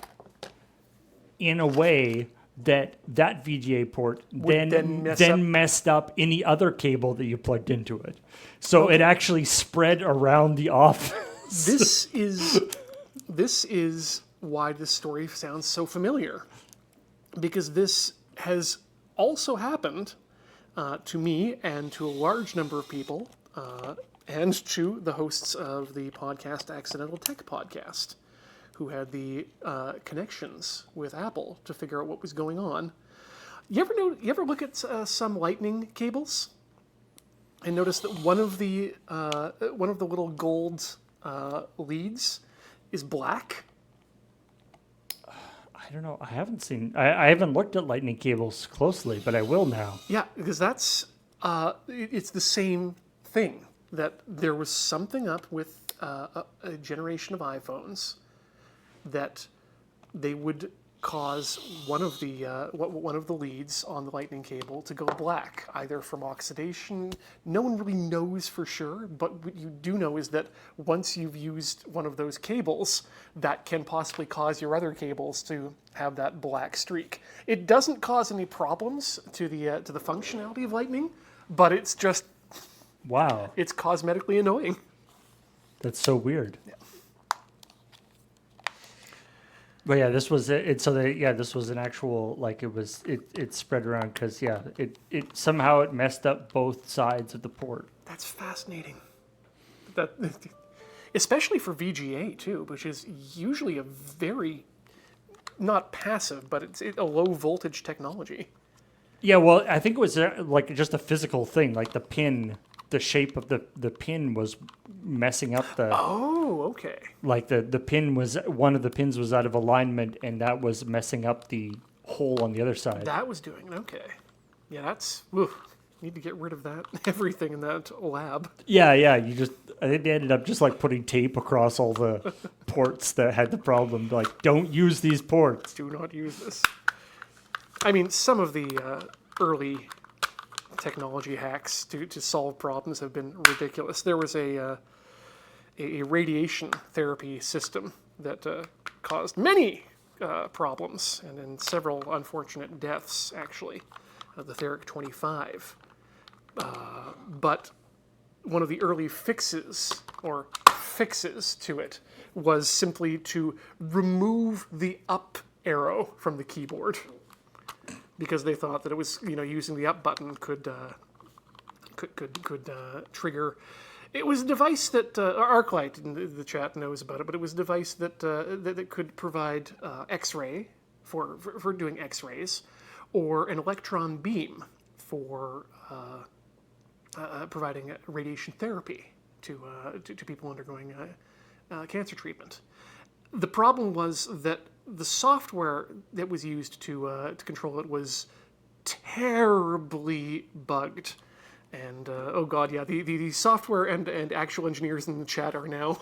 in a way that VGA port then messed up any other cable that you plugged into it. So it actually spread around the office. This is why this story sounds so familiar. Because this has also happened to me and to a large number of people, and to the hosts of the podcast Accidental Tech Podcast, who had the connections with Apple to figure out what was going on. You ever look at some lightning cables and notice that one of the little gold leads is black. I don't know. I haven't looked at lightning cables closely, but I will now. Yeah, because that's it's the same thing. That there was something up with a generation of iPhones that they would cause one of the leads on the lightning cable to go black, either from oxidation. No one really knows for sure, but what you do know is that once you've used one of those cables, that can possibly cause your other cables to have that black streak. It doesn't cause any problems to the functionality of lightning, but it's just Wow, it's cosmetically annoying. that's so weird. Yeah. But yeah, this was it. So this was an actual it spread around because it somehow it messed up both sides of the port. That's fascinating. That, especially for VGA too, which is usually a very not passive, but it's a low voltage technology. Yeah, well, I think it was like just a physical thing, like the shape of the pin was messing up the. Oh, okay. Like the pin was one of the pins was out of alignment, and that was messing up the hole on the other side. That was doing it. Okay. Yeah, that's. Oof, need to get rid of that. Everything in that lab. Yeah. I think they ended up just like putting tape across all the ports that had the problem. Like, don't use these ports. Do not use this. I mean, some of the early technology hacks to solve problems have been ridiculous. There was a radiation therapy system that caused many problems and then several unfortunate deaths, actually, the Theric 25. But one of the early fixes to it was simply to remove the up arrow from the keyboard, because they thought that it was, using the up button could trigger. It was a device that Arclight in the chat knows about it, but it was a device that could provide X-ray for doing X-rays, or an electron beam for providing radiation therapy to people undergoing cancer treatment. The problem was that the software that was used to control it was terribly bugged. And oh god, yeah, the software and actual engineers in the chat are now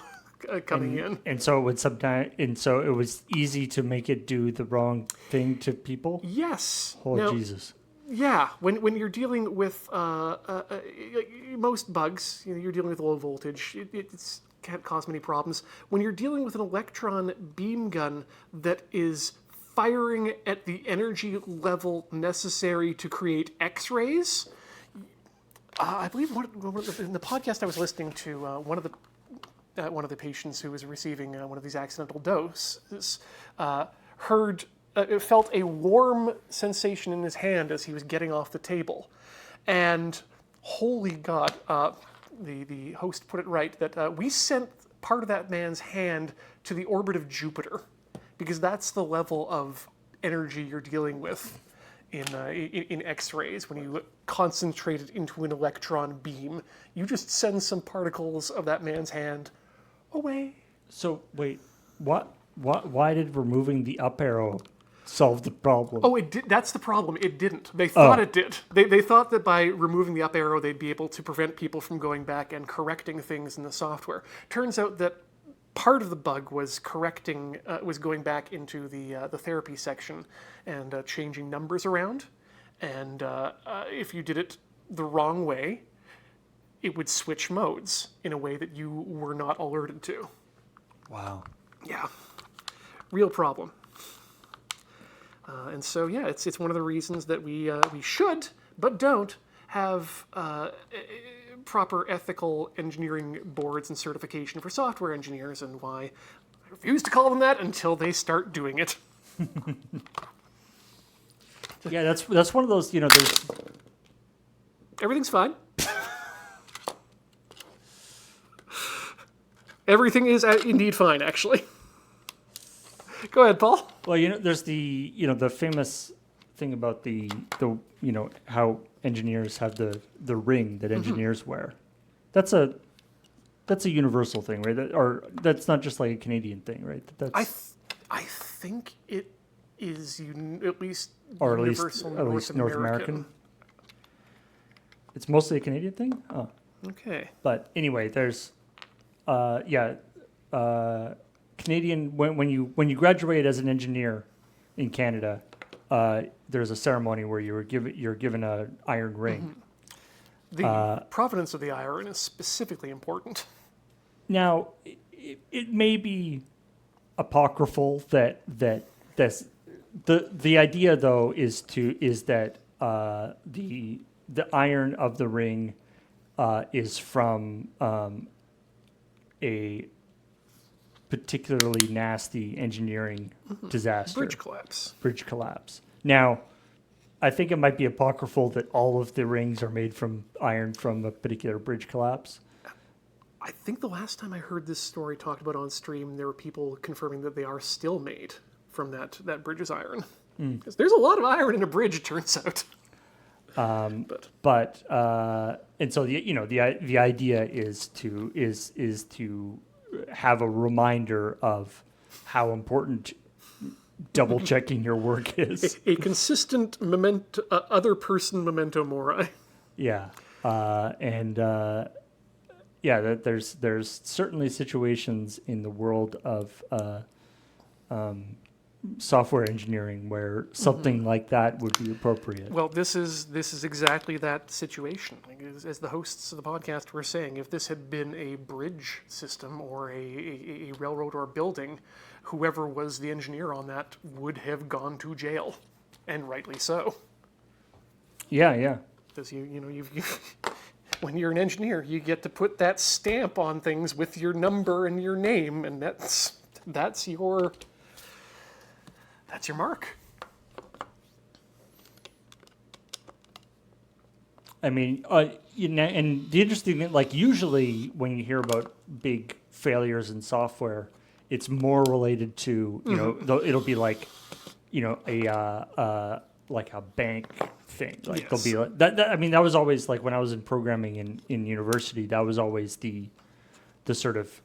coming in. And so it was easy to make it do the wrong thing to people. Yes. Oh now, Jesus. Yeah, when you're dealing with most bugs, you're dealing with low voltage. It's can't cause many problems. When you're dealing with an electron beam gun that is firing at the energy level necessary to create X-rays, I believe in the podcast I was listening to, one of the patients who was receiving one of these accidental doses felt a warm sensation in his hand as he was getting off the table, and holy God. The host put it right that we sent part of that man's hand to the orbit of Jupiter, because that's the level of energy you're dealing with in X-rays. When you concentrate it into an electron beam, you just send some particles of that man's hand away. So wait, why did removing the up arrow solve the problem? Oh, it did. That's the problem. It didn't. They thought it did. They thought that by removing the up arrow, they'd be able to prevent people from going back and correcting things in the software. Turns out that part of the bug was was going back into the therapy section and changing numbers around. And if you did it the wrong way, it would switch modes in a way that you were not alerted to. Wow. Yeah. Real problem. And so, yeah, it's one of the reasons that we should, but don't, have proper ethical engineering boards and certification for software engineers, and why I refuse to call them that until they start doing it. Yeah, that's one of those, there's... Everything's fine. Everything is indeed fine, actually. Go ahead, Paul. Well, there's the famous thing about the how engineers have the ring that engineers wear. That's a that's a universal thing, right? Or that's not just like a Canadian thing, right? I think it is at least Or universal at least North American. It's mostly a Canadian thing. Oh, Okay. but anyway, there's Canadian when you graduate as an engineer in Canada, there's a ceremony where you're given a iron ring. The provenance of the iron is specifically important. Now, it may be apocryphal that that's the idea though is that the iron of the ring is from a particularly nasty engineering disaster. Bridge collapse. Now, I think it might be apocryphal that all of the rings are made from iron from a particular bridge collapse. I think the last time I heard this story talked about on stream, there were people confirming that they are still made from that bridge's iron. Because there's a lot of iron in a bridge, it turns out. And so the idea is to have a reminder of how important double checking your work is. A consistent memento, other person memento mori. Yeah, that there's certainly situations in the world of software engineering where something like that would be appropriate. Well, this is exactly that situation. As the hosts of the podcast were saying, if this had been a bridge system or a railroad or a building, whoever was the engineer on that would have gone to jail, and rightly so. Yeah. Because you've when you're an engineer, you get to put that stamp on things with your number and your name, and that's your mark. I mean, and the interesting thing, like usually when you hear about big failures in software, it's more related to it'll be like like a bank thing. Like Yes. there'll be like that. I mean, that was always like when I was in programming in university. That was always the sort of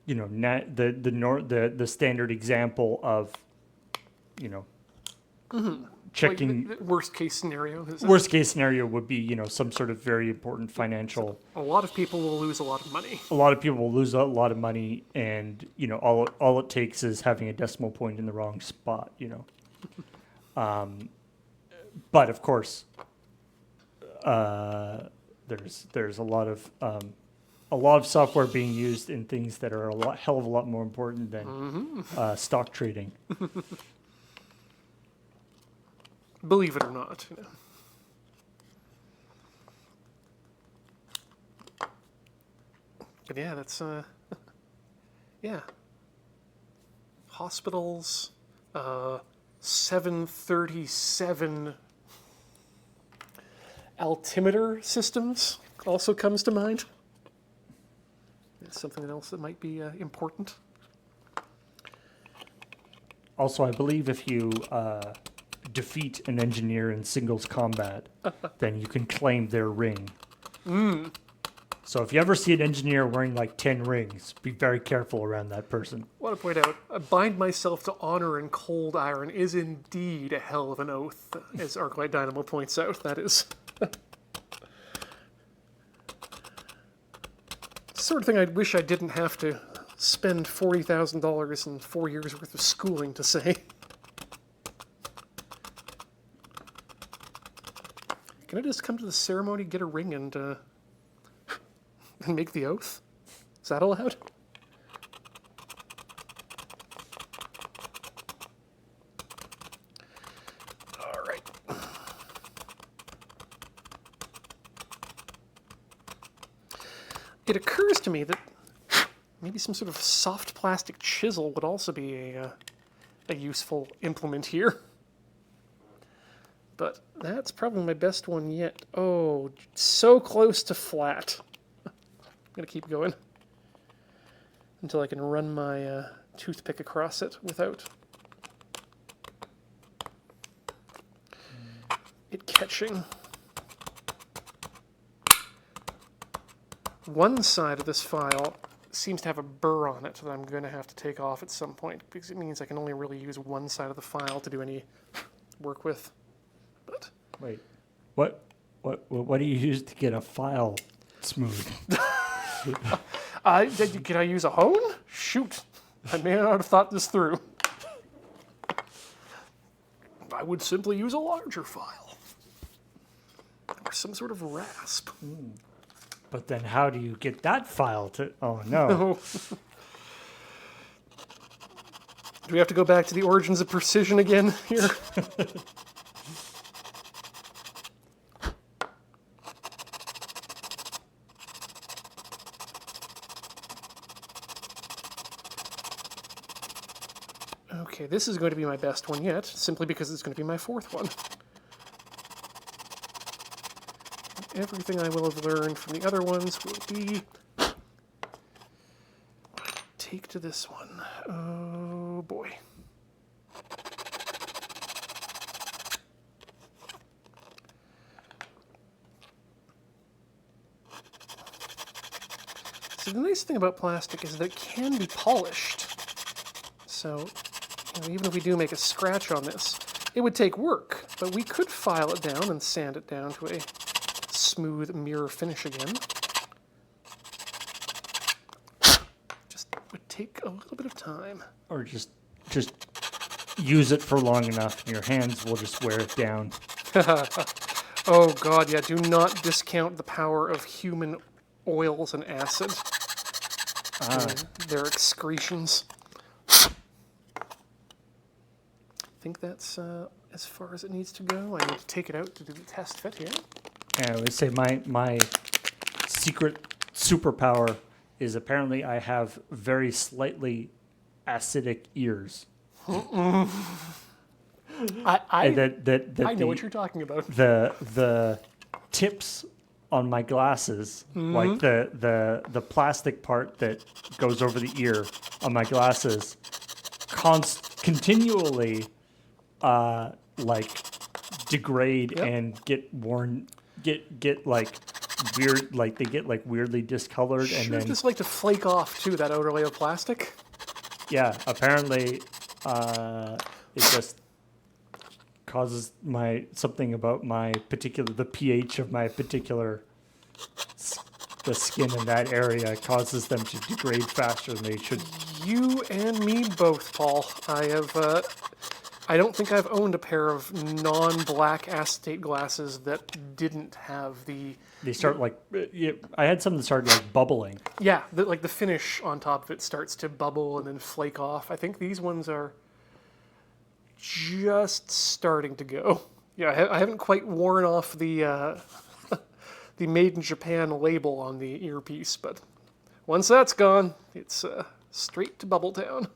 the standard example of checking. Like the worst case scenario. Worst case scenario would be some sort of very important financial. A lot of people will lose a lot of money. A lot of people will lose a lot of money, and all it takes is having a decimal point in the wrong spot. But of course, there's a lot of software being used in things that are hell of a lot more important than stock trading. Believe it or not. But yeah, that's hospitals, 737 altimeter systems also comes to mind. It's something else that might be important. Also, I believe if you defeat an engineer in singles combat, then you can claim their ring. So if you ever see an engineer wearing like 10 rings, be very careful around that person. I want to point out, bind myself to honor in cold iron is indeed a hell of an oath, as Arclight Dynamo points out. That is the sort of thing I wish I didn't have to spend $40,000 and 4 years worth of schooling to say. Can I just come to the ceremony, get a ring, and make the oath? Is that allowed? All right. It occurs to me that maybe some sort of soft plastic chisel would also be a useful implement here. But that's probably my best one yet. Oh, so close to flat. I'm going to keep going until I can run my toothpick across it without it catching. one side of this file seems to have a burr on it that I'm going to have to take off at some point, because it means I can only really use one side of the file to do any work with. But Wait, what do you use to get a file smooth? can I use a hone? Shoot, I may not have thought this through. I would simply use a larger file. Or some sort of rasp. But then how do you get that file to... Oh, no. Do we have to go back to the origins of precision again here? Okay, this is going to be my best one yet, simply because it's going to be my fourth one. Everything I will have learned from the other ones will be take to this one. Oh boy. So the nice thing about plastic is that it can be polished. So, even if we do make a scratch on this, it would take work, but we could file it down and sand it down to a smooth mirror finish again. Just would take a little bit of time. Or just use it for long enough and your hands will just wear it down. Oh god, yeah, do not discount the power of human oils and acid. And their excretions. I think that's as far as it needs to go. I need to take it out to do the test fit here. And I would say my secret superpower is apparently I have very slightly acidic ears. I know what you're talking about. The tips on my glasses, like the plastic part that goes over the ear on my glasses, continually like degrade and get worn, get like weird, like they get like weirdly discolored, Sure, and then just like to flake off too, that outer layer of plastic. yeah, apparently it just causes something about the pH of my particular the skin in that area causes them to degrade faster than they should. You and me both, Paul. I don't think I've owned a pair of non-black acetate glasses that didn't have the... They start like... I had some that started like bubbling. Yeah, like the finish on top of it starts to bubble and then flake off. I think these ones are just starting to go. Yeah, I haven't quite worn off the the Made in Japan label on the earpiece, but once that's gone, it's straight to Bubble Town.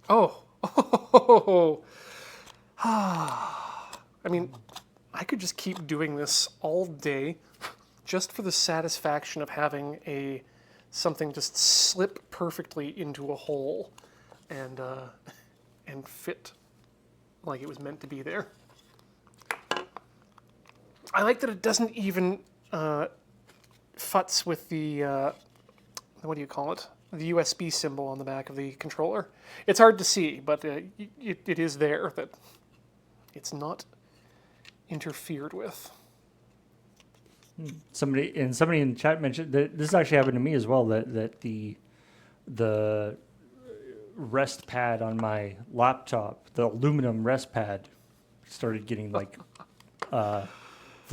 Oh. I mean, I could just keep doing this all day just for the satisfaction of having something just slip perfectly into a hole and fit like it was meant to be there. I like that it doesn't even futz with the what do you call it? The USB symbol on the back of the controller. It's hard to see, but it is there, that it's not interfered with. Somebody in the chat mentioned that this actually happened to me as well, that the rest pad on my laptop, the aluminum rest pad, started getting like the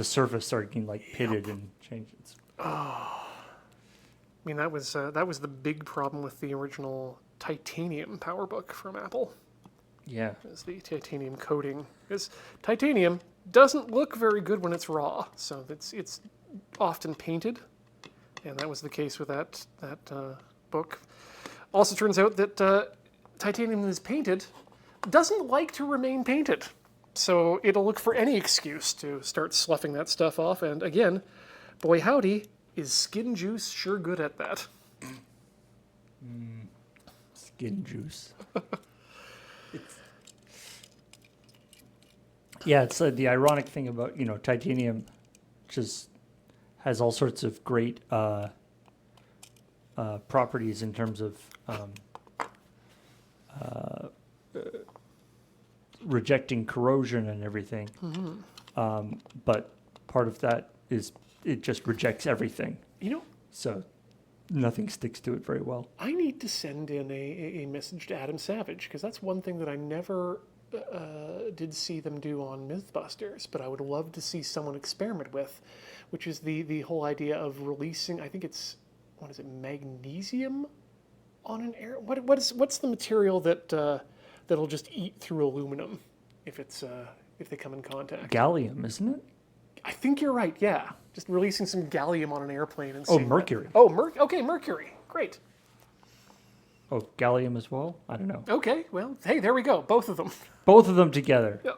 surface started getting like pitted and changed. I mean, that was the big problem with the original titanium PowerBook from Apple. Yeah. Is the titanium coating. Because titanium doesn't look very good when it's raw, so it's often painted, and that was the case with that book. Also turns out that titanium that is painted doesn't like to remain painted, so it'll look for any excuse to start sloughing that stuff off, and again, boy howdy, is Skin Juice sure good at that. Skin Juice. Yeah, it's the ironic thing about, titanium just has all sorts of great properties in terms of rejecting corrosion and everything. But part of that is it just rejects everything. So nothing sticks to it very well. I need to send in a message to Adam Savage, because that's one thing that I never did see them do on Mythbusters, but I would love to see someone experiment with, which is the whole idea of releasing, I think it's, what is it, magnesium on an air? What's the material that'll just eat through aluminum if they come in contact? Gallium, isn't it? I think you're right, yeah. Just releasing some gallium on an airplane and Oh, seeing mercury. Okay, mercury. Great. Oh, gallium as well? I don't know. Okay, well, hey, there we go. Both of them. Both of them together. Yeah.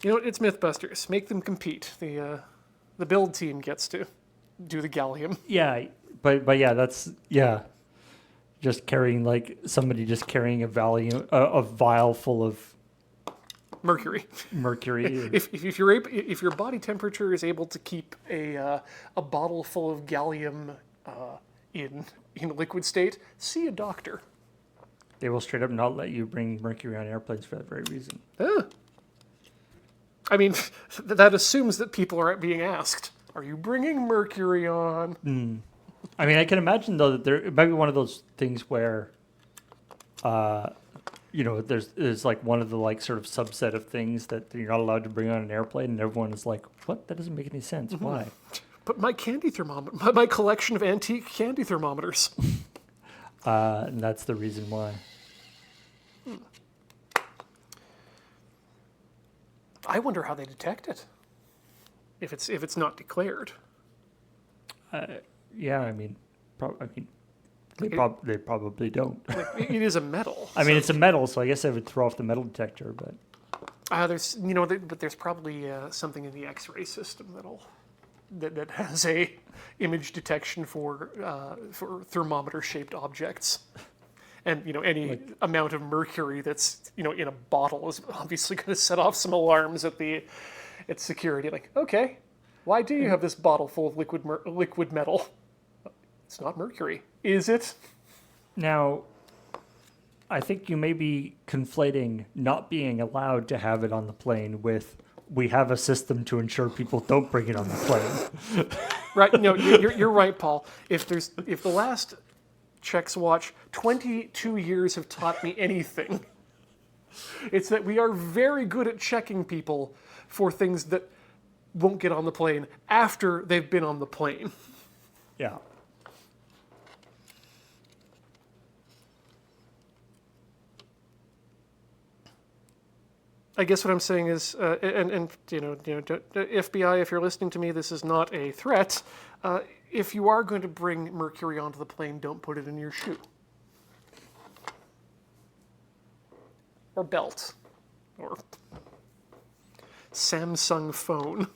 You know what? It's Mythbusters. Make them compete. The build team gets to do the gallium. Yeah, but yeah, that's just carrying somebody just carrying a vial full of Mercury. mercury. If your body temperature is able to keep a bottle full of gallium in liquid state, see a doctor. They will straight up not let you bring mercury on airplanes for that very reason. I mean, that assumes that people are being asked, "Are you bringing mercury on?" I mean, I can imagine though that it might be one of those things where, there's like one of the sort of subset of things that you're not allowed to bring on an airplane, and everyone is like, "What? That doesn't make any sense. Why?" But my candy thermometer, my collection of antique candy thermometers. And that's the reason why. I wonder how they detect it. If it's not declared. Yeah, I mean, they probably don't. It is a metal. I mean, it's a metal, so I guess I would throw off the metal detector, but there's probably something in the X-ray system that has a image detection for thermometer-shaped objects, and any amount of mercury that's in a bottle is obviously going to set off some alarms at security. Like, okay, why do you have this bottle full of liquid metal? It's not mercury, is it? Now, I think you may be conflating not being allowed to have it on the plane with we have a system to ensure people don't bring it on the plane. Right? No, you're right, Paul. If the last checks watch 22 years have taught me anything, it's that we are very good at checking people for things that won't get on the plane after they've been on the plane. Yeah. I guess what I'm saying is, FBI, if you're listening to me, this is not a threat. If you are going to bring mercury onto the plane, don't put it in your shoe. Or belt. Or Samsung phone.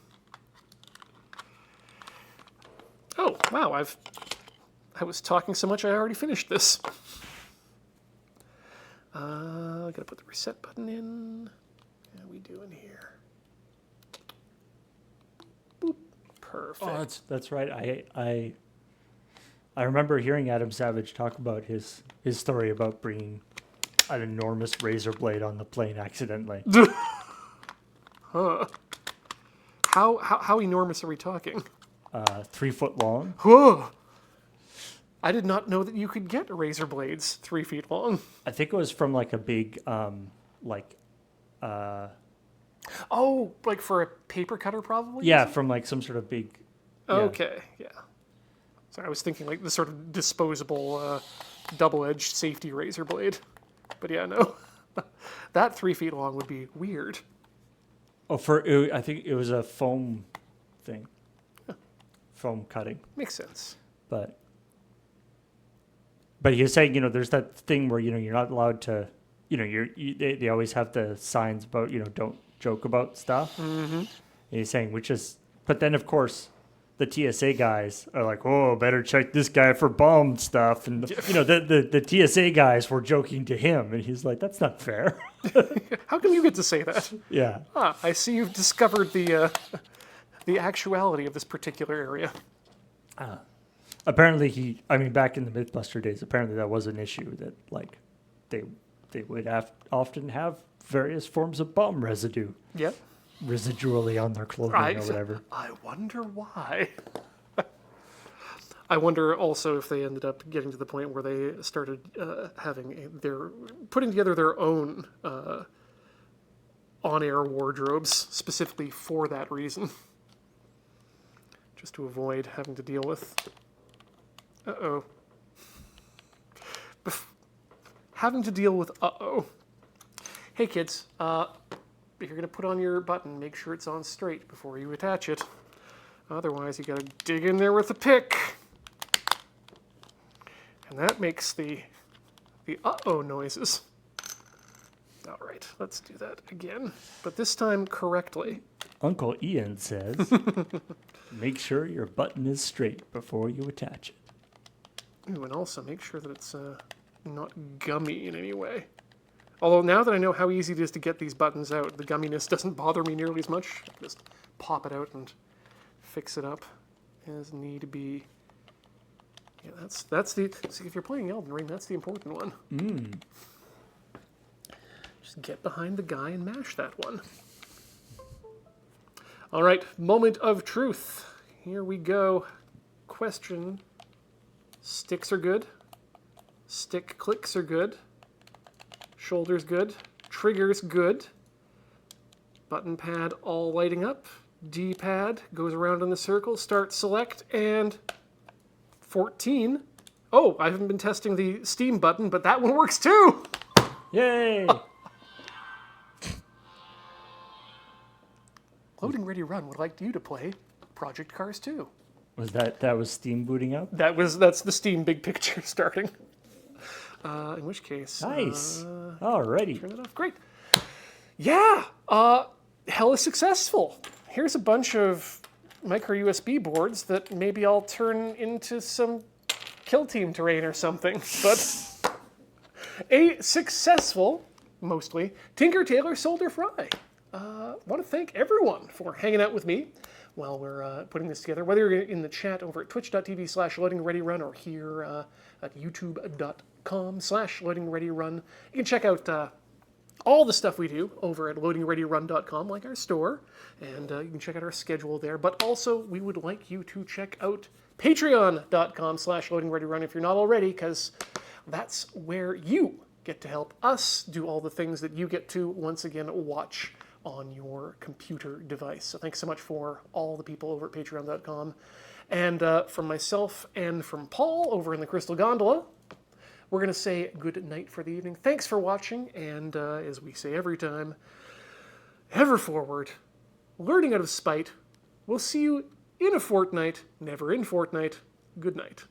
Oh, wow, I was talking so much I already finished this. Gotta put the reset button in. How are we doing here? Boop. Perfect. Oh, that's right. I remember hearing Adam Savage talk about his story about bringing an enormous razor blade on the plane accidentally. Huh. How enormous are we talking? 3 foot long. Whoa! I did not know that you could get razor blades 3 feet long. I think it was from a big Oh, like for a paper cutter, probably? yeah, from some sort of big. Yeah. Okay, yeah. Sorry, I was thinking the sort of disposable, double-edged safety razor blade. But yeah, no. That 3 feet long would be weird. Oh, I think it was a foam thing. Foam cutting. Makes sense. But you're saying, there's that thing where, you're not allowed to, they always have the signs about, don't joke about stuff. Mm-hmm. And you're saying, but then of course, the TSA guys are like, oh, better check this guy for bomb stuff. And, the TSA guys were joking to him. And he's like, that's not fair. How come you get to say that? Yeah. I see you've discovered the actuality of this particular area. Apparently back in the Mythbuster days, apparently that was an issue that, like, they would often have various forms of bomb residue. Yep. Residually on their clothing or whatever. I wonder why. I wonder also if they ended up getting to the point where they started putting together their own on-air wardrobes specifically for that reason, just to avoid having to deal with. Having to deal with Hey kids, if you're going to put on your button, make sure it's on straight before you attach it. Otherwise, you got to dig in there with a pick. And that makes the noises. All right, let's do that again, but this time correctly. Uncle Ian says, make sure your button is straight before you attach it. Ooh, and also make sure that it's not gummy in any way. Although now that I know how easy it is to get these buttons out, the gumminess doesn't bother me nearly as much. I can just pop it out and fix it up as need be. Yeah, that's the... See, if you're playing Elden Ring, that's the important one. Just get behind the guy and mash that one. All right, moment of truth. Here we go. Question. Sticks are good. Stick clicks are good. Shoulders good. Triggers good. Button pad all lighting up. D-pad goes around in the circle. Start select and 14. Oh, I haven't been testing the Steam button, but that one works too. Yay! Loading Ready Run would like you to play Project Cars 2. Was that was Steam booting up? That's the Steam big picture starting. In which case, nice. Alrighty. Turn that off. Great. Yeah. Hella successful. Here's a bunch of micro USB boards that maybe I'll turn into some kill team terrain or something. But a successful, mostly, Tailor Solder Fry. Want to thank everyone for hanging out with me while we're putting this together. Whether you're in the chat over at twitch.tv/loadingreadyrun or here at youtube.com/loadingreadyrun. You can check out all the stuff we do over at loadingreadyrun.com, like our store, and you can check out our schedule there. But also, we would like you to check out patreon.com/loadingreadyrun if you're not already, because that's where you get to help us do all the things that you get to, once again, watch on your computer device. So thanks so much for all the people over at patreon.com. And from myself and from Paul over in the Crystal Gondola, we're going to say good night for the evening. Thanks for watching, and as we say every time, ever forward, learning out of spite. We'll see you in a fortnight, never in Fortnite. Good night.